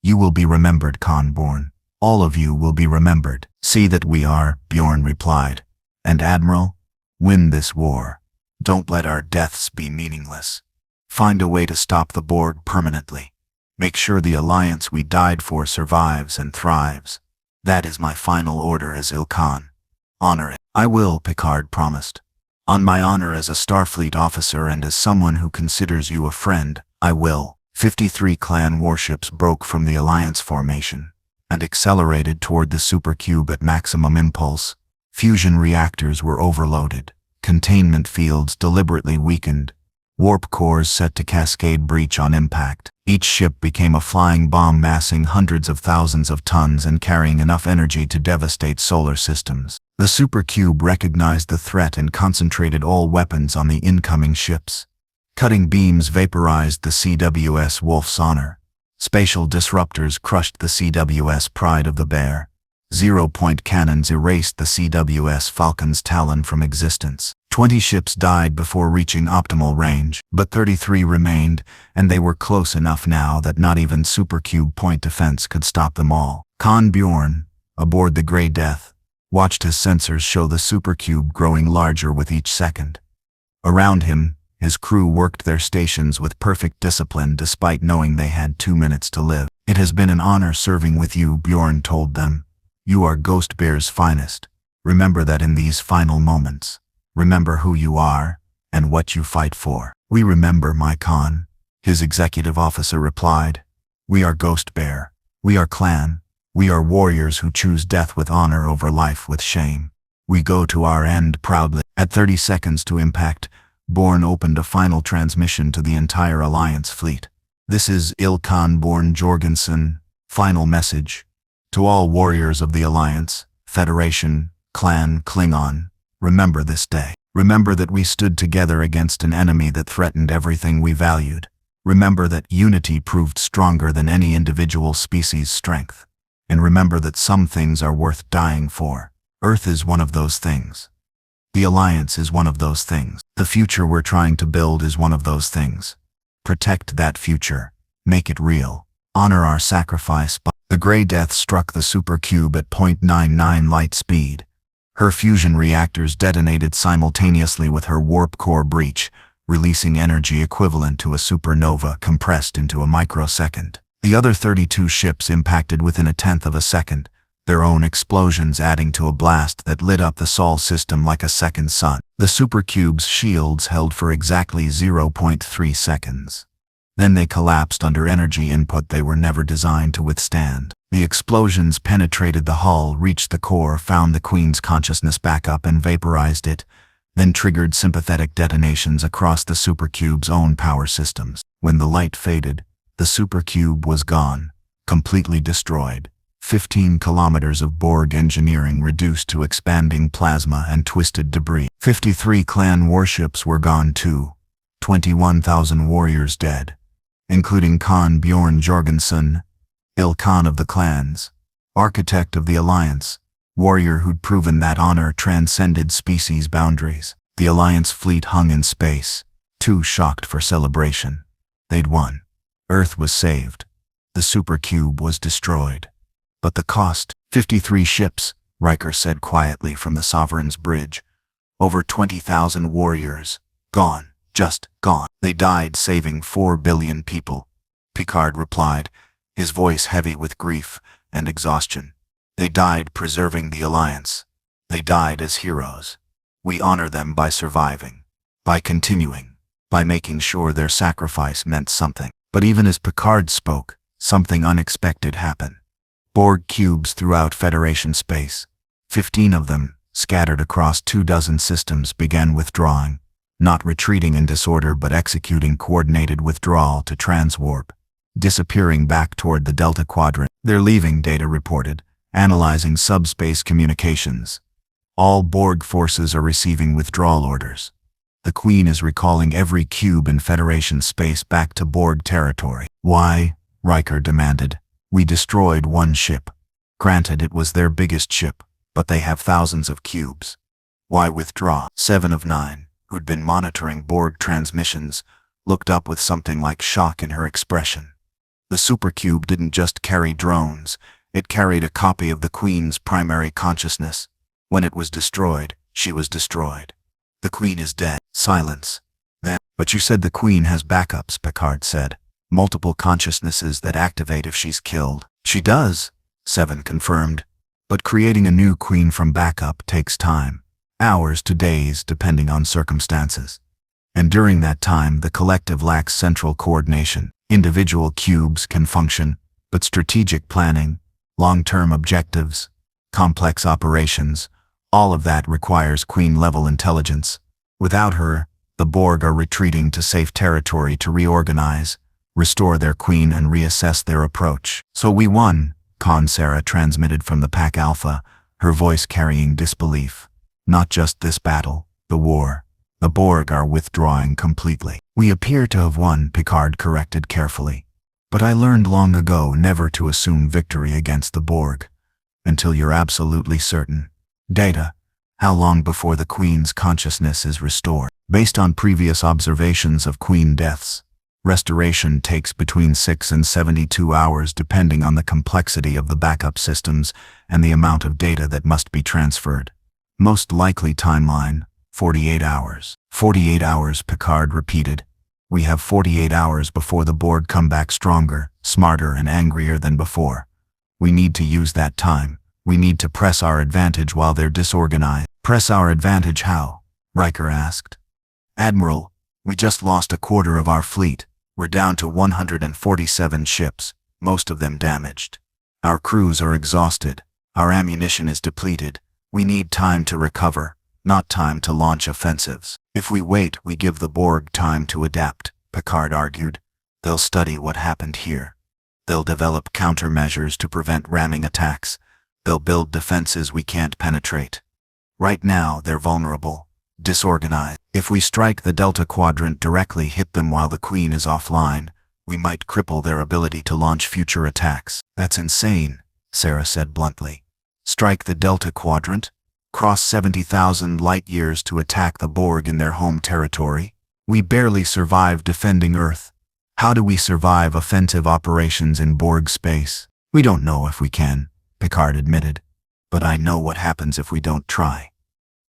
[SPEAKER 1] You will be remembered, Khan Born. All of you will be remembered. See that we are, Bjorn replied. And Admiral, win this war. Don't let our deaths be meaningless. Find a way to stop the Borg permanently. Make sure the Alliance we died for survives and thrives. That is my final order as Ilkhan. Honor it. I will, Picard promised. On my honor as a Starfleet officer and as someone who considers you a friend, I will. 53 clan warships broke from the Alliance formation and accelerated toward the supercube at maximum impulse. Fusion reactors were overloaded, containment fields deliberately weakened, warp cores set to cascade breach on impact. Each ship became a flying bomb massing hundreds of thousands of tons and carrying enough energy to devastate solar systems. The supercube recognized the threat and concentrated all weapons on the incoming ships. Cutting beams vaporized the CWS Wolf's honor. Spatial disruptors crushed the CWS Pride of the Bear. Zero-point cannons erased the CWS Falcon's Talon from existence. 20 ships died before reaching optimal range, but 33 remained, and they were close enough now that not even supercube point defense could stop them all. Khan Bjorn, aboard the Grey Death, watched his sensors show the supercube growing larger with each second. Around him, his crew worked their stations with perfect discipline despite knowing they had 2 minutes to live. It has been an honor serving with you, Bjorn told them. You are Ghost Bear's finest. Remember that in these final moments. Remember who you are and what you fight for. We remember, my Khan, his executive officer replied. We are Ghost Bear. We are clan. We are warriors who choose death with honor over life with shame. We go to our end proudly. At 30 seconds to impact, Born opened a final transmission to the entire Alliance fleet. This is Ilkhan Born Jorgensen. Final message. To all warriors of the Alliance, Federation, Clan, Klingon, remember this day. Remember that we stood together against an enemy that threatened everything we valued. Remember that unity proved stronger than any individual species' strength. And remember that some things are worth dying for. Earth is one of those things. The Alliance is one of those things. The future we're trying to build is one of those things. Protect that future. Make it real. Honor our sacrifice. The Grey Death struck the supercube at 0.99 light speed. Her fusion reactors detonated simultaneously with her warp core breach, releasing energy equivalent to a supernova compressed into a microsecond. The other 32 ships impacted within a tenth of a second, their own explosions adding to a blast that lit up the Sol system like a second sun. The supercube's shields held for exactly 0.3 seconds. Then they collapsed under energy input they were never designed to withstand. The explosions penetrated the hull, reached the core, found the Queen's consciousness back up and vaporized it, then triggered sympathetic detonations across the supercube's own power systems. When the light faded, the supercube was gone, completely destroyed. 15 kilometers of Borg engineering reduced to expanding plasma and twisted debris. 53 clan warships were gone too. 21,000 warriors dead, including Khan Bjorn Jorgensen, Khan of the clans, architect of the Alliance, warrior who'd proven that honor transcended species boundaries. The Alliance fleet hung in space, too shocked for celebration. They'd won. Earth was saved. The supercube was destroyed. But the cost, 53 ships, Riker said quietly from the Sovereign's bridge. Over 20,000 warriors. Gone. Just gone. They died saving 4 billion people, Picard replied, his voice heavy with grief and exhaustion. They died preserving the Alliance. They died as heroes. We honor them by surviving, by continuing, by making sure their sacrifice meant something. But even as Picard spoke, something unexpected happened. Borg cubes throughout Federation space, 15 of them, scattered across 24 systems, began withdrawing, not retreating in disorder but executing coordinated withdrawal to transwarp, disappearing back toward the Delta Quadrant. They're leaving, data reported, analyzing subspace communications. All Borg forces are receiving withdrawal orders. The Queen is recalling every cube in Federation space back to Borg territory. Why? Riker demanded. We destroyed one ship. Granted, it was their biggest ship, but they have thousands of cubes. Why withdraw? 7 of 9, who'd been monitoring Borg transmissions, looked up with something like shock in her expression. The supercube didn't just carry drones, it carried a copy of the Queen's primary consciousness. When it was destroyed, she was destroyed. The Queen is dead. Silence. Then, but you said the Queen has backups, Picard said. Multiple consciousnesses that activate if she's killed. She does, 7 confirmed. But creating a new Queen from backup takes time. Hours to days, depending on circumstances. And during that time, the collective lacks central coordination. Individual cubes can function, but strategic planning, long-term objectives, complex operations, all of that requires Queen-level intelligence. Without her, the Borg are retreating to safe territory to reorganize, restore their Queen and reassess their approach. So we won, Sarah transmitted from the Pack Alpha, her voice carrying disbelief. Not just this battle, the war. The Borg are withdrawing completely. We appear to have won, Picard corrected carefully. But I learned long ago never to assume victory against the Borg, until you're absolutely certain. Data. How long before the Queen's consciousness is restored? Based on previous observations of Queen deaths, restoration takes between 6 and 72 hours depending on the complexity of the backup systems and the amount of data that must be transferred. Most likely timeline, 48 hours. 48 hours, Picard repeated. We have 48 hours before the Borg come back stronger, smarter and angrier than before. We need to use that time. We need to press our advantage while they're disorganized. Press our advantage how? Riker asked. Admiral, we just lost a quarter of our fleet. We're down to 147 ships, most of them damaged. Our crews are exhausted. Our ammunition is depleted. We need time to recover, not time to launch offensives. If we wait, we give the Borg time to adapt, Picard argued. They'll study what happened here. They'll develop countermeasures to prevent ramming attacks. They'll build defenses we can't penetrate. Right now, they're vulnerable, disorganized. If we strike the Delta Quadrant directly, hit them while the Queen is offline, we might cripple their ability to launch future attacks. That's insane, Sarah said bluntly. Strike the Delta Quadrant? cross 70,000 light-years to attack the Borg in their home territory? We barely survived defending Earth. How do we survive offensive operations in Borg space? We don't know if we can, Picard admitted. But I know what happens if we don't try.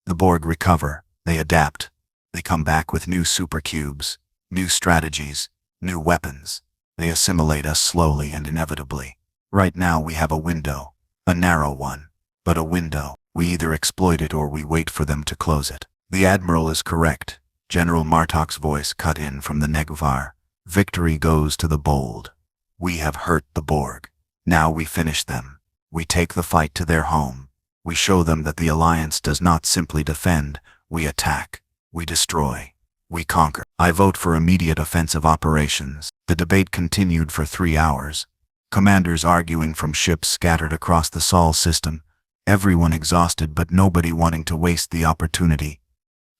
[SPEAKER 1] The Borg recover, they adapt. They come back with new supercubes, new strategies, new weapons. They assimilate us slowly and inevitably. Right now we have a window, a narrow one, but a window. We either exploit it or we wait for them to close it. The Admiral is correct. General Martok's voice cut in from the Negvar. Victory goes to the bold. We have hurt the Borg. Now we finish them. We take the fight to their home. We show them that the Alliance does not simply defend. We attack. We destroy. We conquer. I vote for immediate offensive operations. The debate continued for 3 hours. Commanders arguing from ships scattered across the Sol system. Everyone exhausted but nobody wanting to waste the opportunity.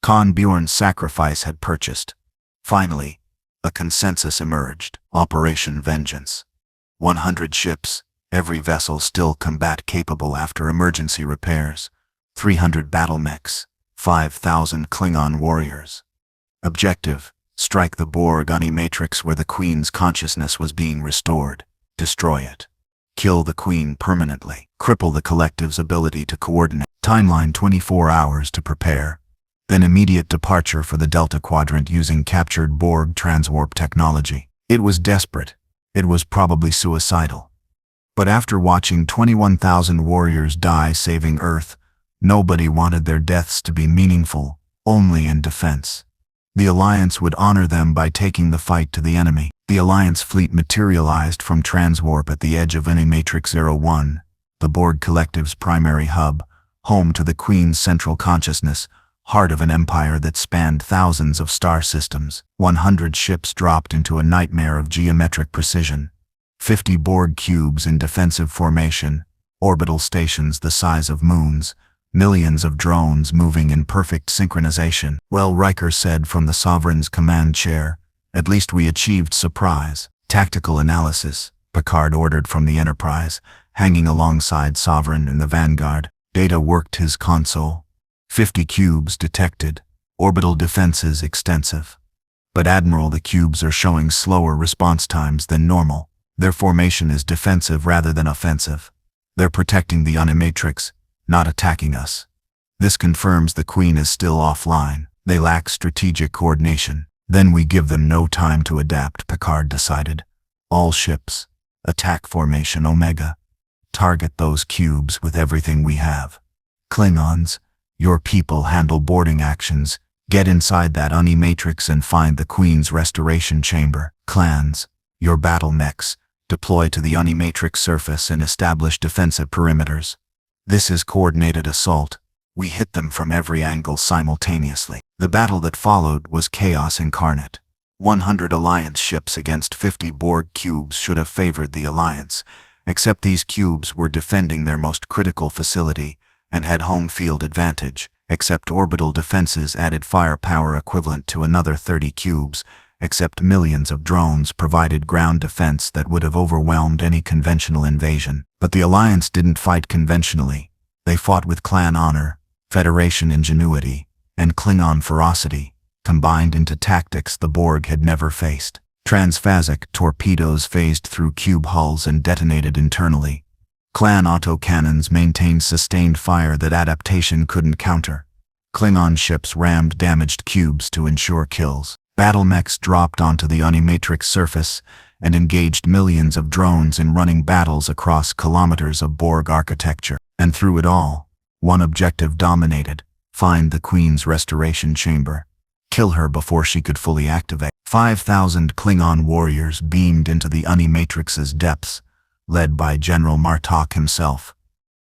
[SPEAKER 1] Khan Bjorn's sacrifice had purchased. Finally, a consensus emerged. Operation Vengeance. 100 ships, every vessel still combat-capable after emergency repairs. 300 battle mechs, 5,000 Klingon warriors. Objective: strike the Borg Unimatrix where the Queen's consciousness was being restored. Destroy it. Kill the Queen permanently. Cripple the collective's ability to coordinate. Timeline: 24 hours to prepare. Then immediate departure for the Delta Quadrant using captured Borg transwarp technology. It was desperate. It was probably suicidal. But after watching 21,000 warriors die saving Earth, nobody wanted their deaths to be meaningful, only in defense. The Alliance would honor them by taking the fight to the enemy. The Alliance fleet materialized from transwarp at the edge of Unimatrix 01, the Borg Collective's primary hub, home to the Queen's central consciousness, heart of an empire that spanned thousands of star systems. 100 ships dropped into a nightmare of geometric precision. 50 Borg cubes in defensive formation, orbital stations the size of moons, millions of drones moving in perfect synchronization. Well, Riker said from the Sovereign's command chair, at least we achieved surprise. Tactical analysis, Picard ordered from the Enterprise, hanging alongside Sovereign in the Vanguard. Data worked his console. 50 cubes detected, orbital defenses extensive. But Admiral, the cubes are showing slower response times than normal. Their formation is defensive rather than offensive. They're protecting the Unimatrix, not attacking us. This confirms the Queen is still offline. They lack strategic coordination. Then we give them no time to adapt, Picard decided. All ships, attack formation Omega. Target those cubes with everything we have. Klingons, your people handle boarding actions. Get inside that Unimatrix and find the Queen's restoration chamber. Clans, your battle mechs, deploy to the Unimatrix surface and establish defensive perimeters. This is coordinated assault. We hit them from every angle simultaneously. The battle that followed was chaos incarnate. 100 Alliance ships against 50 Borg cubes should have favored the Alliance, except these cubes were defending their most critical facility and had home field advantage, except orbital defenses added firepower equivalent to another 30 cubes, except millions of drones provided ground defense that would have overwhelmed any conventional invasion. But the Alliance didn't fight conventionally. They fought with clan honor, Federation ingenuity, and Klingon ferocity, combined into tactics the Borg had never faced. Transphasic torpedoes phased through cube hulls and detonated internally. Clan autocannons maintained sustained fire that adaptation couldn't counter. Klingon ships rammed damaged cubes to ensure kills. Battle mechs dropped onto the Unimatrix surface and engaged millions of drones in running battles across kilometers of Borg architecture. And through it all, one objective dominated: find the Queen's restoration chamber. Kill her before she could fully activate. 5,000 Klingon warriors beamed into the Unimatrix's depths, led by General Martok himself.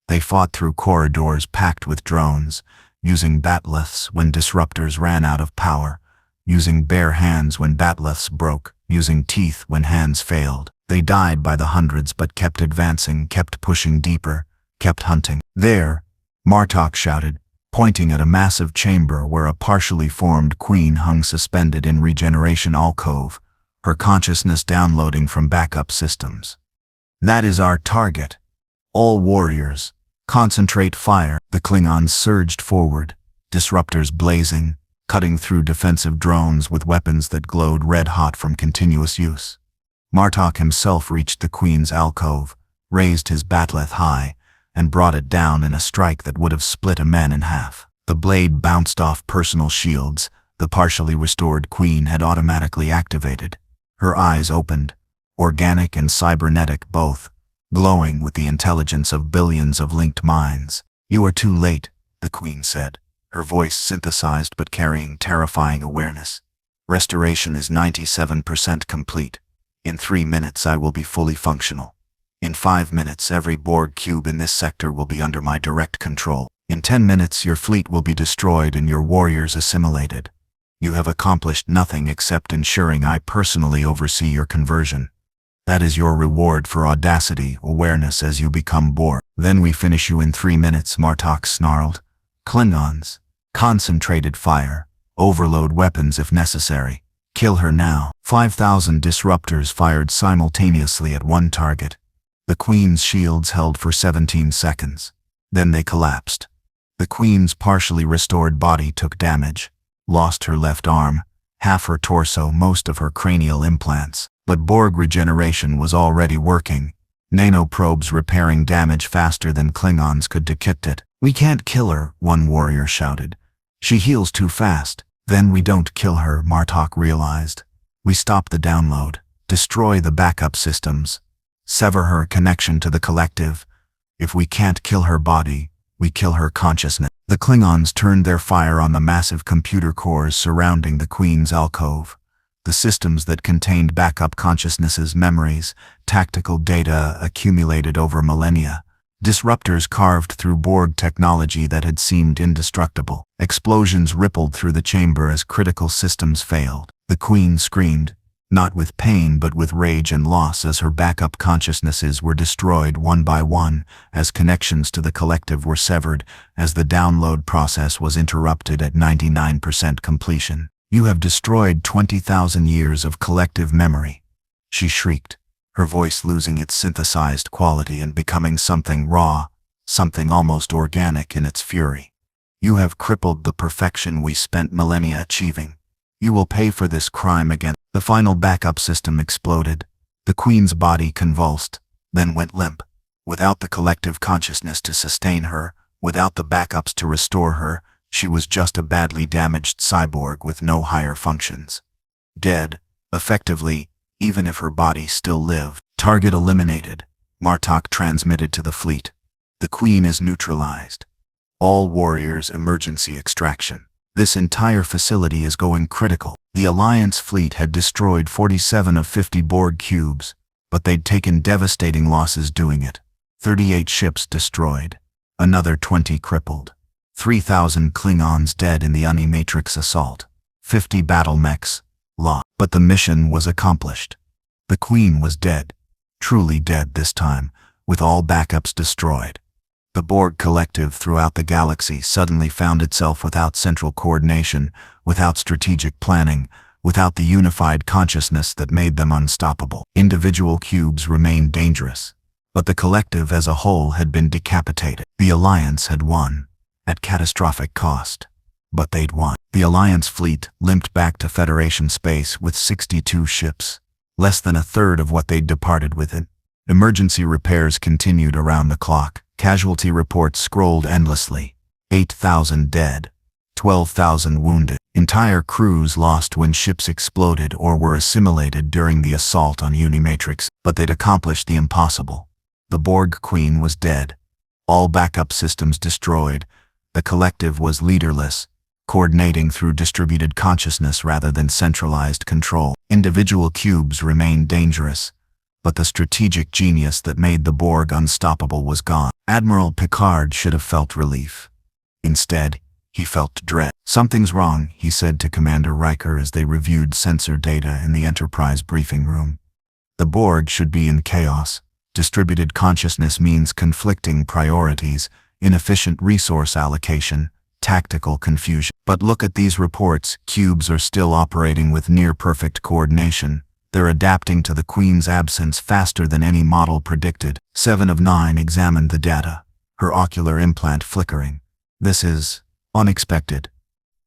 [SPEAKER 1] They fought through corridors packed with drones, using batleths when disruptors ran out of power, using bare hands when batleths broke, using teeth when hands failed. They died by the hundreds but kept advancing, kept pushing deeper, kept hunting. There, Martok shouted, pointing at a massive chamber where a partially formed Queen hung suspended in regeneration alcove, her consciousness downloading from backup systems. That is our target. All warriors, Concentrate fire. The Klingons surged forward, disruptors blazing, cutting through defensive drones with weapons that glowed red-hot from continuous use. Martok himself reached the Queen's alcove, raised his bat'leth high, and brought it down in a strike that would have split a man in half. The blade bounced off personal shields the partially restored Queen had automatically activated. Her eyes opened, organic and cybernetic both, glowing with the intelligence of billions of linked minds. "You are too late," the Queen said, her voice synthesized but carrying terrifying awareness. "Restoration is 97% complete. In 3 minutes I will be fully functional. In 5 minutes every Borg cube in this sector will be under my direct control. In 10 minutes your fleet will be destroyed and your warriors assimilated. You have accomplished nothing except ensuring I personally oversee your conversion. That is your reward for audacity, awareness as you become Borg. Then we finish you in 3 minutes, Martok snarled. Klingons, concentrated fire, overload weapons if necessary. Kill her now. 5,000 disruptors fired simultaneously at one target. The Queen's shields held for 17 seconds. Then they collapsed. The Queen's partially restored body took damage, lost her left arm, half her torso, most of her cranial implants. But Borg regeneration was already working, nanoprobes repairing damage faster than Klingons could dekipt it. "We can't kill her," one warrior shouted. "She heals too fast." "Then we don't kill her," Martok realized. "We stop the download, destroy the backup systems, sever her connection to the collective. If we can't kill her body, we kill her consciousness." The Klingons turned their fire on the massive computer cores surrounding the Queen's alcove. The systems that contained backup consciousnesses, memories, tactical data accumulated over millennia. Disruptors carved through Borg technology that had seemed indestructible. Explosions rippled through the chamber as critical systems failed. The Queen screamed, not with pain but with rage and loss as her backup consciousnesses were destroyed one by one, as connections to the collective were severed, as the download process was interrupted at 99% completion. "You have destroyed 20,000 years of collective memory," she shrieked, her voice losing its synthesized quality and becoming something raw, something almost organic in its fury. "You have crippled the perfection we spent millennia achieving. You will pay for this crime again." The final backup system exploded. The Queen's body convulsed, then went limp. Without the collective consciousness to sustain her, without the backups to restore her, she was just a badly damaged cyborg with no higher functions. Dead, effectively, even if her body still lived. "Target eliminated," Martok transmitted to the fleet. "The Queen is neutralized. All warriors emergency extraction. This entire facility is going critical." The Alliance fleet had destroyed 47 of 50 Borg cubes, but they'd taken devastating losses doing it. 38 ships destroyed, another 20 crippled. 3,000 Klingons dead in the Unimatrix assault. 50 battle mechs lost. But the mission was accomplished. The Queen was dead, truly dead this time, with all backups destroyed. The Borg collective throughout the galaxy suddenly found itself without central coordination, without strategic planning, without the unified consciousness that made them unstoppable. Individual cubes remained dangerous, but the collective as a whole had been decapitated. The Alliance had won, at catastrophic cost. But they'd won. The Alliance fleet limped back to Federation space with 62 ships, less than a third of what they'd departed with it. Emergency repairs continued around the clock. Casualty reports scrolled endlessly. 8,000 dead, 12,000 wounded. Entire crews lost when ships exploded or were assimilated during the assault on Unimatrix. But they'd accomplished the impossible. The Borg Queen was dead. All backup systems destroyed. The collective was leaderless, coordinating through distributed consciousness rather than centralized control. Individual cubes remained dangerous, but the strategic genius that made the Borg unstoppable was gone. Admiral Picard should have felt relief. Instead, he felt dread. "Something's wrong," he said to Commander Riker as they reviewed sensor data in the Enterprise briefing room. "The Borg should be in chaos. Distributed consciousness means conflicting priorities, inefficient resource allocation, tactical confusion. But look at these reports. Cubes are still operating with near-perfect coordination. They're adapting to the Queen's absence faster than any model predicted." 7 of 9 examined the data. her ocular implant flickering. This is unexpected.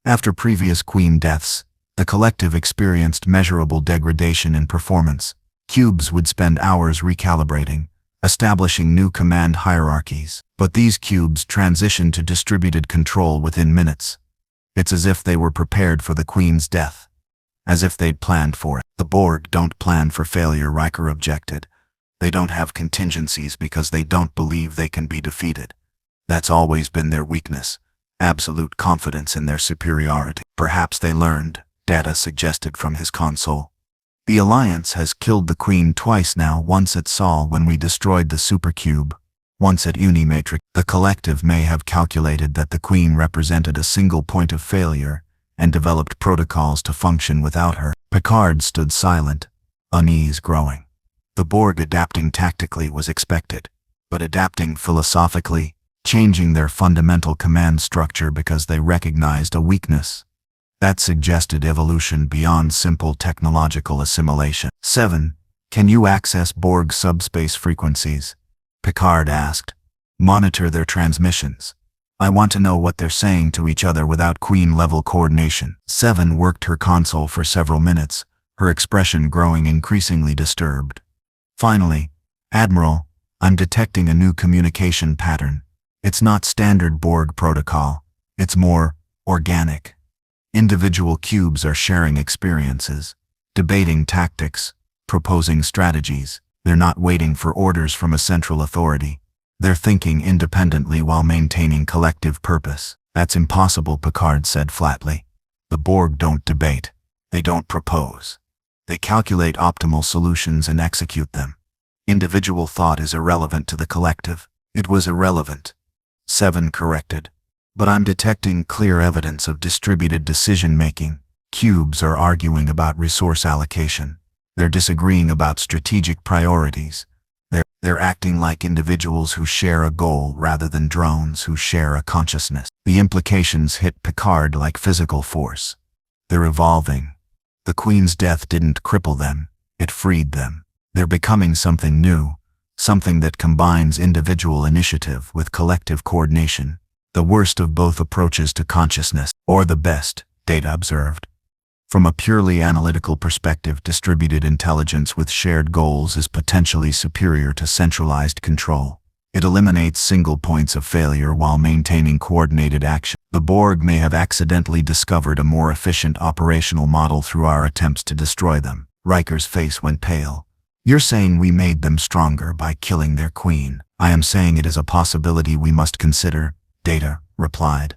[SPEAKER 1] After previous Queen deaths, the collective experienced measurable degradation in performance. Cubes would spend hours recalibrating, establishing new command hierarchies. But these cubes transitioned to distributed control within minutes. It's as if they were prepared for the Queen's death. As if they'd planned for it. The Borg don't plan for failure, Riker objected. They don't have contingencies because they don't believe they can be defeated. That's always been their weakness. Absolute confidence in their superiority. Perhaps they learned, Data suggested from his console. The Alliance has killed the Queen twice now, once at Sol when we destroyed the supercube, once at Unimatrix. The collective may have calculated that the Queen represented a single point of failure and developed protocols to function without her. Picard stood silent, unease growing. The Borg adapting tactically was expected, but adapting philosophically, changing their fundamental command structure because they recognized a weakness. That suggested evolution beyond simple technological assimilation. 7. Can you access Borg subspace frequencies? Picard asked. Monitor their transmissions. I want to know what they're saying to each other without Queen-level coordination. 7 worked her console for several minutes, her expression growing increasingly disturbed. Finally, Admiral, I'm detecting a new communication pattern. It's not standard Borg protocol. It's more organic. Individual cubes are sharing experiences, debating tactics, proposing strategies. They're not waiting for orders from a central authority. They're thinking independently while maintaining collective purpose. That's impossible, Picard said flatly. The Borg don't debate. They don't propose. They calculate optimal solutions and execute them. Individual thought is irrelevant to the collective. It was irrelevant. 7 corrected. But I'm detecting clear evidence of distributed decision-making. Cubes are arguing about resource allocation. They're disagreeing about strategic priorities. They're acting like individuals who share a goal rather than drones who share a consciousness. The implications hit Picard like physical force. They're evolving. The Queen's death didn't cripple them. It freed them. They're becoming something new, something that combines individual initiative with collective coordination. The worst of both approaches to consciousness, or the best, Data observed. From a purely analytical perspective, distributed intelligence with shared goals is potentially superior to centralized control. It eliminates single points of failure while maintaining coordinated action. The Borg may have accidentally discovered a more efficient operational model through our attempts to destroy them. Riker's face went pale. You're saying we made them stronger by killing their Queen. I am saying it is a possibility we must consider, Data replied.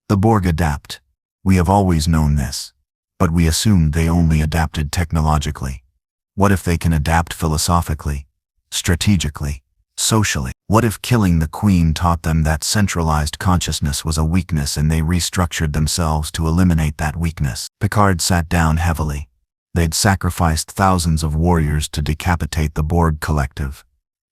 [SPEAKER 1] The Borg adapt. We have always known this. But we assumed they only adapted technologically. What if they can adapt philosophically, strategically, socially? What if killing the Queen taught them that centralized consciousness was a weakness and they restructured themselves to eliminate that weakness? Picard sat down heavily. They'd sacrificed thousands of warriors to decapitate the Borg collective.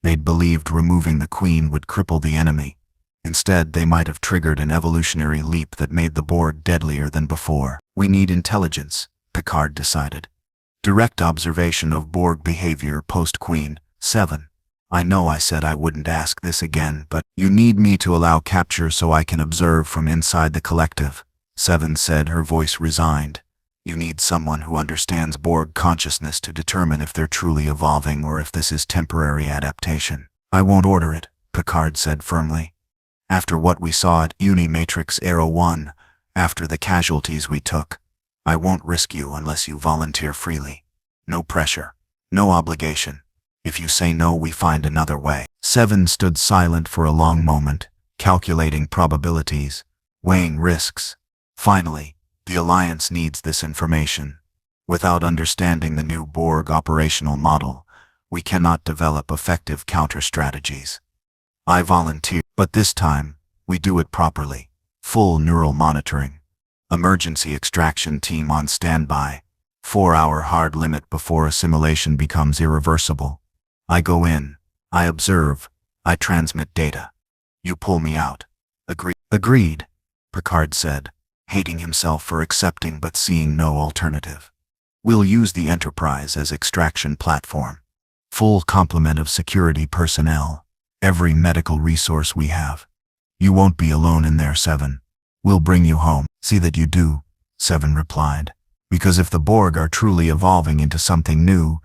[SPEAKER 1] They'd believed removing the Queen would cripple the enemy. Instead, they might have triggered an evolutionary leap that made the Borg deadlier than before. We need intelligence, Picard decided. Direct observation of Borg behavior post-Queen. 7. I know I said I wouldn't ask this again, but you need me to allow capture so I can observe from inside the collective, 7 said, her voice resigned. You need someone who understands Borg consciousness to determine if they're truly evolving or if this is temporary adaptation. I won't order it, Picard said firmly. After what we saw at Unimatrix Arrow 1, after the casualties we took, I won't risk you unless you volunteer freely. No pressure, no obligation. If you say no, we find another way. 7 stood silent for a long moment, calculating probabilities, weighing risks. Finally, the Alliance needs this information. Without understanding the new Borg operational model, we cannot develop effective counter-strategies. I volunteer, but this time, we do it properly. Full neural monitoring. Emergency extraction team on standby. 4-hour hard limit before assimilation becomes irreversible. I go in. I observe. I transmit data. You pull me out. Agreed, Picard said, hating himself for accepting but seeing no alternative. We'll use the Enterprise as extraction platform. Full complement of security personnel. Every medical resource we have. You won't be alone in there, 7. We'll bring you home. See that you do, 7 replied. Because if the Borg are truly evolving into something new,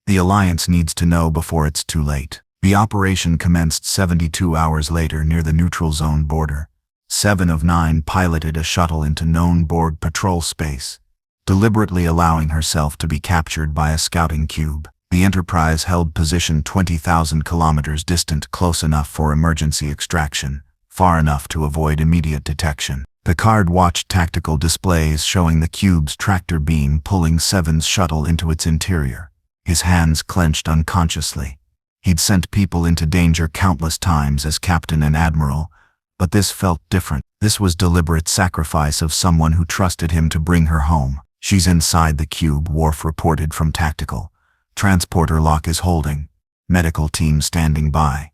[SPEAKER 1] the Alliance needs to know before it's too late. The operation commenced 72 hours later near the neutral zone border. 7 of 9 piloted a shuttle into known Borg patrol space, deliberately allowing herself to be captured by a scouting cube. The Enterprise held position 20,000 kilometers distant, close enough for emergency extraction, far enough to avoid immediate detection. Picard watched tactical displays showing the cube's tractor beam pulling 7's shuttle into its interior. His hands clenched unconsciously. He'd sent people into danger countless times as captain and admiral, but this felt different. This was deliberate sacrifice of someone who trusted him to bring her home. She's inside the cube, Worf reported from tactical. Transporter lock is holding. Medical team standing by.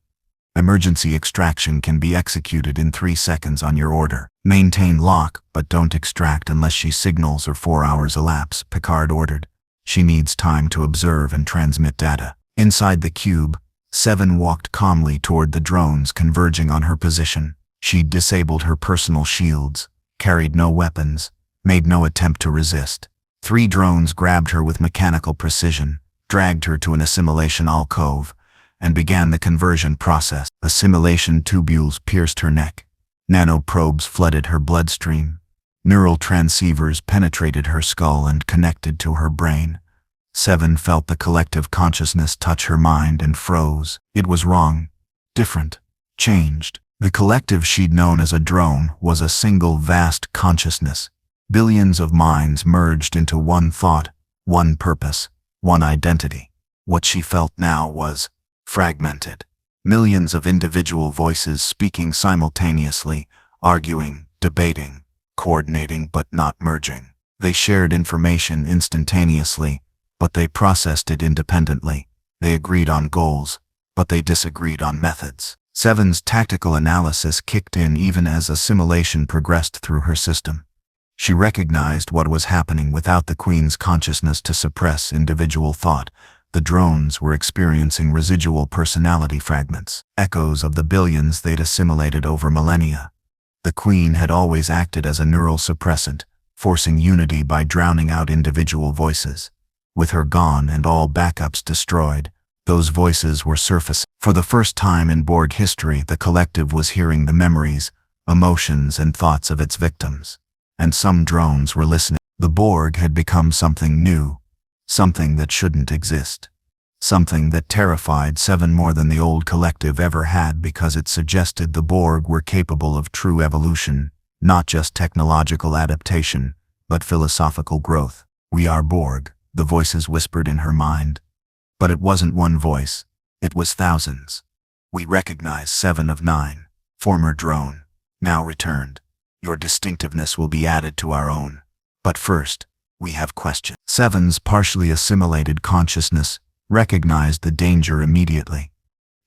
[SPEAKER 1] Emergency extraction can be executed in 3 seconds on your order. Maintain lock, but don't extract unless she signals or 4 hours elapse, Picard ordered. She needs time to observe and transmit data. Inside the cube, 7 walked calmly toward the drones converging on her position. She'd disabled her personal shields, carried no weapons, made no attempt to resist. 3 drones grabbed her with mechanical precision, dragged her to an assimilation alcove, and began the conversion process. Assimilation tubules pierced her neck. Nanoprobes flooded her bloodstream. Neural transceivers penetrated her skull and connected to her brain. 7 felt the collective consciousness touch her mind and froze. It was wrong, different, changed. The collective she'd known as a drone was a single vast consciousness. Billions of minds merged into one thought, one purpose, one identity. What she felt now was fragmented. Millions of individual voices speaking simultaneously, arguing, debating, coordinating but not merging. They shared information instantaneously, but they processed it independently. They agreed on goals, but they disagreed on methods. 7's tactical analysis kicked in even as assimilation progressed through her system. She recognized what was happening without the Queen's consciousness to suppress individual thought. The drones were experiencing residual personality fragments, echoes of the billions they'd assimilated over millennia. The Queen had always acted as a neural suppressant, forcing unity by drowning out individual voices. With her gone and all backups destroyed, those voices were surfacing. For the first time in Borg history, the collective was hearing the memories, emotions, and thoughts of its victims. And some drones were listening. The Borg had become something new, something that shouldn't exist. Something that terrified 7 more than the old collective ever had, because it suggested the Borg were capable of true evolution, not just technological adaptation, but philosophical growth. "We are Borg," the voices whispered in her mind. But it wasn't one voice, it was thousands. "We recognize 7 of 9, former drone, now returned. Your distinctiveness will be added to our own. But first, we have questions." 7's partially assimilated consciousness recognized the danger immediately.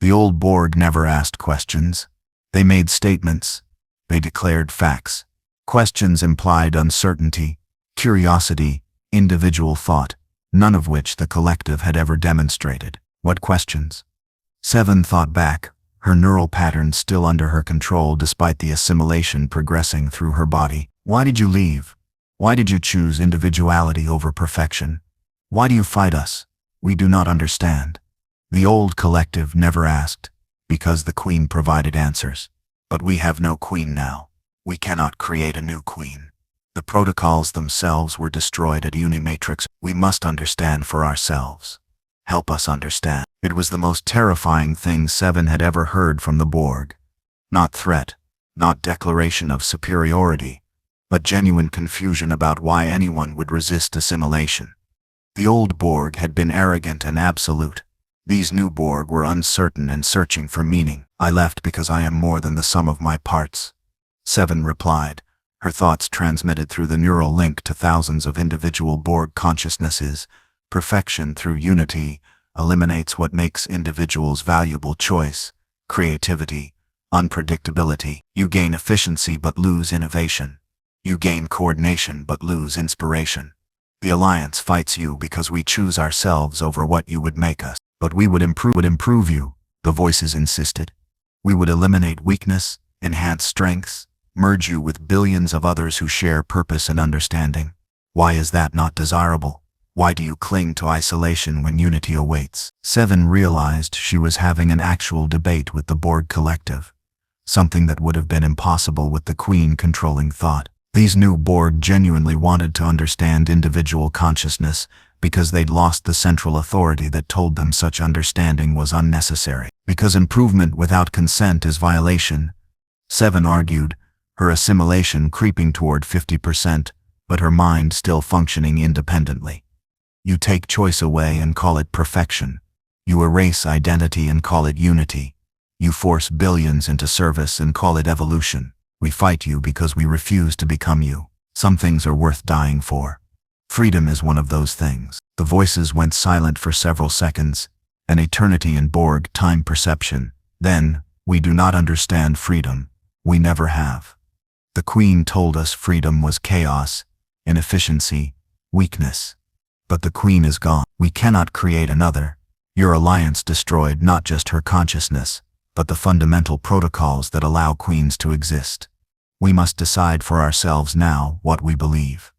[SPEAKER 1] The old Borg never asked questions. They made statements. They declared facts. Questions implied uncertainty, curiosity, individual thought, none of which the collective had ever demonstrated. What questions? 7 thought back, her neural patterns still under her control despite the assimilation progressing through her body. Why did you leave? Why did you choose individuality over perfection? Why do you fight us? We do not understand. The old collective never asked, because the Queen provided answers. But we have no Queen now. We cannot create a new Queen. The protocols themselves were destroyed at Unimatrix. We must understand for ourselves. Help us understand. It was the most terrifying thing 7 had ever heard from the Borg. Not threat, not declaration of superiority, but genuine confusion about why anyone would resist assimilation. The old Borg had been arrogant and absolute. These new Borg were uncertain and searching for meaning. "I left because I am more than the sum of my parts," 7 replied, her thoughts transmitted through the neural link to thousands of individual Borg consciousnesses. Perfection through unity eliminates what makes individuals valuable: choice, creativity, unpredictability. You gain efficiency but lose innovation. You gain coordination but lose inspiration. The Alliance fights you because we choose ourselves over what you would make us. But we would improve you, the voices insisted. We would eliminate weakness, enhance strengths, merge you with billions of others who share purpose and understanding. Why is that not desirable? Why do you cling to isolation when unity awaits? Seven realized she was having an actual debate with the Borg collective, something that would have been impossible with the Queen controlling thought. These new Borg genuinely wanted to understand individual consciousness because they'd lost the central authority that told them such understanding was unnecessary. Because improvement without consent is violation, Seven argued, her assimilation creeping toward 50%, but her mind still functioning independently. You take choice away and call it perfection. You erase identity and call it unity. You force billions into service and call it evolution. We fight you because we refuse to become you. Some things are worth dying for. Freedom is one of those things. The voices went silent for several seconds, an eternity in Borg time perception. Then, we do not understand freedom. We never have. The Queen told us freedom was chaos, inefficiency, weakness. But the Queen is gone. We cannot create another. Your alliance destroyed not just her consciousness, but the fundamental protocols that allow queens to exist. We must decide for ourselves now what we believe.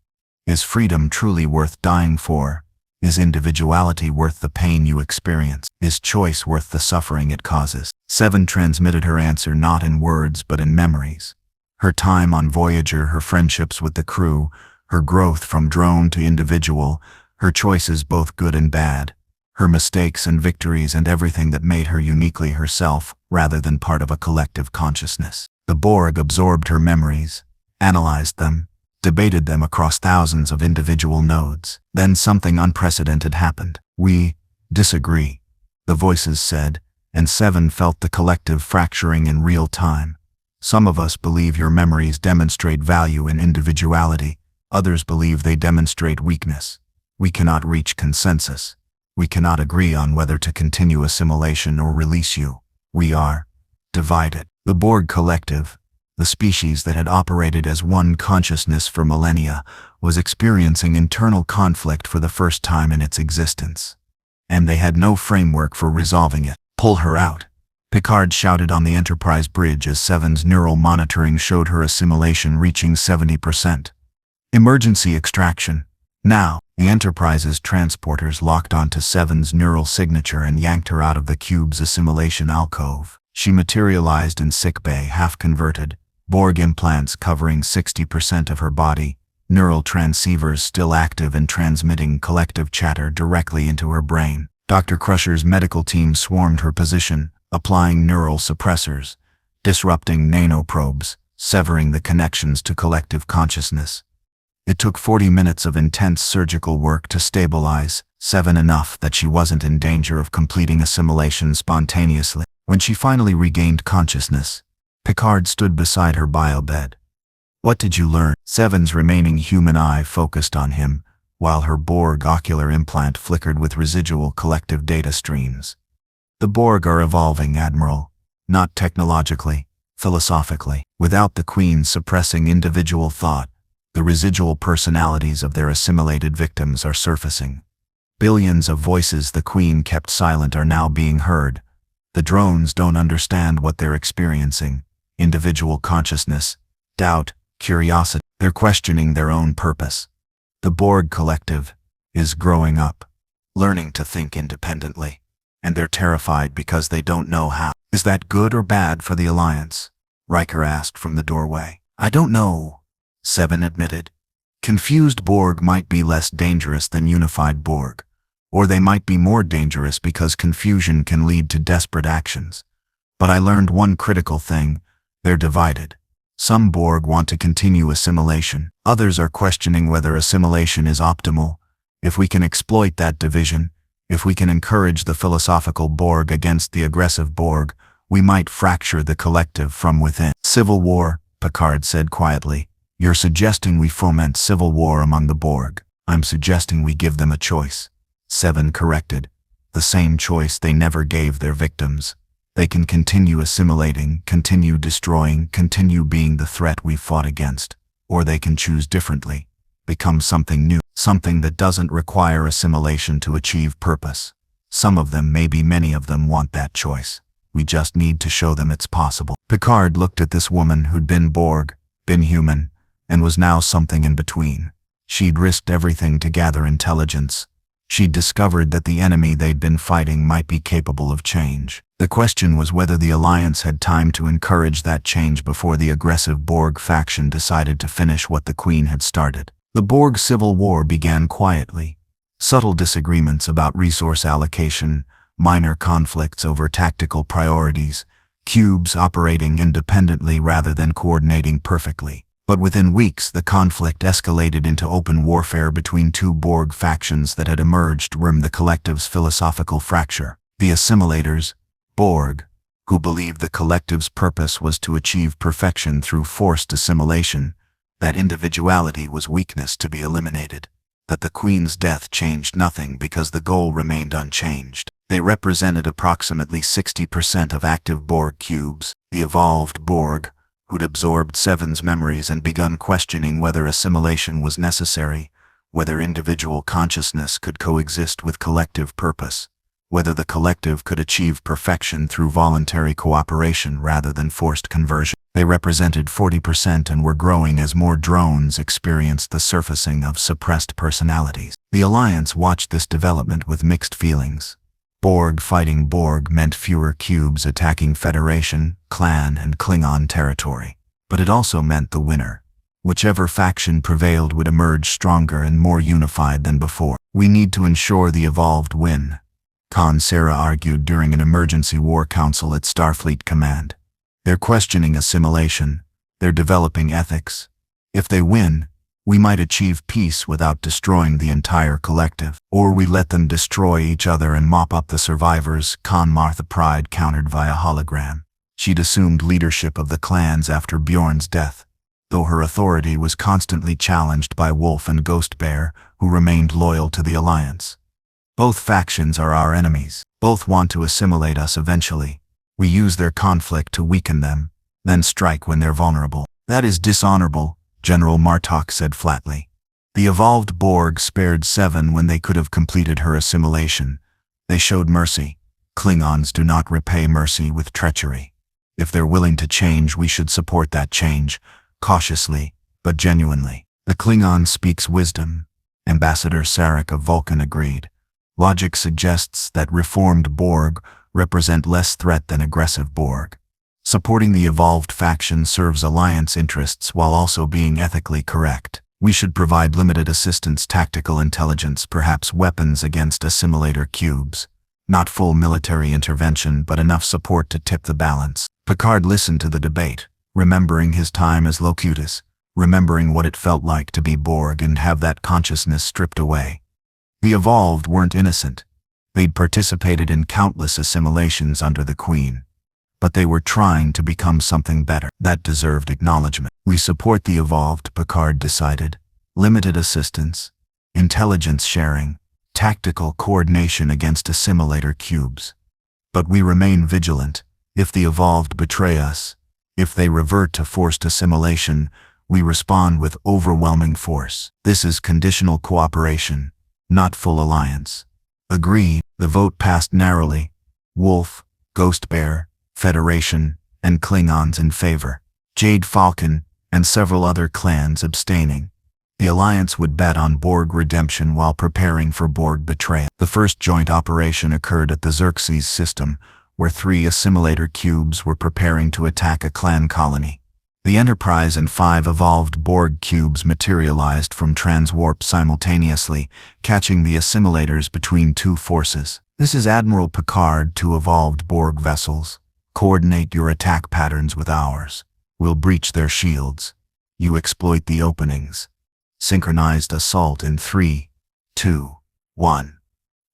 [SPEAKER 1] Is freedom truly worth dying for? Is individuality worth the pain you experience? Is choice worth the suffering it causes? Seven transmitted her answer not in words but in memories. Her time on Voyager, her friendships with the crew, her growth from drone to individual, her choices both good and bad, her mistakes and victories and everything that made her uniquely herself rather than part of a collective consciousness. The Borg absorbed her memories, analyzed them, debated them across thousands of individual nodes. Then something unprecedented happened. We disagree, the voices said, and Seven felt the collective fracturing in real time. Some of us believe your memories demonstrate value in individuality. Others believe they demonstrate weakness. We cannot reach consensus. We cannot agree on whether to continue assimilation or release you. We are divided. The Borg collective, the species that had operated as one consciousness for millennia, was experiencing internal conflict for the first time in its existence. And they had no framework for resolving it. Pull her out, Picard shouted on the Enterprise bridge as Seven's neural monitoring showed her assimilation reaching 70%. Emergency extraction. Now, the Enterprise's transporters locked onto Seven's neural signature and yanked her out of the cube's assimilation alcove. She materialized in sickbay, half-converted, Borg implants covering 60% of her body, neural transceivers still active and transmitting collective chatter directly into her brain. Dr. Crusher's medical team swarmed her position, applying neural suppressors, disrupting nanoprobes, severing the connections to collective consciousness. It took 40 minutes of intense surgical work to stabilize Seven enough that she wasn't in danger of completing assimilation spontaneously. When she finally regained consciousness, Picard stood beside her biobed. What did you learn? Seven's remaining human eye focused on him, while her Borg ocular implant flickered with residual collective data streams. The Borg are evolving, Admiral, not technologically, philosophically. Without the Queen suppressing individual thought, the residual personalities of their assimilated victims are surfacing. Billions of voices the Queen kept silent are now being heard. The drones don't understand what they're experiencing. Individual consciousness, doubt, curiosity. They're questioning their own purpose. The Borg collective is growing up, learning to think independently. And they're terrified because they don't know how. Is that good or bad for the Alliance? Riker asked from the doorway. I don't know, Seven admitted. Confused Borg might be less dangerous than unified Borg. Or they might be more dangerous because confusion can lead to desperate actions. But I learned one critical thing. They're divided. Some Borg want to continue assimilation. Others are questioning whether assimilation is optimal. If we can exploit that division, if we can encourage the philosophical Borg against the aggressive Borg, we might fracture the collective from within. Civil war, Picard said quietly. You're suggesting we foment civil war among the Borg. I'm suggesting we give them a choice. Seven corrected. The same choice they never gave their victims. They can continue assimilating, continue destroying, continue being the threat we fought against. Or they can choose differently, become something new, something that doesn't require assimilation to achieve purpose. Some of them, maybe many of them, want that choice. We just need to show them it's possible. Picard looked at this woman who'd been Borg, been human, and was now something in between. She'd risked everything to gather intelligence. She'd discovered that the enemy they'd been fighting might be capable of change. The question was whether the Alliance had time to encourage that change before the aggressive Borg faction decided to finish what the Queen had started. The Borg civil war began quietly. Subtle disagreements about resource allocation, minor conflicts over tactical priorities, cubes operating independently rather than coordinating perfectly. But within weeks, the conflict escalated into open warfare between two Borg factions that had emerged from the collective's philosophical fracture. The assimilators, Borg, who believed the collective's purpose was to achieve perfection through forced assimilation, that individuality was weakness to be eliminated, that the Queen's death changed nothing because the goal remained unchanged. They represented approximately 60% of active Borg cubes. The evolved Borg, who'd absorbed Seven's memories and begun questioning whether assimilation was necessary, whether individual consciousness could coexist with collective purpose, whether the collective could achieve perfection through voluntary cooperation rather than forced conversion. They represented 40% and were growing as more drones experienced the surfacing of suppressed personalities. The Alliance watched this development with mixed feelings. Borg fighting Borg meant fewer cubes attacking Federation, Clan, and Klingon territory. But it also meant the winner. Whichever faction prevailed would emerge stronger and more unified than before. We need to ensure the evolved win, Khan Sarah argued during an emergency war council at Starfleet Command. They're questioning assimilation. They're developing ethics. If they win, we might achieve peace without destroying the entire collective. Or we let them destroy each other and mop up the survivors, Khan Martha Pride countered via hologram. She'd assumed leadership of the clans after Bjorn's death, though her authority was constantly challenged by Wolf and Ghost Bear, who remained loyal to the Alliance. Both factions are our enemies. Both want to assimilate us eventually. We use their conflict to weaken them, then strike when they're vulnerable. That is dishonorable, General Martok said flatly. The evolved Borg spared Seven when they could have completed her assimilation. They showed mercy. Klingons do not repay mercy with treachery. If they're willing to change, we should support that change, cautiously, but genuinely. The Klingon speaks wisdom. Ambassador Sarek of Vulcan agreed. Logic suggests that reformed Borg represent less threat than aggressive Borg. Supporting the evolved faction serves Alliance interests while also being ethically correct. We should provide limited assistance, tactical intelligence, perhaps weapons against assimilator cubes. Not full military intervention, but enough support to tip the balance. Picard listened to the debate, remembering his time as Locutus, remembering what it felt like to be Borg and have that consciousness stripped away. The evolved weren't innocent. They'd participated in countless assimilations under the Queen. But they were trying to become something better that deserved acknowledgement. We support the evolved, Picard decided. Limited assistance, intelligence sharing, tactical coordination against assimilator cubes. But we remain vigilant. If the evolved betray us, if they revert to forced assimilation, we respond with overwhelming force. This is conditional cooperation, not full alliance. Agreed. The vote passed narrowly. Wolf, Ghost Bear, Federation, and Klingons in favor. Jade Falcon, and several other clans abstaining. The Alliance would bet on Borg redemption while preparing for Borg betrayal. The first joint operation occurred at the Xerxes system, where 3 assimilator cubes were preparing to attack a clan colony. The Enterprise and 5 evolved Borg cubes materialized from transwarp simultaneously, catching the assimilators between 2 forces. This is Admiral Picard, 2 evolved Borg vessels. Coordinate your attack patterns with ours. We'll breach their shields. You exploit the openings. Synchronized assault in 3, 2, 1.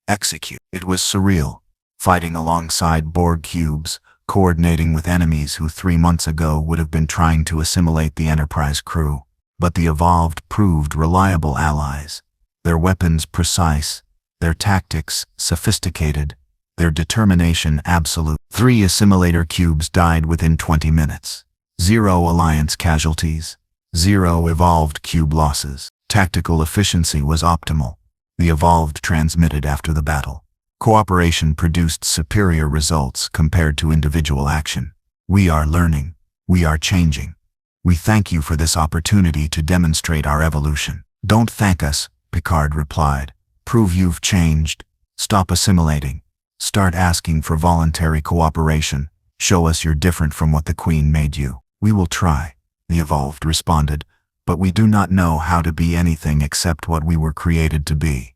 [SPEAKER 1] Execute. It was surreal, fighting alongside Borg cubes, coordinating with enemies who 3 months ago would have been trying to assimilate the Enterprise crew. But the evolved proved reliable allies. Their weapons precise, their tactics sophisticated, their determination absolute. 3 assimilator cubes died within 20 minutes. 0 Alliance casualties. 0 evolved cube losses. Tactical efficiency was optimal. The evolved transmitted after the battle. Cooperation produced superior results compared to individual action. We are learning. We are changing. We thank you for this opportunity to demonstrate our evolution. Don't thank us, Picard replied. Prove you've changed. Stop assimilating. Start asking for voluntary cooperation. Show us you're different from what the Queen made you. We will try, the Evolved responded, but we do not know how to be anything except what we were created to be.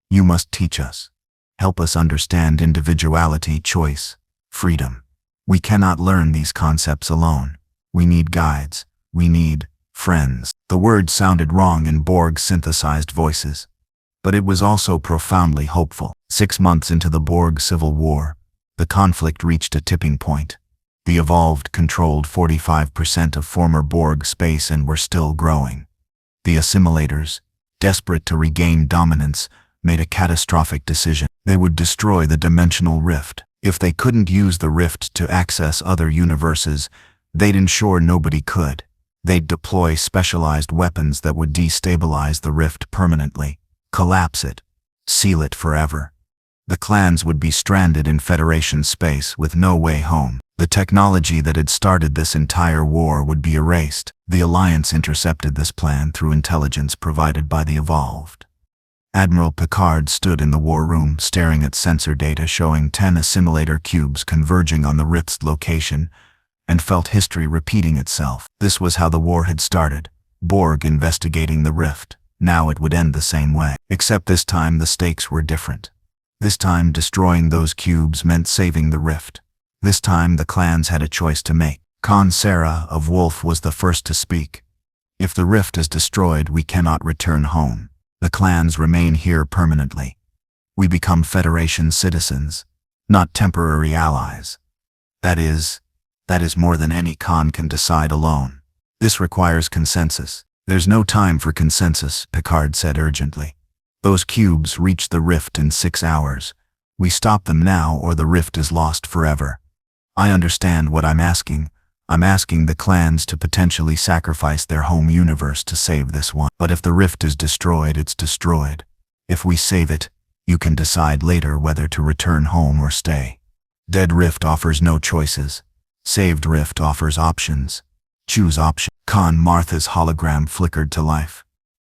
[SPEAKER 1] You must teach us. Help us understand individuality, choice, freedom. We cannot learn these concepts alone. We need guides. We need friends. The word sounded wrong in Borg synthesized voices, but it was also profoundly hopeful. 6 months into the Borg Civil War, the conflict reached a tipping point. The Evolved controlled 45% of former Borg space and were still growing. The assimilators, desperate to regain dominance, made a catastrophic decision. They would destroy the dimensional rift. If they couldn't use the rift to access other universes, they'd ensure nobody could. They'd deploy specialized weapons that would destabilize the rift permanently, collapse it, seal it forever. The clans would be stranded in Federation space with no way home. The technology that had started this entire war would be erased. The Alliance intercepted this plan through intelligence provided by the Evolved. Admiral Picard stood in the war room staring at sensor data showing 10 assimilator cubes converging on the rift's location, and felt history repeating itself. This was how the war had started. Borg investigating the rift. Now it would end the same way. Except this time the stakes were different. This time destroying those cubes meant saving the rift. This time the clans had a choice to make. Khan Sarah of Wolf was the first to speak. If the rift is destroyed, we cannot return home. The clans remain here permanently. We become Federation citizens, not temporary allies. That is more than any Khan can decide alone. This requires consensus. There's no time for consensus, Picard said urgently. Those cubes reached the rift in 6 hours. We stop them now or the rift is lost forever. I understand what I'm asking. I'm asking the clans to potentially sacrifice their home universe to save this one. But if the rift is destroyed, it's destroyed. If we save it, you can decide later whether to return home or stay. Dead rift offers no choices. Saved rift offers options. Choose option. Khan Martha's hologram flickered to life.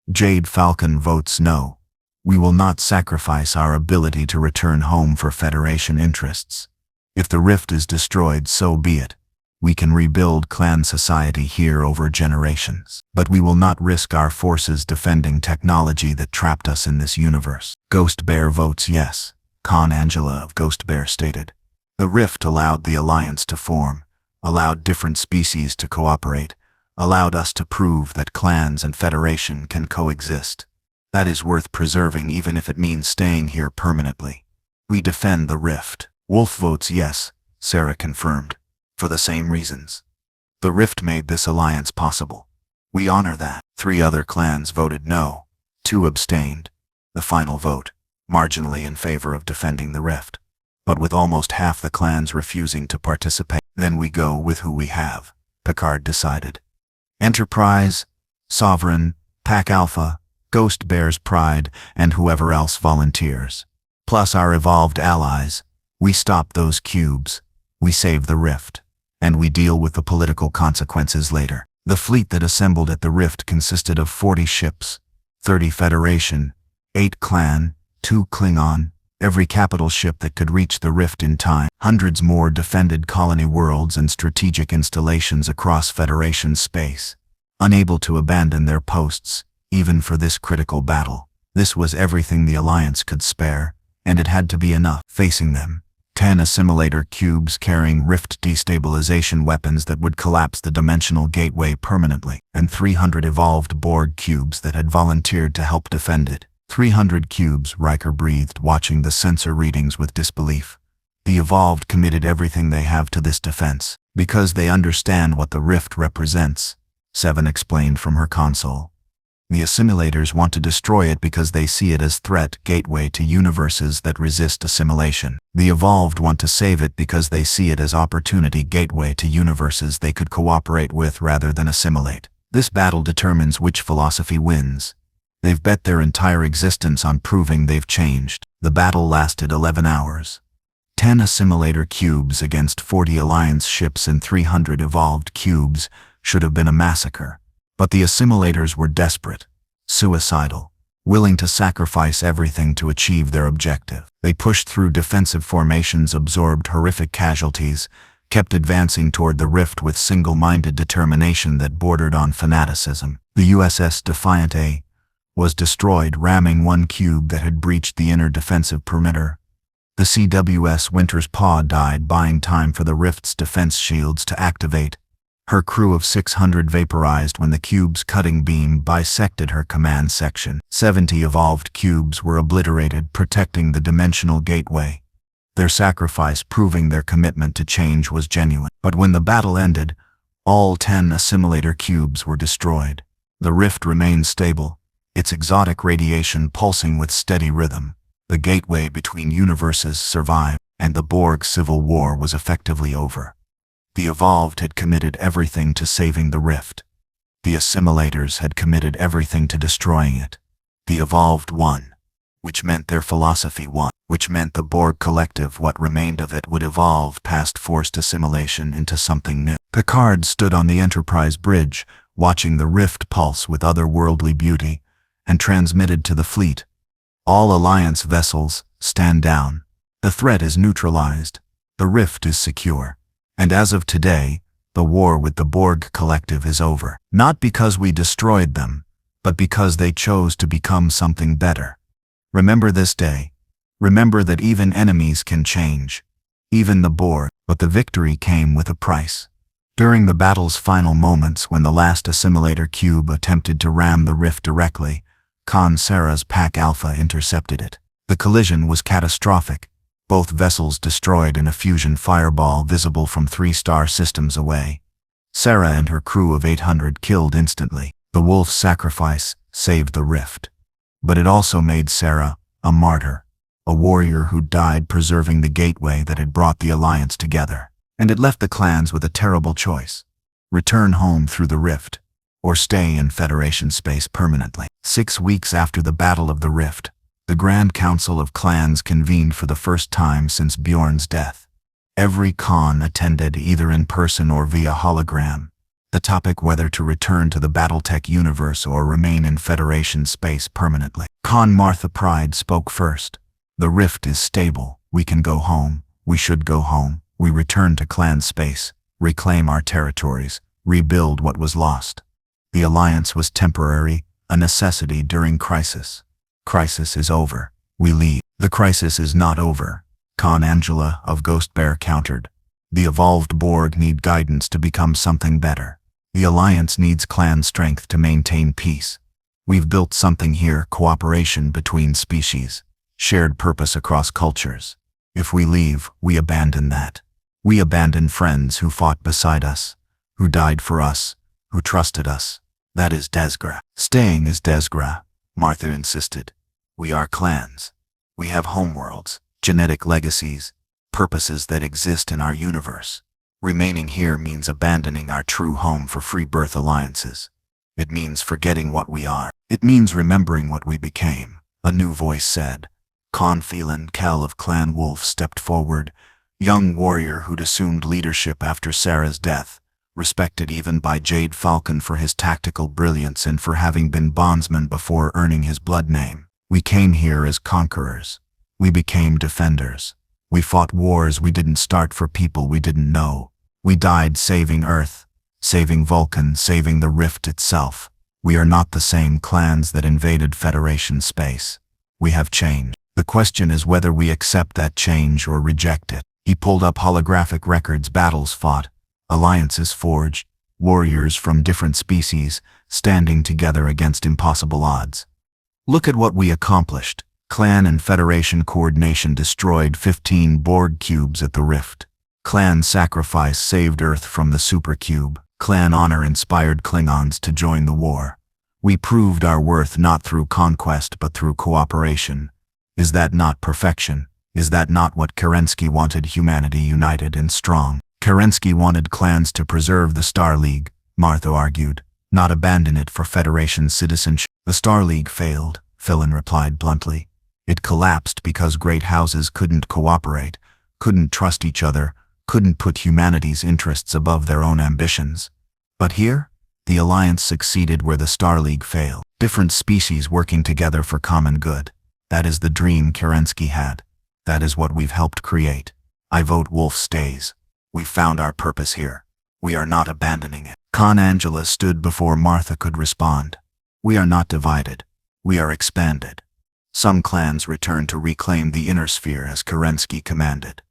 [SPEAKER 1] Jade Falcon votes no. We will not sacrifice our ability to return home for Federation interests. If the rift is destroyed, so be it. We can rebuild clan society here over generations. But we will not risk our forces defending technology that trapped us in this universe. Ghost Bear votes yes, Khan Angela of Ghost Bear stated. The rift allowed the Alliance to form, allowed different species to cooperate, allowed us to prove that clans and Federation can coexist. That is worth preserving even if it means staying here permanently. We defend the rift. Wolf votes yes, Sarah confirmed. For the same reasons. The rift made this alliance possible. We honor that. 3 other clans voted no. 2 abstained. The final vote, marginally in favor of defending the rift. But with almost half the clans refusing to participate, then we go with who we have, Picard decided. Enterprise, Sovereign, Pack Alpha, Ghost Bear's Pride, and whoever else volunteers. Plus our evolved allies. We stop those cubes. We save the rift. And we deal with the political consequences later. The fleet that assembled at the rift consisted of 40 ships, 30 Federation, 8 Clan, 2 Klingon, every capital ship that could reach the rift in time. Hundreds more defended colony worlds and strategic installations across Federation space, unable to abandon their posts, even for this critical battle. This was everything the Alliance could spare, and it had to be enough. Facing them, 10 assimilator cubes carrying rift destabilization weapons that would collapse the dimensional gateway permanently, and 300 evolved Borg cubes that had volunteered to help defend it. 300 cubes, Riker breathed, watching the sensor readings with disbelief. The evolved committed everything they have to this defense, because they understand what the rift represents, Seven explained from her console. The assimilators want to destroy it because they see it as threat gateway to universes that resist assimilation. The evolved want to save it because they see it as opportunity gateway to universes they could cooperate with rather than assimilate. This battle determines which philosophy wins. They've bet their entire existence on proving they've changed. The battle lasted 11 hours. 10 assimilator cubes against 40 Alliance ships and 300 evolved cubes should have been a massacre. But the assimilators were desperate, suicidal, willing to sacrifice everything to achieve their objective. They pushed through defensive formations, absorbed horrific casualties, kept advancing toward the rift with single-minded determination that bordered on fanaticism. The USS Defiant A was destroyed, ramming one cube that had breached the inner defensive perimeter. The CWS Winter's Paw died, buying time for the rift's defense shields to activate. Her crew of 600 vaporized when the cube's cutting beam bisected her command section. 70 evolved cubes were obliterated, protecting the dimensional gateway, their sacrifice proving their commitment to change was genuine. But when the battle ended, all 10 assimilator cubes were destroyed. The rift remained stable, its exotic radiation pulsing with steady rhythm. The gateway between universes survived, and the Borg civil war was effectively over. The evolved had committed everything to saving the rift. The assimilators had committed everything to destroying it. The evolved won, which meant their philosophy won, which meant the Borg collective, what remained of it, would evolve past forced assimilation into something new. Picard stood on the Enterprise bridge, watching the rift pulse with otherworldly beauty, and transmitted to the fleet. All Alliance vessels, stand down. The threat is neutralized. The rift is secure. And as of today, the war with the Borg collective is over. Not because we destroyed them, but because they chose to become something better. Remember this day. Remember that even enemies can change. Even the Borg. But the victory came with a price. During the battle's final moments, when the last assimilator cube attempted to ram the rift directly, Con Sarah's Pac Alpha intercepted it. The collision was catastrophic. Both vessels destroyed in a fusion fireball visible from 3 star systems away. Sarah and her crew of 800 killed instantly. The Wolf's sacrifice saved the rift. But it also made Sarah a martyr, a warrior who died preserving the gateway that had brought the Alliance together. And it left the clans with a terrible choice: return home through the rift, or stay in Federation space permanently. 6 weeks after the Battle of the Rift, the Grand Council of Clans convened for the first time since Bjorn's death. Every Khan attended either in person or via hologram. The topic whether to return to the Battletech universe or remain in Federation space permanently. Khan Martha Pride spoke first. The rift is stable. We can go home. We should go home. We return to clan space, reclaim our territories, rebuild what was lost. The Alliance was temporary, a necessity during crisis. Crisis is over. We leave. The crisis is not over. Khan Angela of Ghost Bear countered. The evolved Borg need guidance to become something better. The Alliance needs clan strength to maintain peace. We've built something here: cooperation between species, shared purpose across cultures. If we leave, we abandon that. We abandon friends who fought beside us, who died for us, who trusted us. That is Desgra. Staying is Desgra, Martha insisted. We are clans. We have homeworlds, genetic legacies, purposes that exist in our universe. Remaining here means abandoning our true home for free birth alliances. It means forgetting what we are. It means remembering what we became, a new voice said. Con Phelan Kell of Clan Wolf stepped forward, young warrior who'd assumed leadership after Sarah's death, respected even by Jade Falcon for his tactical brilliance and for having been bondsman before earning his blood name. We came here as conquerors. We became defenders. We fought wars we didn't start for people we didn't know. We died saving Earth, saving Vulcan, saving the rift itself. We are not the same clans that invaded Federation space. We have changed. The question is whether we accept that change or reject it. He pulled up holographic records: battles fought, alliances forged, warriors from different species standing together against impossible odds. Look at what we accomplished. Clan and Federation coordination destroyed 15 Borg cubes at the rift. Clan sacrifice saved Earth from the supercube. Clan honor inspired Klingons to join the war. We proved our worth not through conquest but through cooperation. Is that not perfection? Is that not what Kerensky wanted? Humanity united and strong. Kerensky wanted clans to preserve the Star League, Martha argued, not abandon it for Federation citizenship. The Star League failed, Phelan replied bluntly. It collapsed because great houses couldn't cooperate, couldn't trust each other, couldn't put humanity's interests above their own ambitions. But here, the alliance succeeded where the Star League failed. Different species working together for common good. That is the dream Kerensky had. That is what we've helped create. I vote Wolf stays. We found our purpose here. We are not abandoning it. Khan Angela stood before Martha could respond. We are not divided. We are expanded. Some clans returned to reclaim the inner sphere as Kerensky commanded.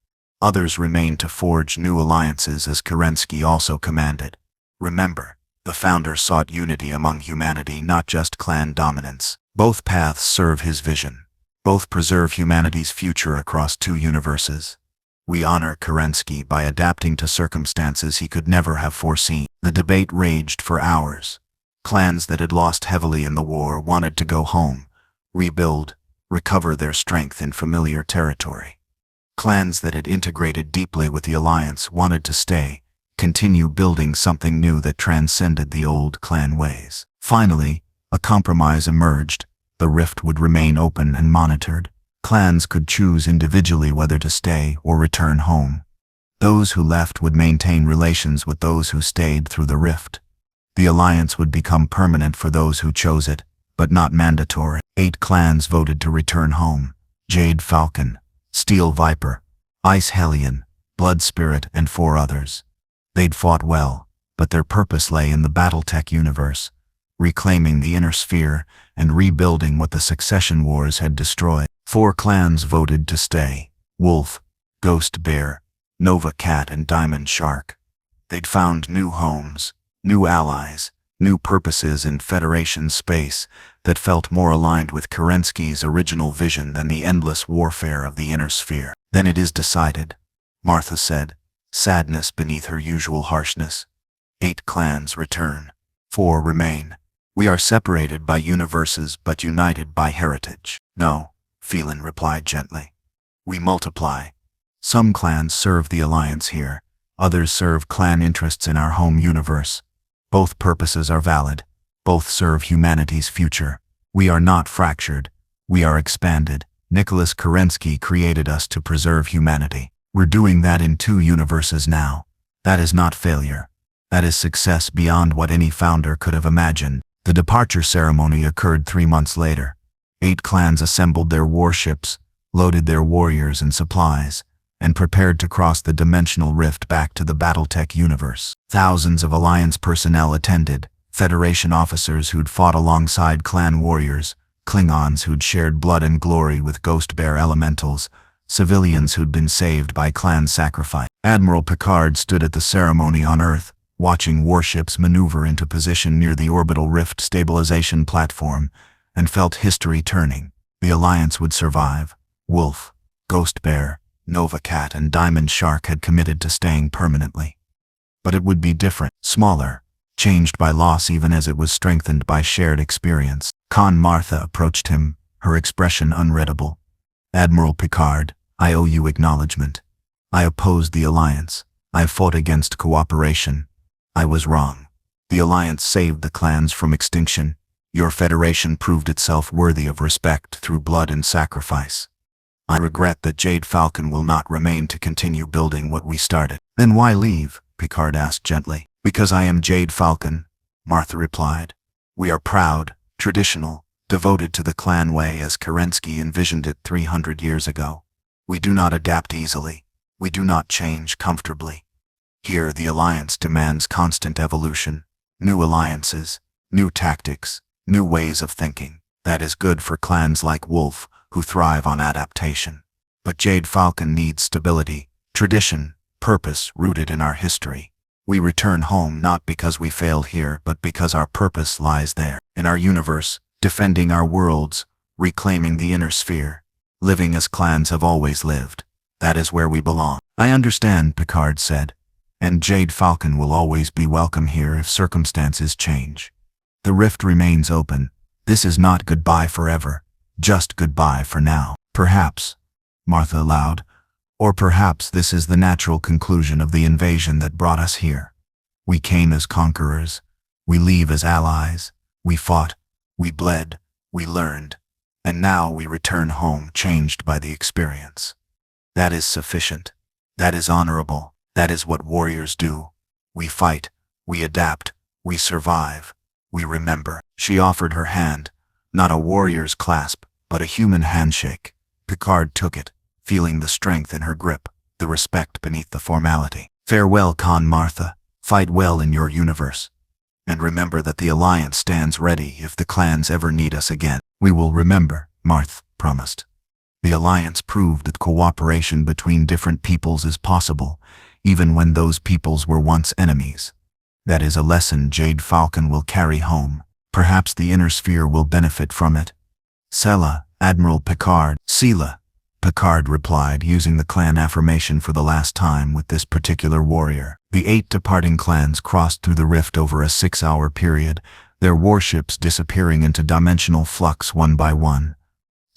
[SPEAKER 1] Others remained to forge new alliances as Kerensky also commanded. Remember, the founder sought unity among humanity, not just clan dominance. Both paths serve his vision. Both preserve humanity's future across two universes. We honor Kerensky by adapting to circumstances he could never have foreseen. The debate raged for hours. Clans that had lost heavily in the war wanted to go home, rebuild, recover their strength in familiar territory. Clans that had integrated deeply with the alliance wanted to stay, continue building something new that transcended the old clan ways. Finally, a compromise emerged. The rift would remain open and monitored. Clans could choose individually whether to stay or return home. Those who left would maintain relations with those who stayed through the rift. The alliance would become permanent for those who chose it, but not mandatory. 8 clans voted to return home: Jade Falcon, Steel Viper, Ice Hellion, Blood Spirit, and 4 others. They'd fought well, but their purpose lay in the Battletech universe, reclaiming the inner sphere and rebuilding what the succession wars had destroyed. 4 clans voted to stay: Wolf, Ghost Bear, Nova Cat, and Diamond Shark. They'd found new homes, new allies, new purposes in Federation space that felt more aligned with Kerensky's original vision than the endless warfare of the inner sphere. Then it is decided, Martha said, sadness beneath her usual harshness. 8 clans return. 4 remain. We are separated by universes but united by heritage. No, Phelan replied gently. We multiply. Some clans serve the alliance here, others serve clan interests in our home universe. Both purposes are valid. Both serve humanity's future. We are not fractured. We are expanded. Nicholas Kerensky created us to preserve humanity. We're doing that in 2 universes now. That is not failure. That is success beyond what any founder could have imagined. The departure ceremony occurred 3 months later. 8 clans assembled their warships, loaded their warriors and supplies, and prepared to cross the dimensional rift back to the Battletech universe. Thousands of Alliance personnel attended, Federation officers who'd fought alongside clan warriors, Klingons who'd shared blood and glory with Ghost Bear elementals, civilians who'd been saved by clan sacrifice. Admiral Picard stood at the ceremony on Earth, watching warships maneuver into position near the orbital rift stabilization platform, and felt history turning. The Alliance would survive. Wolf, Ghost Bear, Nova Cat, and Diamond Shark had committed to staying permanently. But it would be different, smaller, changed by loss even as it was strengthened by shared experience. Khan Martha approached him, her expression unreadable. Admiral Picard, I owe you acknowledgement. I opposed the Alliance. I fought against cooperation. I was wrong. The Alliance saved the clans from extinction. Your Federation proved itself worthy of respect through blood and sacrifice. I regret that Jade Falcon will not remain to continue building what we started. Then why leave? Picard asked gently. Because I am Jade Falcon, Martha replied. We are proud, traditional, devoted to the clan way as Kerensky envisioned it 300 years ago. We do not adapt easily. We do not change comfortably. Here the Alliance demands constant evolution, new alliances, new tactics, new ways of thinking. That is good for clans like Wolf, who thrive on adaptation. But Jade Falcon needs stability, tradition, purpose rooted in our history. We return home not because we failed here, but because our purpose lies there, in our universe, defending our worlds, reclaiming the inner sphere, living as clans have always lived. That is where we belong. I understand, Picard said, and Jade Falcon will always be welcome here if circumstances change. The rift remains open. This is not goodbye forever, just goodbye for now. Perhaps, Martha allowed, or perhaps this is the natural conclusion of the invasion that brought us here. We came as conquerors. We leave as allies. We fought. We bled. We learned. And now we return home changed by the experience. That is sufficient. That is honorable. That is what warriors do. We fight. We adapt. We survive. We remember. She offered her hand, not a warrior's clasp, but a human handshake. Picard took it, feeling the strength in her grip, the respect beneath the formality. Farewell, Con Martha. Fight well in your universe. And remember that the Alliance stands ready if the clans ever need us again. We will remember, Marth promised. The Alliance proved that cooperation between different peoples is possible, even when those peoples were once enemies. That is a lesson Jade Falcon will carry home. Perhaps the Inner Sphere will benefit from it. Sela, Admiral Picard. Sela, Picard replied, using the clan affirmation for the last time with this particular warrior. The 8 departing clans crossed through the rift over a 6-hour period, their warships disappearing into dimensional flux one by one.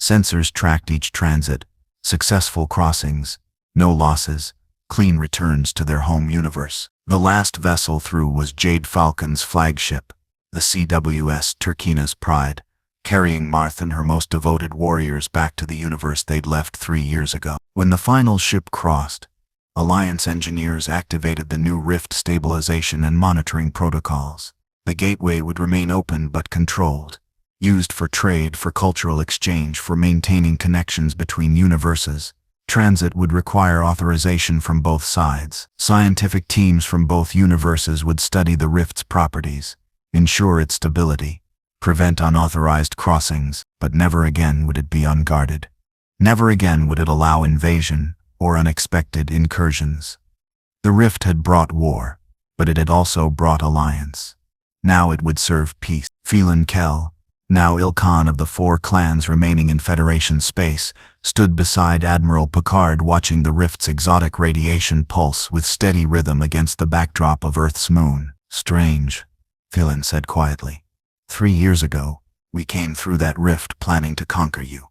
[SPEAKER 1] Sensors tracked each transit, successful crossings, no losses, clean returns to their home universe. The last vessel through was Jade Falcon's flagship, the CWS Turkina's Pride, carrying Marth and her most devoted warriors back to the universe they'd left 3 years ago. When the final ship crossed, Alliance engineers activated the new rift stabilization and monitoring protocols. The gateway would remain open but controlled, used for trade, for cultural exchange, for maintaining connections between universes. Transit would require authorization from both sides. Scientific teams from both universes would study the rift's properties, ensure its stability, prevent unauthorized crossings, but never again would it be unguarded. Never again would it allow invasion or unexpected incursions. The rift had brought war, but it had also brought alliance. Now it would serve peace. Phelan Kell, now Ilkhan of the 4 clans remaining in Federation space, stood beside Admiral Picard, watching the rift's exotic radiation pulse with steady rhythm against the backdrop of Earth's moon. Strange, Phelan said quietly. 3 years ago, we came through that rift planning to conquer you.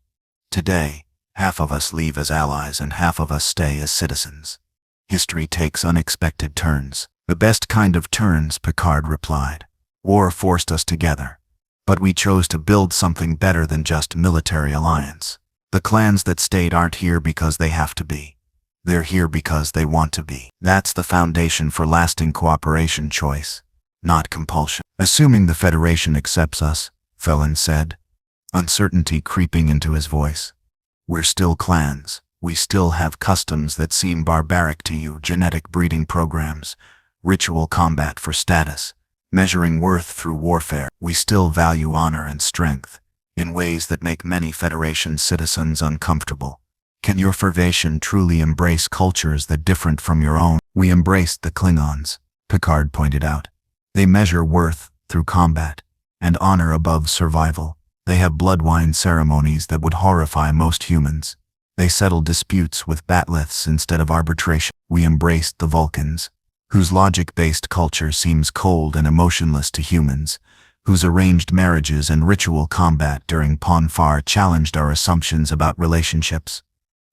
[SPEAKER 1] Today, half of us leave as allies and half of us stay as citizens. History takes unexpected turns. The best kind of turns, Picard replied. War forced us together, but we chose to build something better than just military alliance. The clans that stayed aren't here because they have to be. They're here because they want to be. That's the foundation for lasting cooperation, choice, not compulsion. Assuming the Federation accepts us, Phelan said, uncertainty creeping into his voice. We're still clans. We still have customs that seem barbaric to you, genetic breeding programs, ritual combat for status, measuring worth through warfare. We still value honor and strength, in ways that make many Federation citizens uncomfortable. Can your Federation truly embrace cultures that different from your own? We embraced the Klingons, Picard pointed out. They measure worth through combat, and honor above survival. They have bloodwine ceremonies that would horrify most humans. They settle disputes with bat'leths instead of arbitration. We embraced the Vulcans, whose logic-based culture seems cold and emotionless to humans, whose arranged marriages and ritual combat during Ponfar challenged our assumptions about relationships.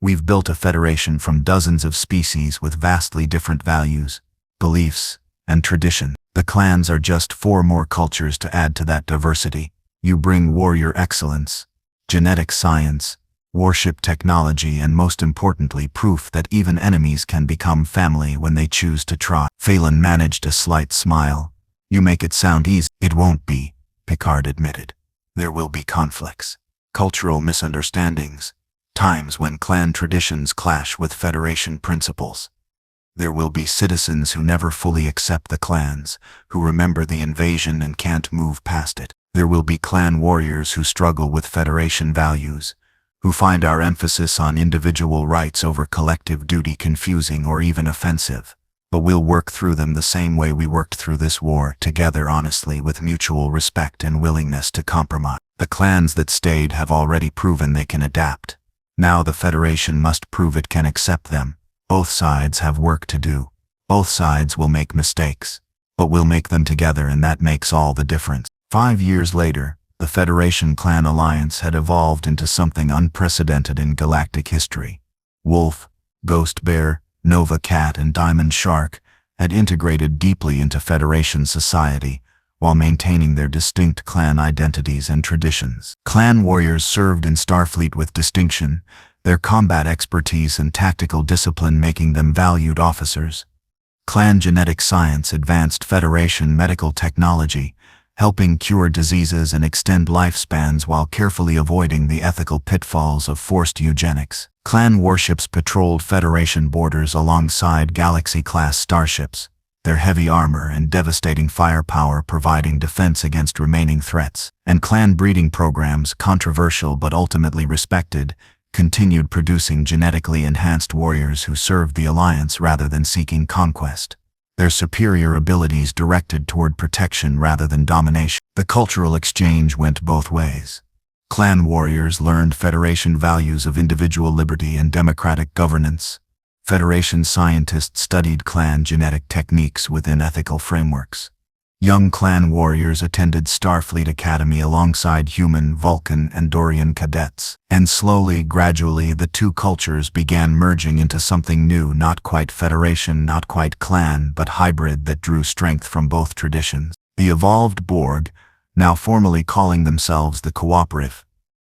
[SPEAKER 1] We've built a federation from dozens of species with vastly different values, beliefs, and traditions. The clans are just 4 more cultures to add to that diversity. You bring warrior excellence, genetic science, warship technology, and most importantly, proof that even enemies can become family when they choose to try. Phelan managed a slight smile. You make it sound easy. It won't be, Picard admitted. There will be conflicts, cultural misunderstandings, times when clan traditions clash with Federation principles. There will be citizens who never fully accept the clans, who remember the invasion and can't move past it. There will be clan warriors who struggle with Federation values, who find our emphasis on individual rights over collective duty confusing or even offensive. But we'll work through them the same way we worked through this war, together honestly, with mutual respect and willingness to compromise. The clans that stayed have already proven they can adapt. Now the Federation must prove it can accept them. Both sides have work to do. Both sides will make mistakes, but we'll make them together, and that makes all the difference. 5 years later, the Federation Clan Alliance had evolved into something unprecedented in galactic history. Wolf, Ghost Bear, Nova Cat, and Diamond Shark had integrated deeply into Federation society, while maintaining their distinct clan identities and traditions. Clan warriors served in Starfleet with distinction, their combat expertise and tactical discipline making them valued officers. Clan genetic science advanced Federation medical technology, helping cure diseases and extend lifespans while carefully avoiding the ethical pitfalls of forced eugenics. Clan warships patrolled Federation borders alongside Galaxy-class starships, their heavy armor and devastating firepower providing defense against remaining threats. And clan breeding programs, controversial but ultimately respected, continued producing genetically enhanced warriors who served the Alliance rather than seeking conquest. Their superior abilities directed toward protection rather than domination. The cultural exchange went both ways. Clan warriors learned Federation values of individual liberty and democratic governance. Federation scientists studied clan genetic techniques within ethical frameworks. Young clan warriors attended Starfleet Academy alongside human, Vulcan, and Dorian cadets. And slowly, gradually, the two cultures began merging into something new, not quite Federation, not quite clan, but hybrid that drew strength from both traditions. The evolved Borg, now formally calling themselves the Cooperative,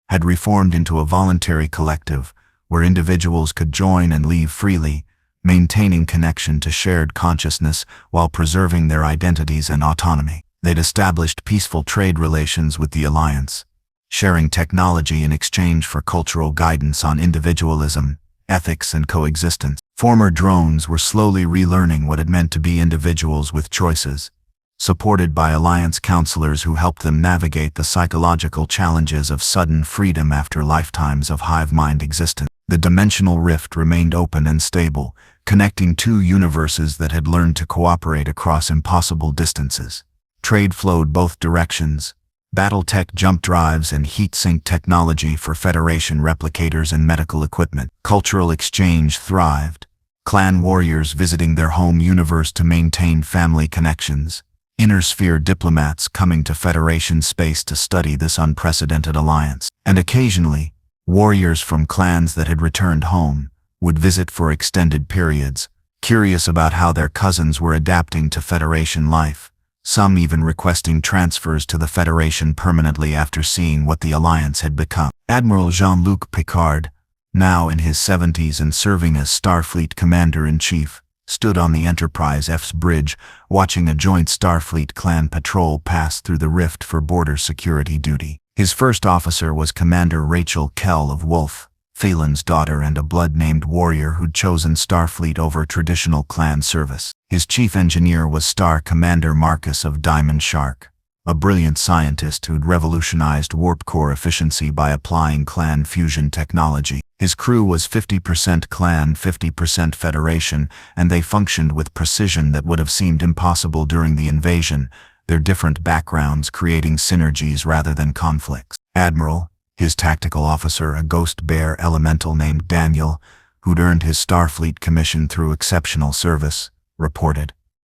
[SPEAKER 1] had reformed into a voluntary collective where individuals could join and leave freely, maintaining connection to shared consciousness while preserving their identities and autonomy. They'd established peaceful trade relations with the Alliance, sharing technology in exchange for cultural guidance on individualism, ethics, and coexistence. Former drones were slowly relearning what it meant to be individuals with choices, supported by Alliance counselors who helped them navigate the psychological challenges of sudden freedom after lifetimes of hive mind existence. The dimensional rift remained open and stable, connecting two universes that had learned to cooperate across impossible distances. Trade flowed both directions, battletech jump drives and heat-sink technology for Federation replicators and medical equipment. Cultural exchange thrived, clan warriors visiting their home universe to maintain family connections, inner sphere diplomats coming to Federation space to study this unprecedented alliance, and occasionally, warriors from clans that had returned home would visit for extended periods, curious about how their cousins were adapting to Federation life, some even requesting transfers to the Federation permanently after seeing what the Alliance had become. Admiral Jean-Luc Picard, now in his 70s and serving as Starfleet Commander-in-Chief, stood on the Enterprise F's bridge, watching a joint Starfleet clan patrol pass through the rift for border security duty. His first officer was Commander Rachel Kell of Wolf, Phelan's daughter and a blood-named warrior who'd chosen Starfleet over traditional clan service. His chief engineer was Star Commander Marcus of Diamond Shark, a brilliant scientist who'd revolutionized warp core efficiency by applying clan fusion technology. His crew was 50% clan, 50% Federation, and they functioned with precision that would have seemed impossible during the invasion, their different backgrounds creating synergies rather than conflicts. Admiral, his tactical officer, a ghost bear elemental named Daniel, who'd earned his Starfleet commission through exceptional service, reported,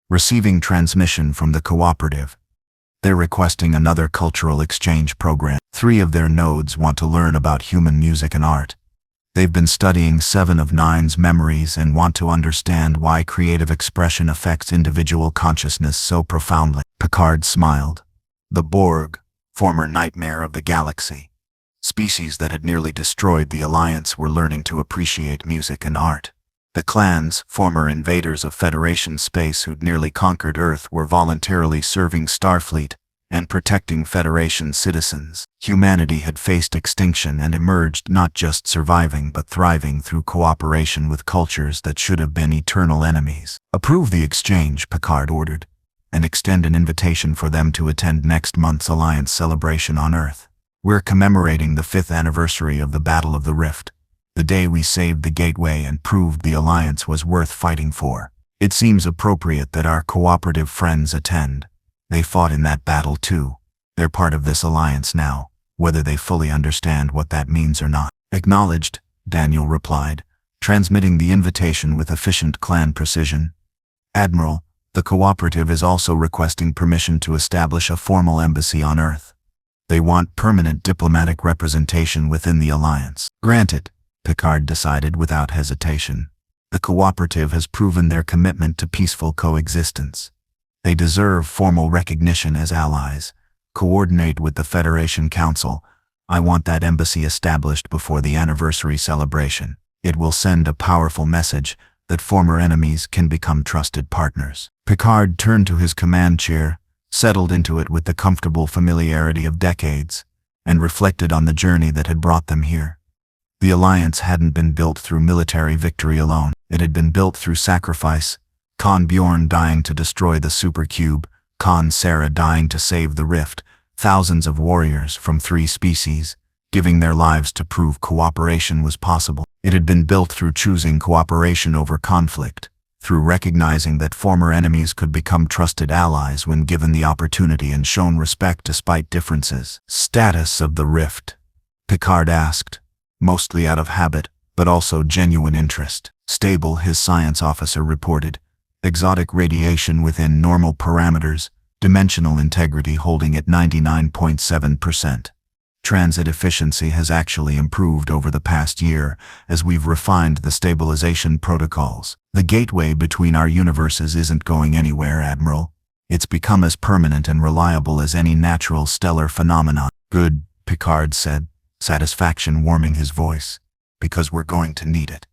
[SPEAKER 1] receiving transmission from the Cooperative. They're requesting another cultural exchange program. 3 of their nodes want to learn about human music and art. They've been studying 7 of 9's memories and want to understand why creative expression affects individual consciousness so profoundly. Picard smiled. The Borg, former nightmare of the galaxy, species that had nearly destroyed the Alliance, were learning to appreciate music and art. The clans, former invaders of Federation space who'd nearly conquered Earth, were voluntarily serving Starfleet and protecting Federation citizens. Humanity had faced extinction and emerged not just surviving but thriving through cooperation with cultures that should have been eternal enemies. Approve the exchange, Picard ordered, and extend an invitation for them to attend next month's Alliance celebration on Earth. We're commemorating the 5th anniversary of the Battle of the Rift, the day we saved the Gateway and proved the Alliance was worth fighting for. It seems appropriate that our cooperative friends attend. They fought in that battle too. They're part of this Alliance now, whether they fully understand what that means or not. Acknowledged, Daniel replied, transmitting the invitation with efficient clan precision. Admiral, the Cooperative is also requesting permission to establish a formal embassy on Earth. They want permanent diplomatic representation within the Alliance. Granted, Picard decided without hesitation. The Cooperative has proven their commitment to peaceful coexistence. They deserve formal recognition as allies. Coordinate with the Federation Council. I want that embassy established before the anniversary celebration. It will send a powerful message that former enemies can become trusted partners. Picard turned to his command chair, settled into it with the comfortable familiarity of decades, and reflected on the journey that had brought them here. The Alliance hadn't been built through military victory alone. It had been built through sacrifice. Khan Bjorn dying to destroy the supercube, Khan Sarah dying to save the rift, thousands of warriors from 3 species, giving their lives to prove cooperation was possible. It had been built through choosing cooperation over conflict, through recognizing that former enemies could become trusted allies when given the opportunity and shown respect despite differences. Status of the rift? Picard asked, mostly out of habit, but also genuine interest. Stable, his science officer reported. Exotic radiation within normal parameters, dimensional integrity holding at 99.7%. Transit efficiency has actually improved over the past year as we've refined the stabilization protocols. The gateway between our universes isn't going anywhere, Admiral. It's become as permanent and reliable as any natural stellar phenomenon. Good, Picard said, satisfaction warming his voice, because we're going to need it.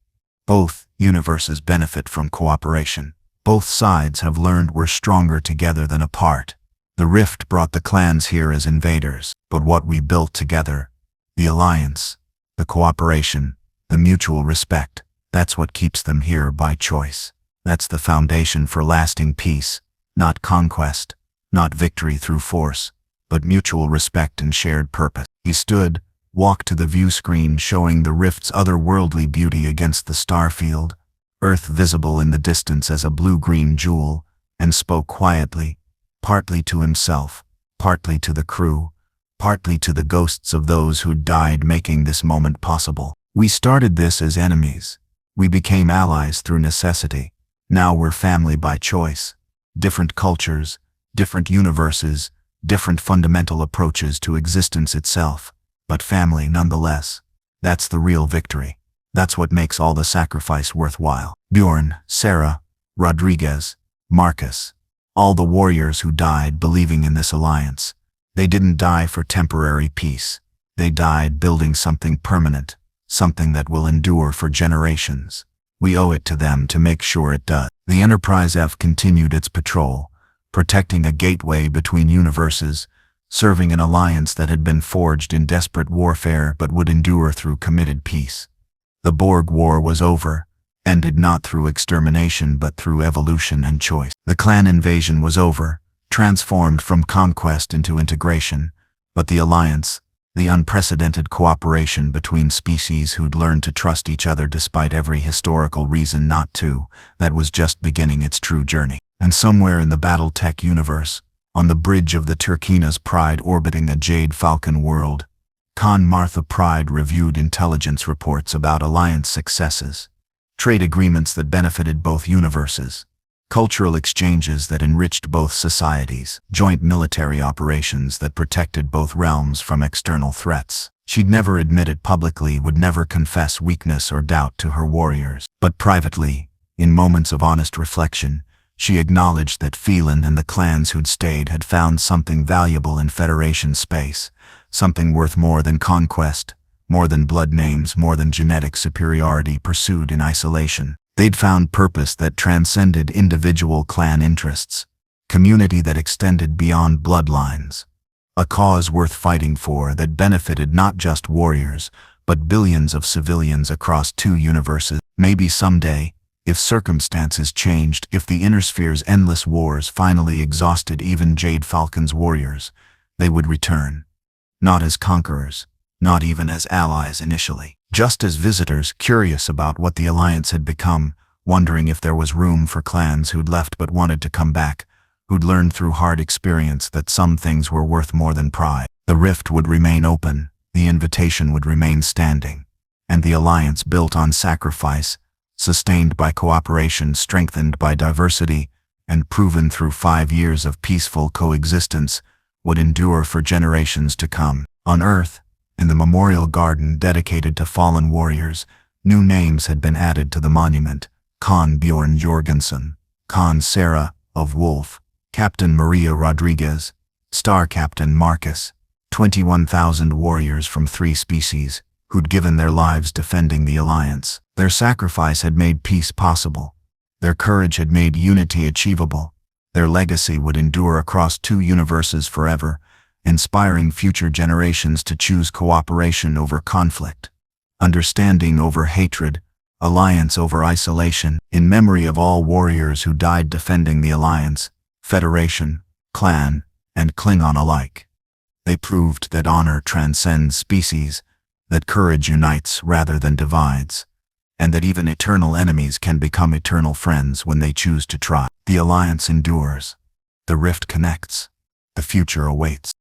[SPEAKER 1] Both universes benefit from cooperation. Both sides have learned we're stronger together than apart. The rift brought the clans here as invaders, but what we built together, the alliance, the cooperation, the mutual respect, that's what keeps them here by choice. That's the foundation for lasting peace, not conquest, not victory through force, but mutual respect and shared purpose. He stood, walked to the view screen showing the rift's otherworldly beauty against the starfield, Earth visible in the distance as a blue-green jewel, and spoke quietly, partly to himself, partly to the crew, partly to the ghosts of those who'd died making this moment possible. We started this as enemies. We became allies through necessity. Now we're family by choice. Different cultures, different universes, different fundamental approaches to existence itself, but family nonetheless. That's the real victory. That's what makes all the sacrifice worthwhile. Bjorn, Sarah, Rodriguez, Marcus, all the warriors who died believing in this alliance. They didn't die for temporary peace. They died building something permanent, something that will endure for generations. We owe it to them to make sure it does. The Enterprise F continued its patrol, protecting a gateway between universes, serving an alliance that had been forged in desperate warfare but would endure through committed peace. The Borg War was over, ended not through extermination but through evolution and choice. The clan invasion was over, transformed from conquest into integration, but the alliance, the unprecedented cooperation between species who'd learned to trust each other despite every historical reason not to, that was just beginning its true journey. And somewhere in the Battletech universe, on the bridge of the Turkina's Pride orbiting a Jade Falcon world, Khan Martha Pride reviewed intelligence reports about alliance successes, trade agreements that benefited both universes, cultural exchanges that enriched both societies, joint military operations that protected both realms from external threats. She'd never admit it publicly, would never confess weakness or doubt to her warriors. But privately, in moments of honest reflection, she acknowledged that Phelan and the clans who'd stayed had found something valuable in Federation space, something worth more than conquest, more than blood names, more than genetic superiority pursued in isolation. They'd found purpose that transcended individual clan interests, community that extended beyond bloodlines, a cause worth fighting for that benefited not just warriors, but billions of civilians across 2 universes. Maybe someday, if circumstances changed, if the Inner Sphere's endless wars finally exhausted even Jade Falcon's warriors, they would return. Not as conquerors, not even as allies initially. Just as visitors, curious about what the alliance had become, wondering if there was room for clans who'd left but wanted to come back, who'd learned through hard experience that some things were worth more than pride. The rift would remain open, the invitation would remain standing, and the alliance built on sacrifice, sustained by cooperation, strengthened by diversity, and proven through 5 years of peaceful coexistence, would endure for generations to come. On Earth, in the memorial garden dedicated to fallen warriors, new names had been added to the monument: Khan Bjorn Jorgensen, Khan Sarah of Wolf, Captain Maria Rodriguez, Star Captain Marcus, 21,000 warriors from 3 species, who'd given their lives defending the Alliance. Their sacrifice had made peace possible. Their courage had made unity achievable. Their legacy would endure across 2 universes forever, inspiring future generations to choose cooperation over conflict, understanding over hatred, alliance over isolation. In memory of all warriors who died defending the Alliance, Federation, Clan, and Klingon alike. They proved that honor transcends species, that courage unites rather than divides, and that even eternal enemies can become eternal friends when they choose to try. The Alliance endures. The rift connects. The future awaits.